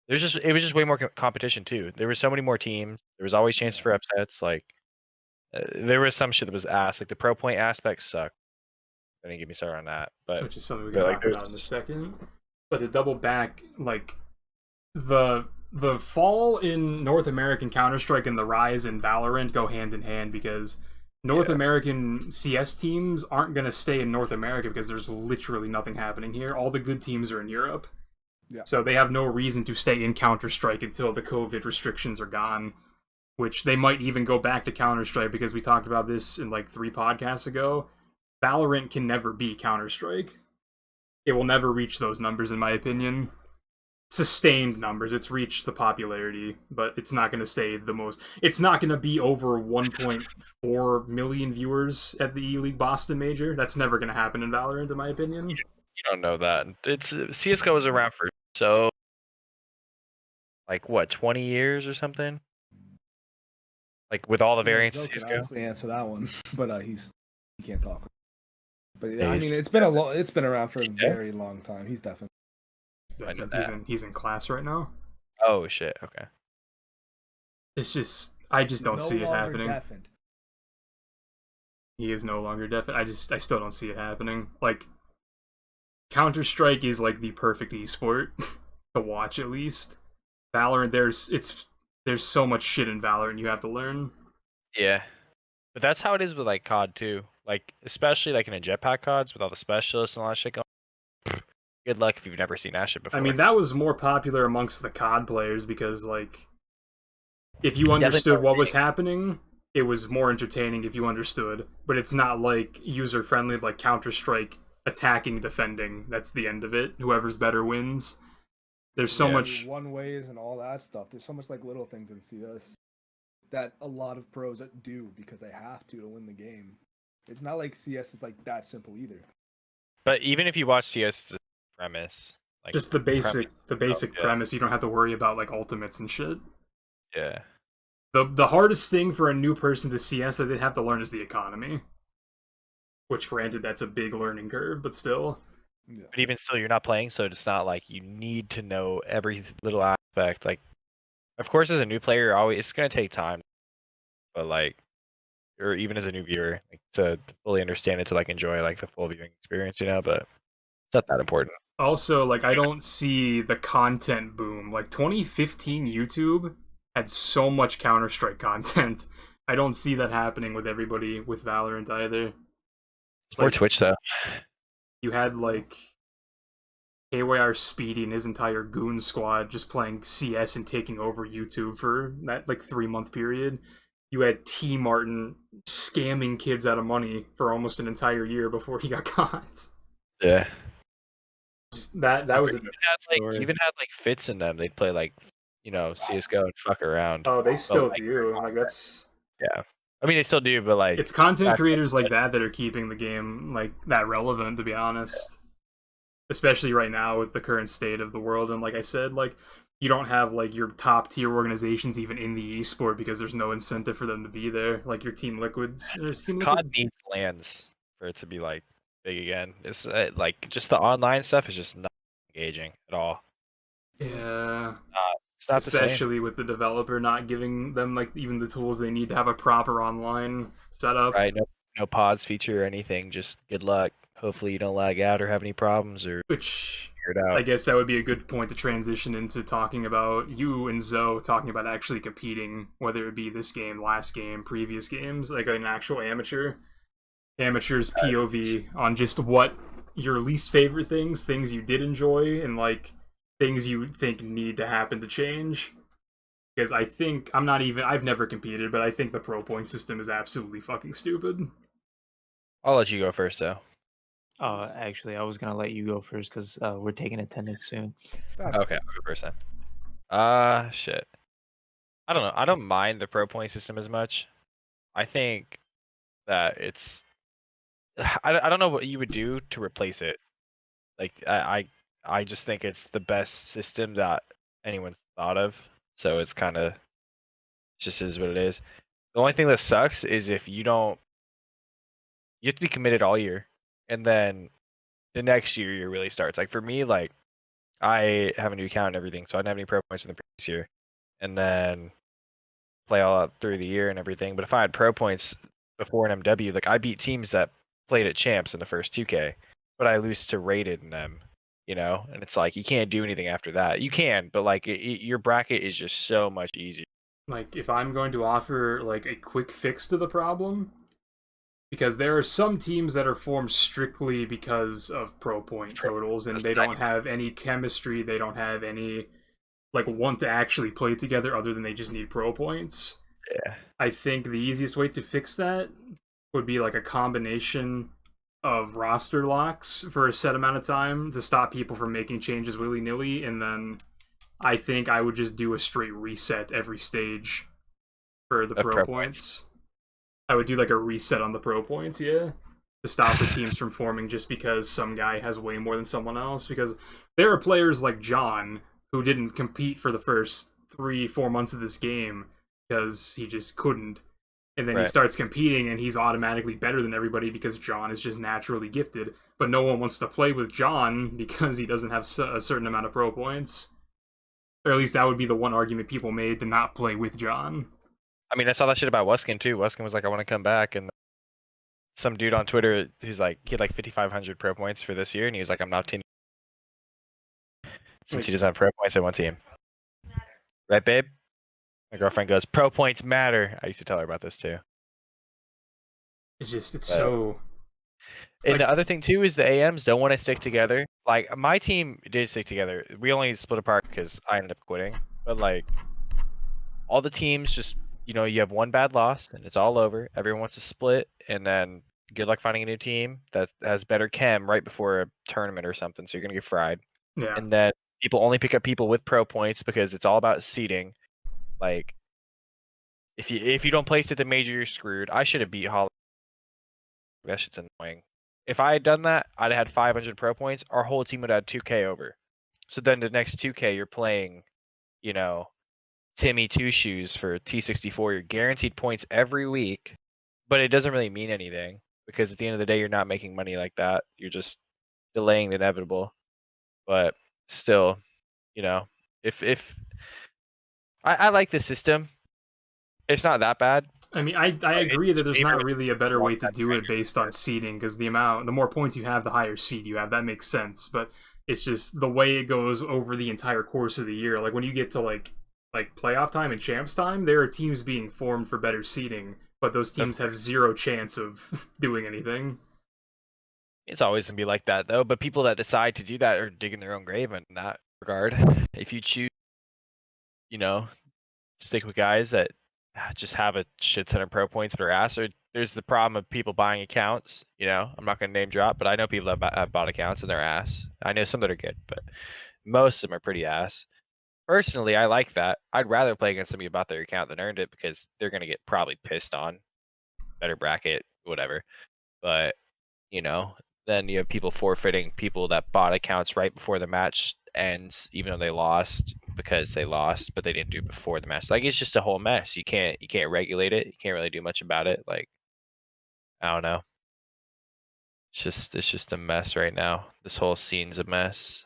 B: It was just way more competition too. There were so many more teams. There was always chances for upsets. Like there was some shit that was ass. Like the pro point aspect sucked. I didn't get me started on that, but
A: which is something we can talk about in a second. But to double back, like the the fall in North American Counter-Strike and the rise in Valorant go hand in hand because North American CS teams aren't going to stay in North America because there's literally nothing happening here. All the good teams are in Europe.
C: Yeah.
A: So they have no reason to stay in Counter-Strike until the COVID restrictions are gone, which they might even go back to Counter-Strike because we talked about this in like 3 podcasts ago. Valorant can never be Counter-Strike. It will never reach those numbers, in my opinion. Sustained numbers. It's reached the popularity, but it's not going to stay the most. It's not going to be over 1.4 million viewers at the E-League Boston Major. That's never going to happen in Valorant, in my opinion.
B: You don't know that. It's CS:GO was around for like what 20 years or something. Like with all the variants of
C: Zoe can
B: CS:GO.
C: honestly answer that one, but he can't talk. But yeah, I mean, it's been around for a very long time. He's definitely.
A: He's in class right now.
B: Oh shit! Okay.
A: It's just I don't see it happening.
C: Deafened.
A: He is no longer deaf. I still don't see it happening. Like Counter-Strike is like the perfect esport to watch at least. Valorant, there's so much shit in Valorant you have to learn.
B: Yeah, but that's how it is with like COD too. Like especially like in a jetpack CODs with all the specialists and all that shit going. Good luck if you've never seen that shit before.
A: I mean, that was more popular amongst the COD players because, like, if you understood what was happening, it was more entertaining if you understood. But it's not, like, user-friendly like Counter-Strike attacking, defending. That's the end of it. Whoever's better wins. There's so much...
C: one-ways and all that stuff. There's so much, like, little things in CS that a lot of pros do because they have to win the game. It's not like CS is, like, that simple either.
B: But even if you watch CS premise, like
A: just the basic premise, you don't have to worry about like ultimates and shit.
B: Yeah.
A: The hardest thing for a new person to CS that they'd have to learn is the economy. Which granted that's a big learning curve, but still.
C: Yeah.
B: But even still you're not playing, so it's not like you need to know every little aspect. Like of course as a new player it's gonna take time. But like or even as a new viewer, like, to fully understand it, to like enjoy like the full viewing experience, but it's not that important.
A: Also, like, I don't see the content boom. Like, 2015 YouTube had so much Counter-Strike content. I don't see that happening with everybody with Valorant either.
B: It's more Twitch, though.
A: You had, like, KYR Speedy and his entire goon squad just playing CS and taking over YouTube for that, like, 3-month period. You had T. Martin scamming kids out of money for almost an entire year before he got caught.
B: Yeah.
A: Just that was
B: even had like fits in them. They'd play like CS:GO and fuck around.
A: Oh, they still do. Like that's
B: yeah. I mean, they still do, but like
A: it's content creators like that are keeping the game like that relevant. To be honest, especially right now with the current state of the world, and like I said, like you don't have like your top tier organizations even in the esport because there's no incentive for them to be there. Like your Team Liquids.
B: COD needs LANs for it to be like big again. It's like just the online stuff is just not engaging at all.
A: Yeah,
B: it's not
A: especially with the developer not giving them like even the tools they need to have a proper online setup.
B: Right, no pods feature or anything. Just good luck. Hopefully you don't lag out or have any problems or
A: which
B: figure it out.
A: I guess that would be a good point to transition into talking about you and Zoe talking about actually competing, whether it be this game, last game, previous games, like an actual amateur's POV on just what your least favorite things you did enjoy, and like things you think need to happen to change. Because I've never competed, but I think the pro point system is absolutely fucking stupid.
B: I'll let you go first, though.
D: Actually, I was gonna let you go first because we're taking attendance soon.
B: Okay, I'll go first then. Shit. I don't know. I don't mind the pro point system as much. I think that it's. I don't know what you would do to replace it. Like I just think it's the best system that anyone's thought of. So it's kind of just is what it is. The only thing that sucks is if you don't. You have to be committed all year, and then the next year really starts. Like for me, like I have a new account and everything, so I didn't have any pro points in the previous year, and then play all out through the year and everything. But if I had pro points before an MW, like I beat teams that played at champs in the first 2K, but I lose to rated in them you know, and it's like you can't do anything after that. You can, but like your bracket is just so much easier.
A: Like, if I'm going to offer like a quick fix to the problem, because there are some teams that are formed strictly because of pro point totals, and they don't have any chemistry, they don't have any like want to actually play together other than they just need pro points.
B: Yeah.
A: I think the easiest way to fix that would be like a combination of roster locks for a set amount of time to stop people from making changes willy-nilly, and then I think I would just do a straight reset every stage for the pro points. I would do like a reset on the pro points, yeah, to stop the teams from forming just because some guy has way more than someone else. Because there are players like John who didn't compete for the first 3-4 months of this game because he just couldn't. And then he starts competing and he's automatically better than everybody because John is just naturally gifted. But no one wants to play with John because he doesn't have a certain amount of pro points. Or at least that would be the one argument people made to not play with John.
B: I mean, I saw that shit about Weskin too. Weskin was like, I want to come back. And some dude on Twitter who's like, he had like 5,500 pro points for this year. And he was like, I'm not teaming. Since he doesn't have pro points, I want team. Right, babe? My girlfriend goes, pro points matter. I used to tell her about this too.
A: It's just, it's so...
B: And
A: like...
B: the other thing too is the AMs don't want to stick together. Like, my team did stick together. We only split apart because I ended up quitting. But like, all the teams just, you know, you have one bad loss and it's all over. Everyone wants to split, and then good luck finding a new team that has better chem right before a tournament or something. So you're gonna get fried.
A: Yeah.
B: And then people only pick up people with pro points because it's all about seeding. Like, if you don't place at the major, you're screwed. I should have beat Holly. That shit's annoying. If I had done that, I'd have had 500 pro points. Our whole team would have had 2K over. So then the next 2K, you're playing, you know, Timmy Two Shoes for T64. You're guaranteed points every week, but it doesn't really mean anything because at the end of the day, you're not making money like that. You're just delaying the inevitable. But still, you know, if I like the system, it's not that bad.
A: I mean, I agree that there's not really a better way to do it based on seeding, because the more points you have, the higher seed you have. That makes sense, but it's just the way it goes over the entire course of the year. Like when you get to like playoff time and champs time, there are teams being formed for better seeding, but those teams have zero chance of doing anything.
B: It's always gonna be like that though. But people that decide to do that are digging their own grave in that regard. If you choose, you know, stick with guys that just have a shit ton of pro points but are ass, or there's the problem of people buying accounts. You know, I'm not gonna name drop, but I know people that have bought accounts and they're ass. I know some that are good, but most of them are pretty ass. Personally, I like that. I'd rather play against somebody about their account than earned it because they're gonna get probably pissed on. Better bracket, whatever. But you know, then you have people forfeiting people that bought accounts right before the match ends, even though they lost because they lost, but they didn't do it before the match. Like it's just a whole mess. You can't regulate it. You can't really do much about it. Like I don't know. It's just a mess right now. This whole scene's a mess.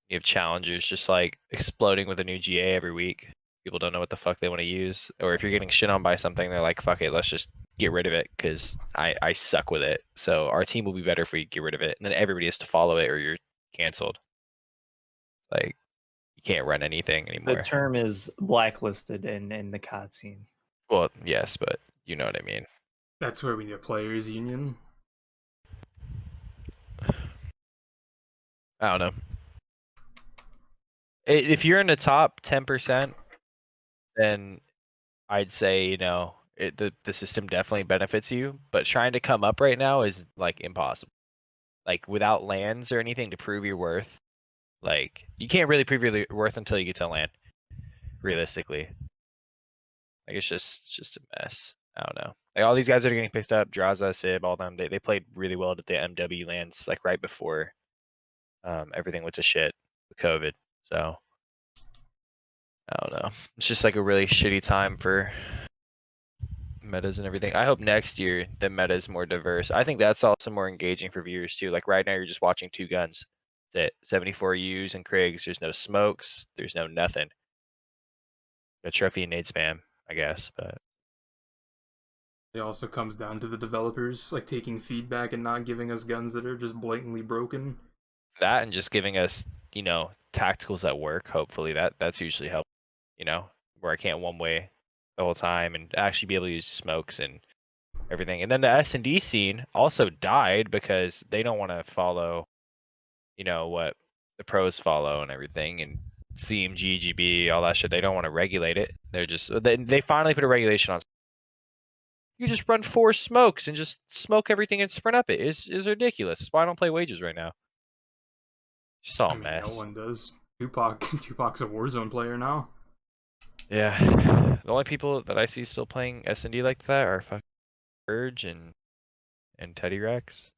B: You have challengers just like exploding with a new GA every week. People don't know what the fuck they want to use, or if you're getting shit on by something, they're like, "Fuck it, let's just get rid of it," because I suck with it. So our team will be better if we get rid of it, and then everybody has to follow it, or you're canceled. Like you can't run anything anymore.
D: The term is blacklisted in the COD scene.
B: Well, yes, but you know what I mean.
A: That's where we need a players' union.
B: I don't know. If you're in the top 10%, then I'd say, you know, the system definitely benefits you. But trying to come up right now is like impossible. Like without lands or anything to prove your worth. Like you can't really prove your worth until you get to land. Realistically, like it's just a mess. I don't know. Like all these guys that are getting picked up, Draza, Sib, all them, they played really well at the MW lands, like right before everything went to shit with COVID. So I don't know. It's just like a really shitty time for metas and everything. I hope next year the meta is more diverse. I think that's also more engaging for viewers too. Like right now you're just watching two guns. That's it. 74 U's and Kriegs. There's no smokes. There's no nothing. No trophy and nade spam, I guess, but
A: it also comes down to the developers like taking feedback and not giving us guns that are just blatantly broken.
B: that and just giving us, tacticals that work. Hopefully that's usually helped, where I can't one way the whole time and actually be able to use smokes and everything. And then the S&D scene also died because they don't want to follow, what the pros follow and everything, and CMG, GB, all that shit. They don't want to regulate it. They're just they finally put a regulation on. You just run 4 smokes and just smoke everything and sprint up it. Is ridiculous. That's why I don't play wages right now. Just all
A: I mean,
B: mess.
A: no one does. Tupac's a Warzone player now.
B: Yeah, the only people that I see still playing S&D like that are fucking Urge and Teddy Rex.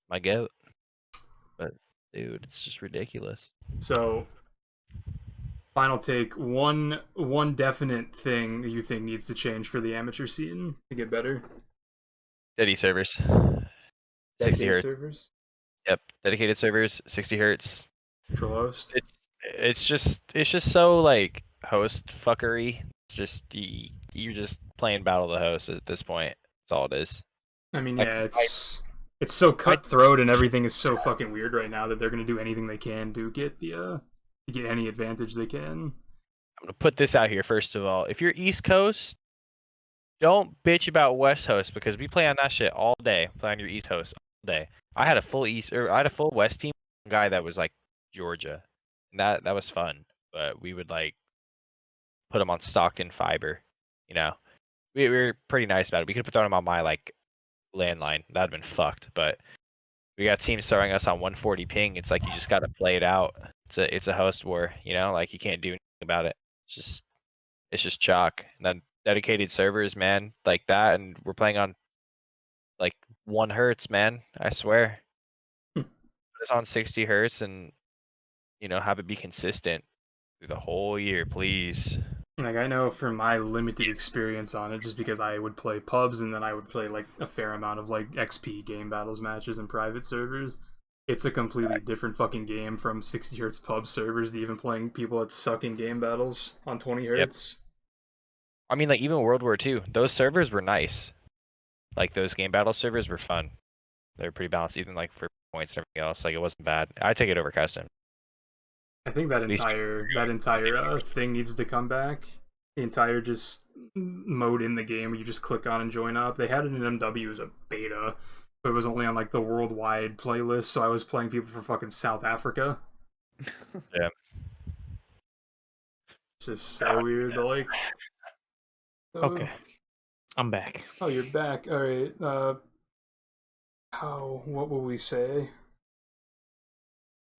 B: My goat. But dude, it's just ridiculous.
A: So, final take. One definite thing that you think needs to change for the amateur scene to get better.
B: Steady servers. 60
A: Dedicated
B: hertz.
A: servers.
B: Yep, dedicated servers, 60 hertz.
A: Control host.
B: It's just so like host fuckery. It's just you're just playing battle the host at this point. That's all it is.
A: I mean, yeah, it's so cutthroat and everything is so fucking weird right now that they're gonna do anything they can to get to get any advantage they can.
B: I'm gonna put this out here first of all. If you're East Coast, don't bitch about West Host because we play on that shit all day. Play on your East Host all day. I had a full West team guy that was like Georgia. And that was fun. But we would like put him on Stockton fiber. We were pretty nice about it. We could have thrown him on my like landline. That'd been fucked. But we got teams throwing us on 140 ping. It's like you just gotta play it out. It's a host war, like you can't do anything about it. It's just chalk. And then dedicated servers, man, like that, and we're playing on like 1 hertz, man. I swear. Put us on 60 hertz and have it be consistent through the whole year, please.
A: Like, I know from my limited experience on it, just because I would play pubs and then I would play like a fair amount of like XP game battles matches and private servers. It's a completely different fucking game from 60 hertz pub servers to even playing people that suck in game battles on 20 hertz.
B: Yep. I mean, like even World War II, those servers were nice. Like those game battle servers were fun. They were pretty balanced, even like for points and everything else. Like it wasn't bad. I take it over custom.
A: I think that entire thing needs to come back. The entire just mode in the game where you just click on and join up. They had it in MW as a beta, but it was only on like the worldwide playlist, so I was playing people from fucking South Africa.
B: Yeah.
A: It's just so weird, but like... So...
D: Okay. I'm back.
A: Oh, you're back. Alright, what will we say?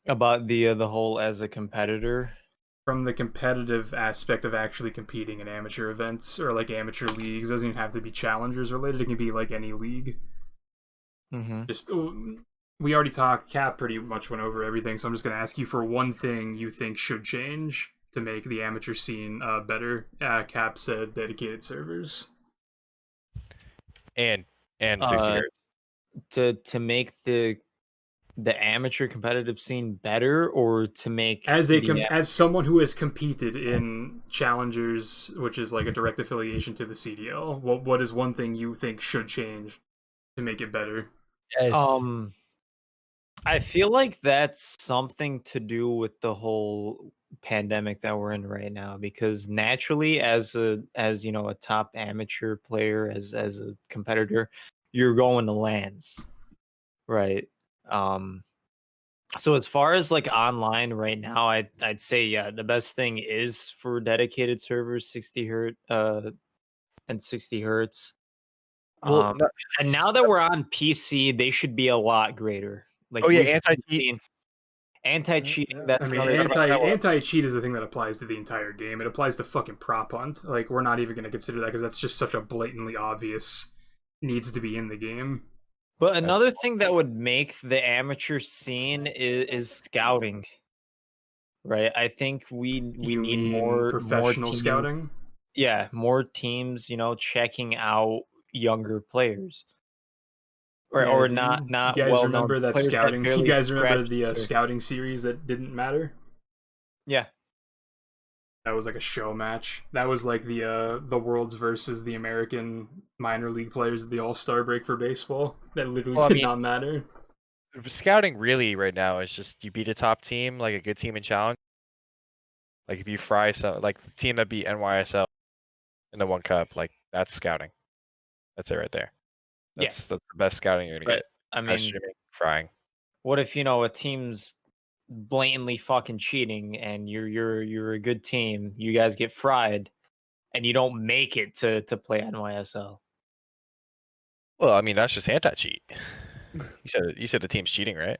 D: About the whole as a competitor?
A: From the competitive aspect of actually competing in amateur events or like amateur leagues. It doesn't even have to be challengers related. It can be like any league.
D: Mm-hmm.
A: Just we already talked. Cap pretty much went over everything, so I'm just gonna ask you for one thing you think should change to make the amateur scene better. Cap said dedicated servers
B: and 60 hertz.
D: To make the amateur competitive scene better, or to make
A: as someone who has competed in challengers, which is like a direct affiliation to the CDL. What is one thing you think should change to make it better?
B: Yes.
D: I feel like that's something to do with the whole pandemic that we're in right now, because naturally as a top amateur player, as a competitor, you're going to LANs, right? So as far as like online right now, I'd say the best thing is for dedicated servers, 60 hertz and 60 hertz.
B: Well,
D: and now that we're on PC, they should be a lot greater. Like, anti-cheating. That's
A: anti-cheat is the thing that applies to the entire game. It applies to fucking prop hunt. Like, we're not even going to consider that because that's just such a blatantly obvious needs to be in the game.
D: But another thing that would make the amateur scene is scouting, right? I think we need more
A: professional scouting.
D: Yeah, more teams, checking out younger players, or not.
A: You guys remember that scouting? You guys remember the scouting series that didn't matter?
D: Yeah.
A: That was like a show match. That was like the Worlds versus the American minor league players at the All-Star break for baseball. That literally did not matter.
B: scouting really right now is just you beat a top team, like a good team in challenge. Like if you fry some, like the team that beat NYSL in the 1 Cup, like that's scouting. That's it right there. That's the best scouting you're gonna
D: But
B: get.
D: I
B: Best
D: mean,
B: streaming, frying.
D: what if a team's blatantly fucking cheating and you're a good team, you guys get fried, and you don't make it to play NYSL?
B: Well, I mean that's just anti-cheat. You said the team's cheating, right?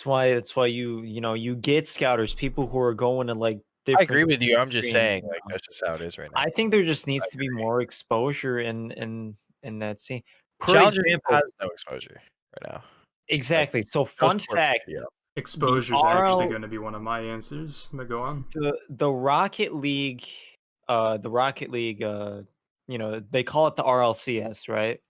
D: That's why you get scouters, people who are going to like
B: I agree
D: different
B: with you. I'm just
D: streams,
B: saying, like that's just how it is right now.
D: I think there just needs to be more exposure in that scene. For
B: Challenger
D: example,
B: has no exposure right now.
D: exactly. So
B: No
D: fun
B: sport
D: fact,
B: video.
A: Exposure is actually going to be one of my answers. But go on.
D: the Rocket League, they call it the RLCS, right?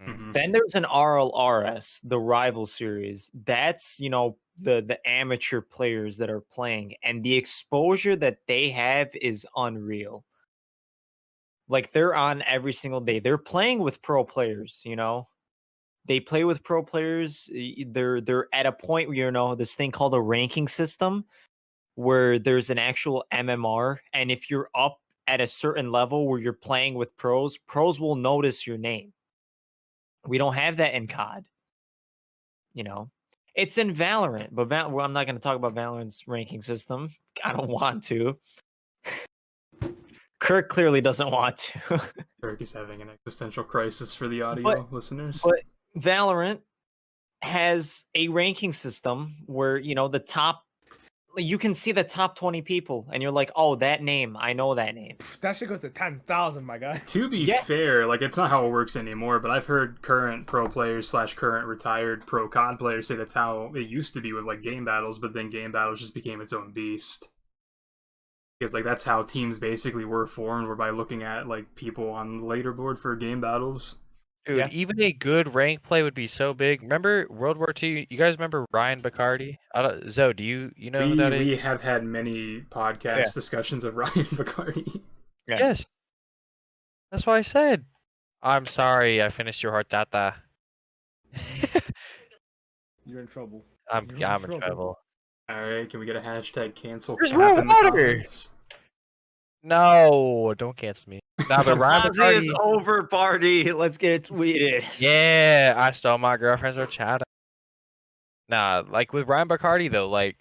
B: Mhm.
D: Then there's an RLRS, the rival series. That's the amateur players that are playing, and the exposure that they have is unreal. Like they're on every single day. They're playing with pro players, They play with pro players. They're at a point where this thing called a ranking system where there's an actual MMR, and if you're up at a certain level where you're playing with pros will notice your name. We don't have that in COD. It's in Valorant, but well, I'm not going to talk about Valorant's ranking system. I don't want to. Kirk clearly doesn't want to.
A: Kirk is having an existential crisis for the audio listeners.
D: But Valorant has a ranking system where the top, you can see the top 20 people, and you're like, oh, that name, I know that name.
C: That shit goes to 10,000, my guy.
A: To be fair, like it's not how it works anymore, but I've heard current pro players / current retired pro COD players say that's how it used to be with like game battles, but then game battles just became its own beast. Because like that's how teams basically were formed, were by looking at like people on the leaderboard for game battles.
B: Dude, even a good rank play would be so big. Remember World War II? You guys remember Ryan Bacardi? Zoe, do you know who that is?
A: We have had many podcast discussions of Ryan Bacardi.
D: Yeah.
B: Yes. That's why I said. I'm sorry, I finished your hortata.
C: You're in trouble.
B: I'm in trouble.
A: Alright, can we get a hashtag cancel
B: There's
A: cap
B: more
A: in the
B: water!
A: comments?
B: No, don't cancel me. Nah, but Ryan
D: Ozzy is
B: Bacardi.
D: over party. Let's get it tweeted.
B: Yeah, I stole my girlfriend's horchata. Nah, like with Ryan Bacardi though, like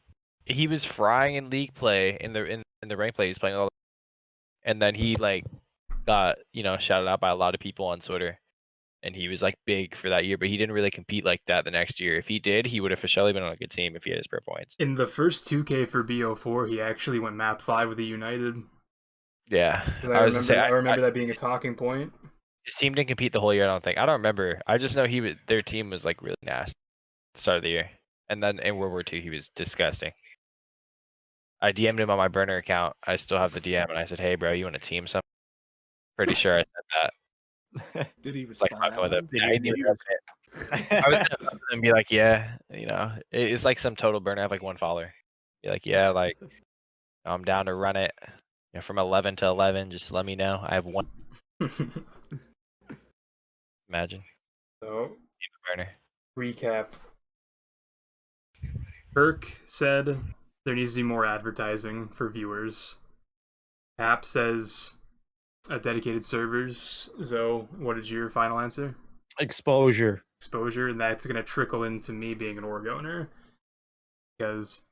B: he was frying in league play in the rank play. He's playing all, and then he like got shouted out by a lot of people on Twitter, and he was like big for that year. But he didn't really compete like that the next year. If he did, he would have for surely been on a good team if he had his pro points.
A: In the first 2K for BO4, he actually went map 5 with the United.
B: Yeah,
A: I remember that being a talking point.
B: His team didn't compete the whole year. I don't remember. I just know their team was like really nasty at the start of the year, and then in World War II he was disgusting. I DM'd him on my burner account. I still have the DM, and I said, "Hey, bro, you want to team something?" Pretty sure I said that.
C: Did he respond?
B: Like fucking with him.
D: Did
B: Yeah,
D: he
B: I was gonna and be like, "Yeah, it's like some total burner. I have like one follower." Be like, "Yeah, like I'm down to run it." From 11 to 11, just let me know. I have one. Imagine.
A: So,
B: burner.
A: Recap. Kirk said there needs to be more advertising for viewers. App says dedicated servers. Zoe, what is your final answer?
D: Exposure,
A: and that's going to trickle into me being an org owner. Because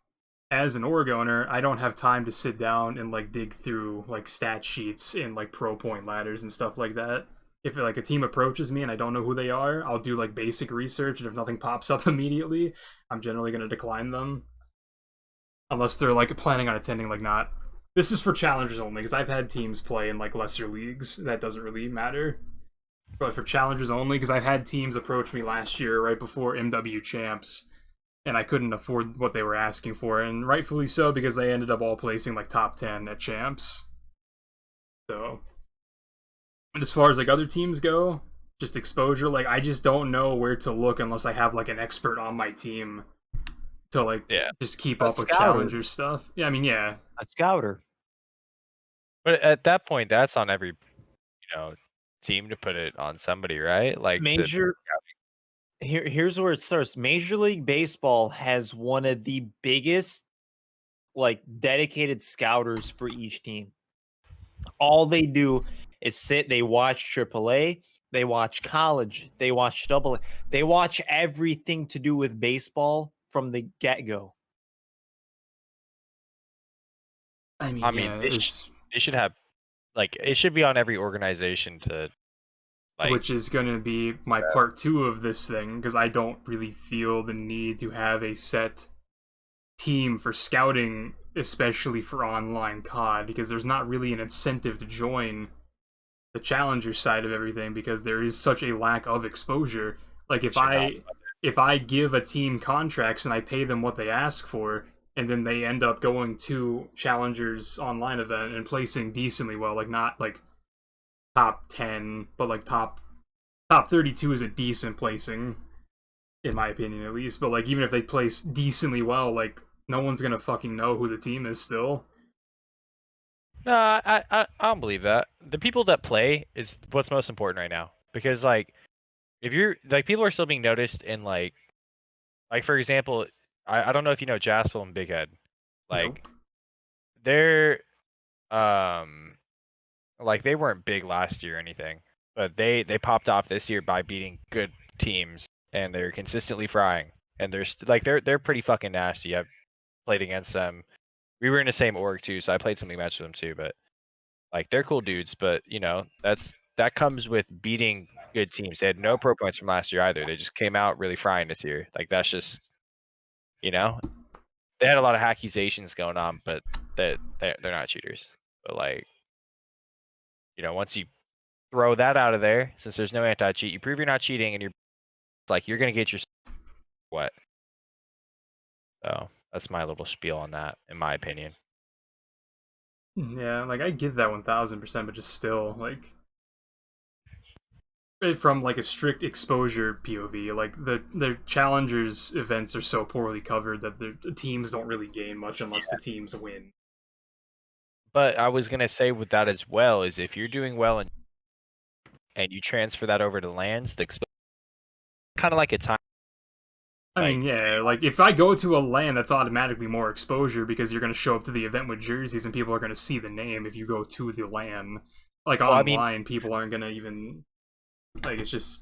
A: as an org owner, I don't have time to sit down and like dig through like stat sheets and like pro point ladders and stuff like that. If like a team approaches me and I don't know who they are, I'll do like basic research, and if nothing pops up immediately, I'm generally going to decline them. Unless they're like planning on attending, like not. This is for challengers only, because I've had teams play in like lesser leagues. That doesn't really matter. But for challengers only, because I've had teams approach me last year right before MW Champs, and I couldn't afford what they were asking for, and rightfully so, because they ended up all placing like top 10 at Champs. So, and as far as like other teams go, just exposure, like I just don't know where to look unless I have like an expert on my team to like just keep up with challenger stuff. Yeah, I mean, yeah,
D: a scouter.
B: But at that point, that's on every team to put it on somebody, right? Like
D: here's where it starts. Major League Baseball has one of the biggest, like, dedicated scouters for each team. All they do is sit, they watch AAA, they watch college, they watch AA, they watch everything to do with baseball from the get-go.
A: I mean,
B: I mean,
A: yeah,
B: they should have, like, it should be on every organization to, like,
A: which is going to be my part 2 of this thing, because I don't really feel the need to have a set team for scouting, especially for online COD, because there's not really an incentive to join the challenger side of everything, because there is such a lack of exposure. Like, if I give a team contracts and I pay them what they ask for, and then they end up going to challengers online event and placing decently well, like not like top 10, but like top 32 is a decent placing, in my opinion at least. But like, even if they place decently well, like, no one's gonna fucking know who the team is still.
B: No, I don't believe that. The people that play is what's most important right now. Because, like, if you're, like, people are still being noticed in, like for example, I don't know if you know Jaspel and Big Head. Like,
A: Nope.
B: they're, like, they weren't big last year or anything. But they popped off this year by beating good teams. And they're consistently frying. And they're pretty fucking nasty. I've played against them. We were in the same org too, so I played something match with them too, but like, they're cool dudes, but you know, that comes with beating good teams. They had no pro points from last year either. They just came out really frying this year. Like, that's just, you know, they had a lot of accusations going on, but they're not cheaters. But like, you know, once you throw that out of there, since there's no anti-cheat, you prove you're not cheating, and you're gonna get your what. So that's my little spiel on that, in my opinion.
A: Yeah, like, I give that 1000%, but just still, like, from like a strict exposure POV, like, the challengers events are so poorly covered that the teams don't really gain much unless the teams win.
B: But I was gonna say with that as well is, if you're doing well and you transfer that over to lands, the kind of like a time.
A: I mean, yeah, like, if I go to a LAN, that's automatically more exposure, because you're going to show up to the event with jerseys and people are going to see the name if you go to the LAN. Like,
B: Well, I mean,
A: online, people aren't going to even, like, it's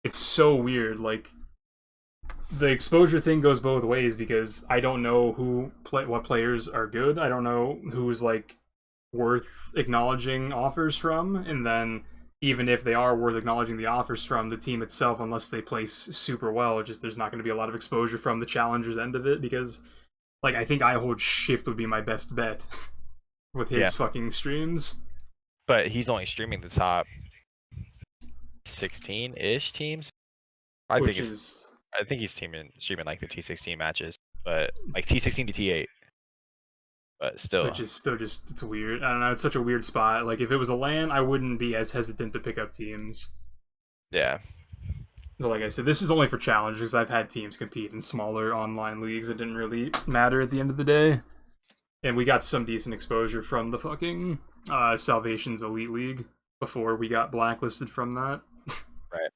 A: so weird. Like, the exposure thing goes both ways, because I don't know what players are good. I don't know who's, like, worth acknowledging offers from, and then even if they are worth acknowledging the offers from, the team itself, unless they place super well, just there's not going to be a lot of exposure from the challengers end of it, because, like, I think I hold Shift would be my best bet with his fucking streams.
B: But he's only streaming the top 16-ish teams. I think he's streaming like the T16 matches, but like T16 to T8. But still,
A: which is still just, it's weird. I don't know, it's such a weird spot. Like, if it was a LAN, I wouldn't be as hesitant to pick up teams.
B: Yeah.
A: But like I said, this is only for challenge, because I've had teams compete in smaller online leagues. It didn't really matter at the end of the day. And we got some decent exposure from the fucking Salvation's Elite League before we got blacklisted from that.
B: Right.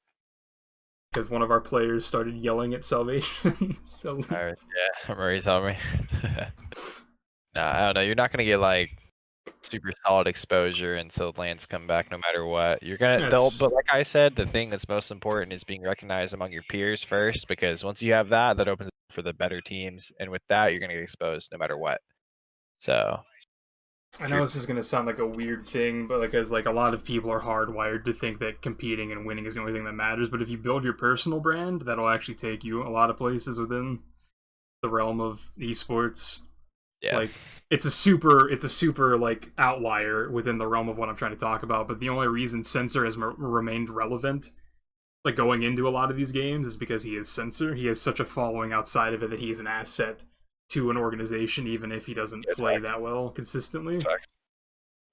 A: Because one of our players started yelling at Salvation. So
B: yeah, Murray told me. Nah, I don't know. You're not gonna get like super solid exposure until lands come back, no matter what. You're gonna, but like I said, the thing that's most important is being recognized among your peers first, because once you have that, that opens up for the better teams, and with that, you're gonna get exposed no matter what. So,
A: I know this is gonna sound like a weird thing, but because like a lot of people are hardwired to think that competing and winning is the only thing that matters. But if you build your personal brand, that'll actually take you a lot of places within the realm of esports.
B: Yeah.
A: Like, it's a super like outlier within the realm of what I'm trying to talk about. But the only reason Censor has remained relevant, like, going into a lot of these games, is because he is Censor. He has such a following outside of it that he's an asset to an organization, even if he doesn't play that well consistently.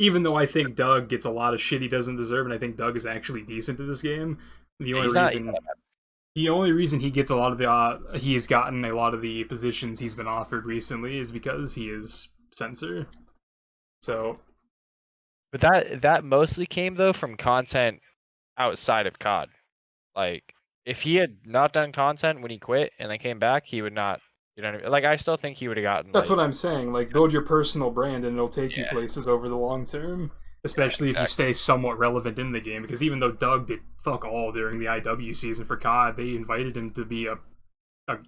A: Even though I think Doug gets a lot of shit he doesn't deserve, and I think Doug is actually decent at this game. The only reason he gets a lot of he has gotten a lot of the positions he's been offered recently is because he is Censor. So,
B: but that mostly came though from content outside of COD. Like, if he had not done content when he quit and then came back, he would not. You know what I mean? Like, I still think he would have gotten.
A: That's
B: like,
A: what I'm saying. Like, build your personal brand, and it'll take you
B: Yeah.
A: places over the long term. Especially if you stay somewhat relevant in the game. Because even though Doug did fuck all during the IW season for COD, they invited him to be a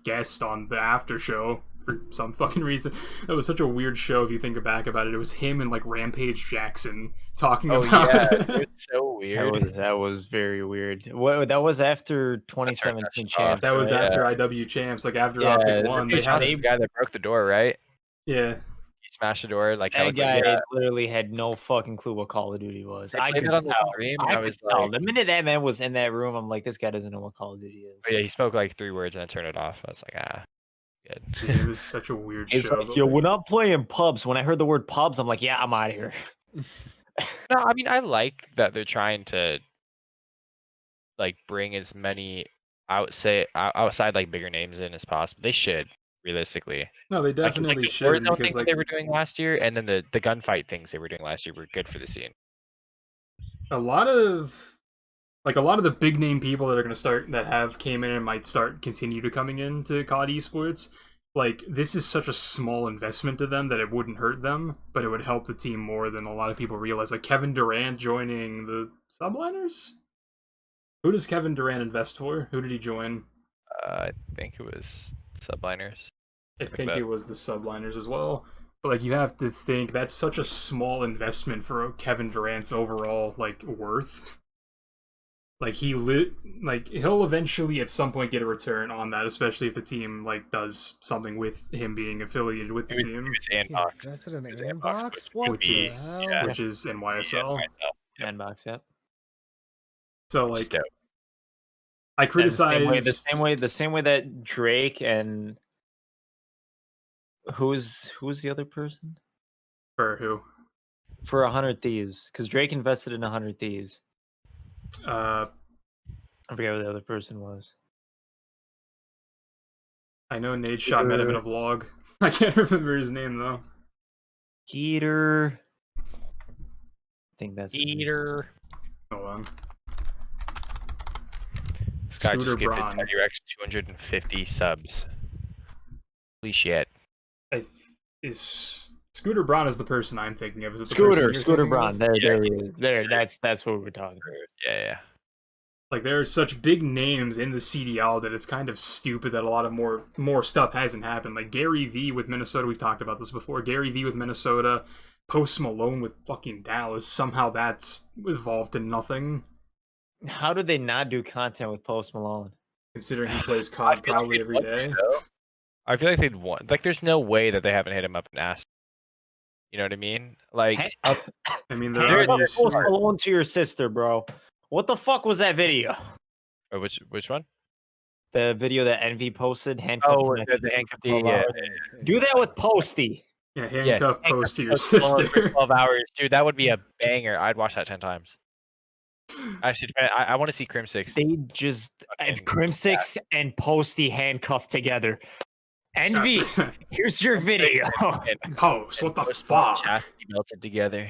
A: guest on the after show for some fucking reason. That was such a weird show if you think back about it. It was him and like Rampage Jackson talking
B: Oh
A: about
B: yeah,
A: it.
B: it's so weird.
D: That was very weird. What that was after 2017 champs.
A: That was
D: right?
A: after IW champs, like after
D: Yeah,
A: OpTic won. They had
B: the guy that broke the door, right?
A: yeah.
B: He smashed the door. Like
D: That guy
B: yeah.
D: literally had no fucking clue what Call of Duty was.
B: I
D: could
B: played it on the
D: tell.
B: stream,
D: I
B: and I
D: could
B: was
D: tell.
B: like,
D: The minute that man was in that room, I'm like, this guy doesn't know what Call of Duty is.
B: but yeah, he spoke like 3 words and I turned it off. I was like, good.
A: Yeah, it was such a weird
D: It's
A: show.
D: like, yo, we're not playing pubs. When I heard the word pubs, I'm like, yeah, I'm out of here.
B: No, I mean, I like that they're trying to like bring as many outside like bigger names in as possible. They should realistically.
A: No, they
B: Like
A: definitely
B: the
A: should,
B: Warzone
A: because
B: thing that
A: like
B: they were doing last year, and then the gunfight things they were doing last year were good for the scene.
A: a lot of the big name people that are going to start that have came in and might start continue to coming into COD Esports. Like, this is such a small investment to them that it wouldn't hurt them, but it would help the team more than a lot of people realize. Like Kevin Durant joining the Subliners. Who does Kevin Durant invest for? Who did he join?
B: I think it was Subliners.
A: I think it was the Subliners as well. But like, you have to think that's such a small investment for Kevin Durant's overall like worth. Like he'll eventually at some point get a return on that, especially if the team like does something with him being affiliated with the team,
C: Invested in Andbox? What
A: which
C: the
A: is
C: hell?
A: which is NYSL.
D: Handbox, yep.
A: So like,
B: Dope.
A: I criticize
D: the same way that Drake and who's the other person
A: for who?
D: for 100 Thieves, because Drake invested in 100 Thieves. I forget what the other person was.
A: I know Nate Shot met him in a vlog. I can't remember his name though.
D: Geeter. I think that's
B: Eater.
A: Hold on.
B: This guy
A: Scooter
B: just gifted
A: Braun.
B: Rex 250 subs. Holy shit.
A: Is Scooter Braun is the person I'm thinking of? Is it the person you're
D: Scooter
A: thinking of?
D: Braun. There he is. There, that's what we're talking about.
B: Yeah.
A: Like, there are such big names in the CDL that it's kind of stupid that a lot of more stuff hasn't happened. Like Gary V with Minnesota, we've talked about this before. Gary V with Minnesota, Post Malone with fucking Dallas. Somehow that's evolved to nothing.
D: How did they not do content with Post Malone?
A: Considering he plays COD probably every day.
B: I feel like they'd want. Like, there's no way that they haven't hit him up and asked. You know what I mean? Like,
A: I mean,
D: Hey,
A: there are
D: Post Malone to your sister, bro. What the fuck was that video?
B: which one?
D: The video that Envy posted. Handcuffed to my
B: the
D: sister
B: handcuff.
D: for 12
B: Yeah.
D: hours. Do that with Posty.
A: Yeah, handcuff Post to your
B: Post Malone
A: sister.
B: for 12 hours, dude. That would be a banger. I'd watch that 10 times. Actually, I want to see Crim 6.
D: They just Crim 6 and Posty handcuffed together. Envy, here's your video.
A: Post, what the fuck?
B: Melted together.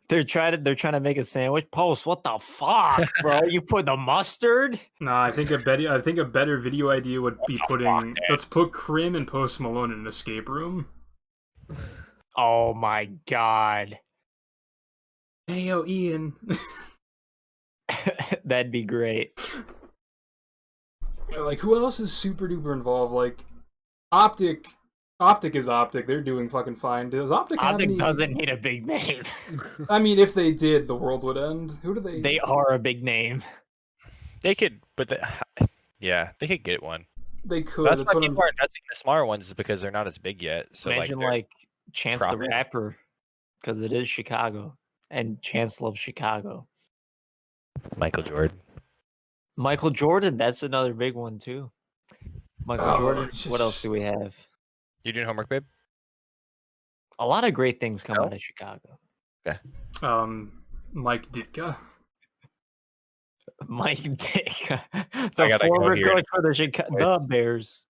D: They're trying to make a sandwich. Post, what the fuck, bro? You put the mustard?
A: Nah, I think a better video idea would be putting. Let's put Crim and Post Malone in an escape room.
D: Oh my god.
A: Hey yo, Ian.
D: That'd be great.
A: Like, who else is super duper involved? Like, OpTic is OpTic. They're doing fucking fine. Does OpTic have any...
D: doesn't need a big name.
A: I mean, if they did, the world would end. Who do they...
D: They are a big name.
B: They could, but yeah, they could get one.
A: They could.
B: That's why people are investing in the smaller ones, is because they're not as big yet. So
D: imagine like Chance the Rapper, because it is Chicago, and Chance loves Chicago.
B: Michael Jordan,
D: that's another big one too. Michael Jordan.
A: Just...
D: What else do we have?
B: You doing homework, babe?
D: A lot of great things come out of Chicago.
B: Okay.
A: Mike Ditka.
D: Mike Ditka, the former coach for the Bears.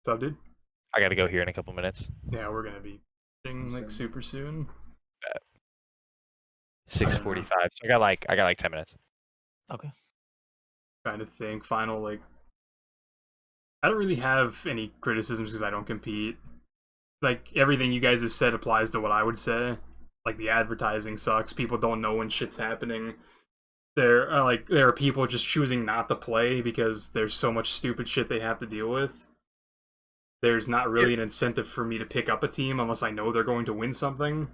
A: What's up, dude?
B: I gotta go here in a couple minutes.
A: Yeah, we're gonna be like super soon.
B: 6:45. So I got like 10 minutes.
D: Okay.
A: trying to think. Final, like, I don't really have any criticisms because I don't compete. Like, everything you guys have said applies to what I would say. Like, the advertising sucks. People don't know when shit's happening. There are people just choosing not to play because there's so much stupid shit they have to deal with. There's not really an incentive for me to pick up a team unless I know they're going to win something.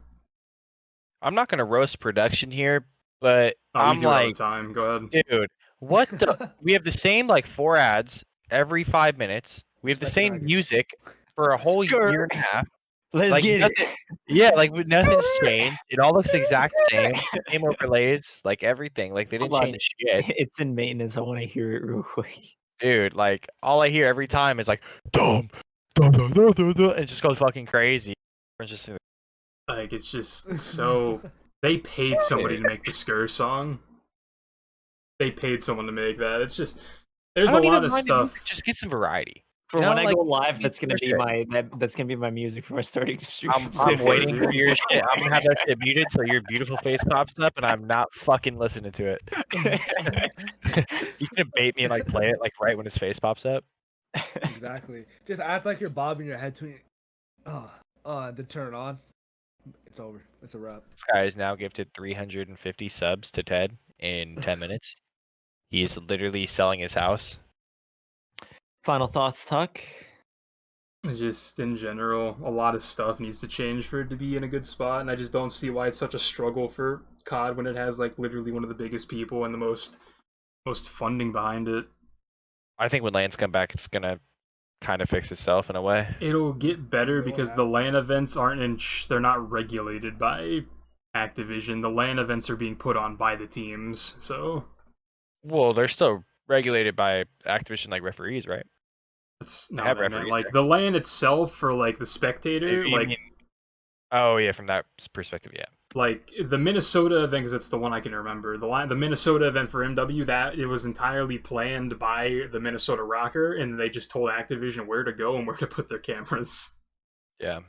B: I'm not gonna roast production here, but
A: We do it all the time. Go ahead.
B: dude, what the? We have the same like 4 ads every 5 minutes. We have the same music for a whole year and a half.
D: Let's get it.
B: Yeah, like nothing's changed. It all looks exact same. Same overlays, like everything. Like they didn't change shit.
D: It's in maintenance. I want to hear it real quick.
B: Dude, like all I hear every time is like dumb, and it just goes fucking crazy. It's just
A: like it's just so they paid somebody to make the Skur song. They paid someone to make that. It's just there's a lot of stuff.
B: Just get some variety.
D: For when I go live, that's gonna be my music for my starting to stream.
B: I'm waiting for your shit. I'm gonna have that shit muted so your beautiful face pops up, and I'm not fucking listening to it. You can bait me and like play it like right when his face pops up.
C: Exactly. Just act like you're bobbing your head to then turn it on. It's over. It's a wrap.
B: This guy is now gifted 350 subs to Ted in 10 minutes. He's literally selling his house.
D: Final thoughts, Tuck?
A: Just in general, a lot of stuff needs to change for it to be in a good spot, and I just don't see why it's such a struggle for COD when it has like literally one of the biggest people and the most funding behind it.
B: I think when LANs come back, it's gonna kind of fix itself in a way.
A: It'll get better because the LAN events they're not regulated by Activision. The LAN events are being put on by the teams, so.
B: Well, they're still regulated by Activision, like referees, right?
A: That's not what I meant. Like the LAN itself for like the spectator,
B: oh yeah, from that perspective, yeah.
A: Like the Minnesota event, because it's the one I can remember. The Minnesota event for MW, that it was entirely planned by the Minnesota Rocker, and they just told Activision where to go and where to put their cameras.
B: Yeah.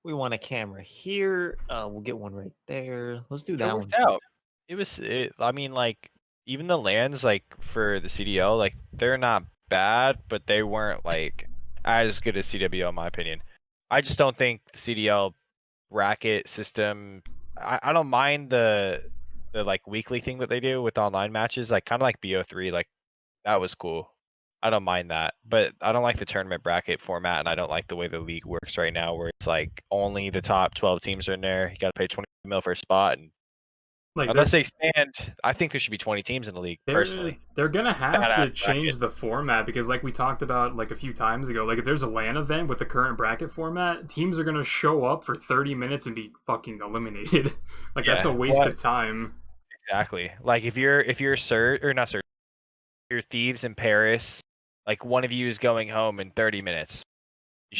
D: We want a camera here. We'll get one right there. Let's do that one.
B: Out. I mean, like even the LANs, like for the CDL, like they're not bad, but they weren't like as good as CWL in my opinion. I just don't think the CDL bracket system. I don't mind the like weekly thing that they do with online matches, like kind of like BO3, like that was cool. I don't mind that, but I don't like the tournament bracket format, and I don't like the way the league works right now, where it's like only the top 12 teams are in there. You got to pay 20 mil for a spot, and like unless they stand, I think there should be 20 teams in the league. Personally,
A: they're gonna have to change the format because, like we talked about like a few times ago, like if there's a LAN event with the current bracket format, teams are gonna show up for 30 minutes and be fucking eliminated. Like that's a waste of time.
B: Exactly. Like if you're you're Thieves in Paris, like one of you is going home in 30 minutes.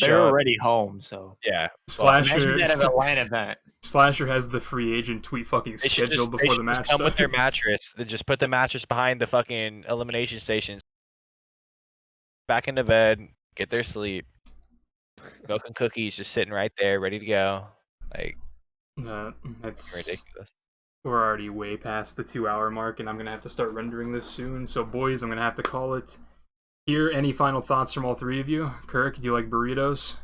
D: They're already home, so
B: yeah.
A: Slasher,
D: imagine that at a LAN event.
A: Slasher has the free agent tweet fucking scheduled before the match
B: starts. With their mattress. They just put the mattress behind the fucking elimination stations. Back into bed, get their sleep. Milk and cookies just sitting right there, ready to go. Like
A: that's
B: ridiculous.
A: We're already way past the 2-hour mark, and I'm gonna have to start rendering this soon. So, boys, I'm gonna have to call it here. Any final thoughts from all three of you? Kirk, do you like burritos?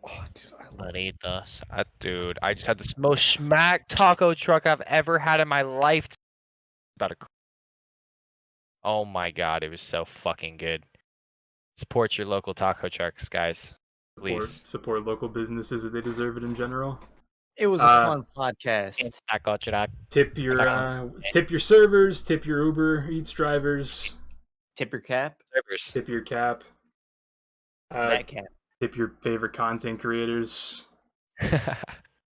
C: Oh, dude,
B: burritos. Dude, I just had the most smack taco truck I've ever had in my life. Oh my god, it was so fucking good. Support your local taco trucks, guys. Please.
A: Support local businesses if they deserve it in general.
D: It was a fun podcast.
B: Taco truck.
A: Tip your servers, tip your Uber Eats drivers.
D: Tip your cap.
B: Servers.
A: Tip your cap.
D: That cap.
A: Tip your favorite content creators.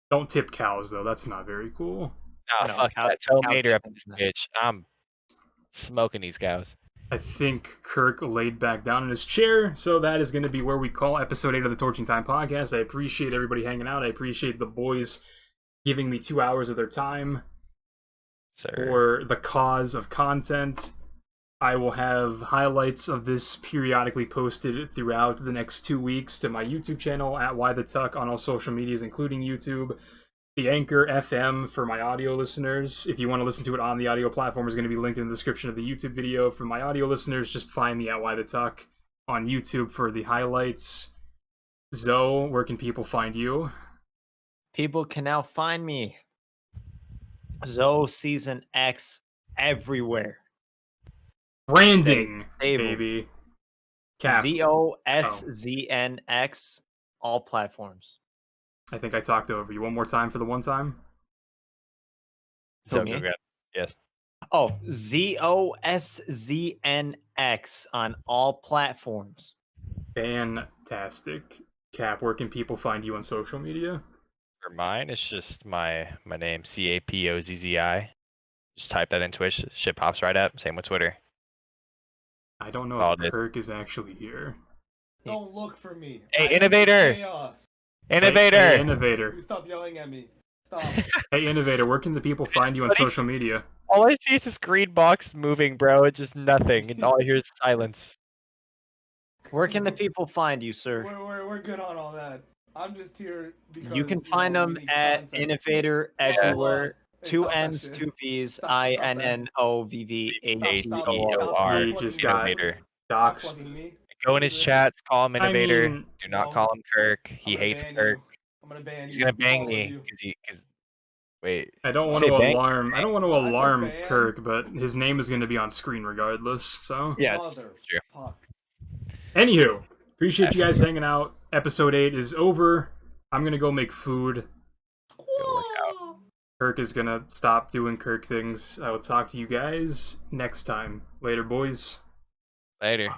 A: Don't tip cows though. That's not very cool.
B: No, fuck that. Tell Mater up in this bitch. I'm smoking these cows.
A: I think Kirk laid back down in his chair, so that is going to be where we call episode 8 of the Torching Time podcast. I appreciate everybody hanging out. I appreciate the boys giving me 2 hours of their time for the cause of content. I will have highlights of this periodically posted throughout the next 2 weeks to my YouTube channel at WhyTheTuck on all social medias, including YouTube. The Anchor FM for my audio listeners. If you want to listen to it on the audio platform, is going to be linked in the description of the YouTube video. For my audio listeners, just find me at Why the Tuck on YouTube for the highlights. Zoe, where can people find you?
D: People can now find me. Zoe Season X everywhere.
A: Branding, baby.
D: Cap. ZOSZNX, all platforms.
A: I think I talked over you. One more time for the one time.
B: So good. Yes.
D: Oh, ZOSZNX on all platforms.
A: Fantastic. Cap, where can people find you on social media?
B: For mine, it's just my name, CAPOZZI. Just type that in Twitch. Shit pops right up. Same with Twitter.
A: I don't know if Kirk is actually here.
C: Don't look for me.
B: Hey, Innovator! Innovator!
A: Hey, Innovator.
C: Stop yelling at me. Stop.
A: Hey, Innovator, where can the people find you on social media?
B: All I see is this green box moving, bro. It's just nothing. And all I hear is silence.
D: Where can the people find you, sir?
C: We're good on all that. I'm just here because
D: you can find them at Innovator everywhere. 2 N's, 2 V's, INNOVVATOR.
A: He just got doxed.
B: Go in his chats, call him Innovator. Do not call him Kirk. He hates Kirk. He's gonna bang me because wait.
A: I don't want to alarm. I don't want to alarm Kirk, but his name is going to be on screen regardless. So
B: yes, true.
A: Anywho, appreciate you guys hanging out. Episode 8 is over. I'm gonna go make food. Kirk is gonna stop doing Kirk things. I will talk to you guys next time. Later, boys.
B: Later.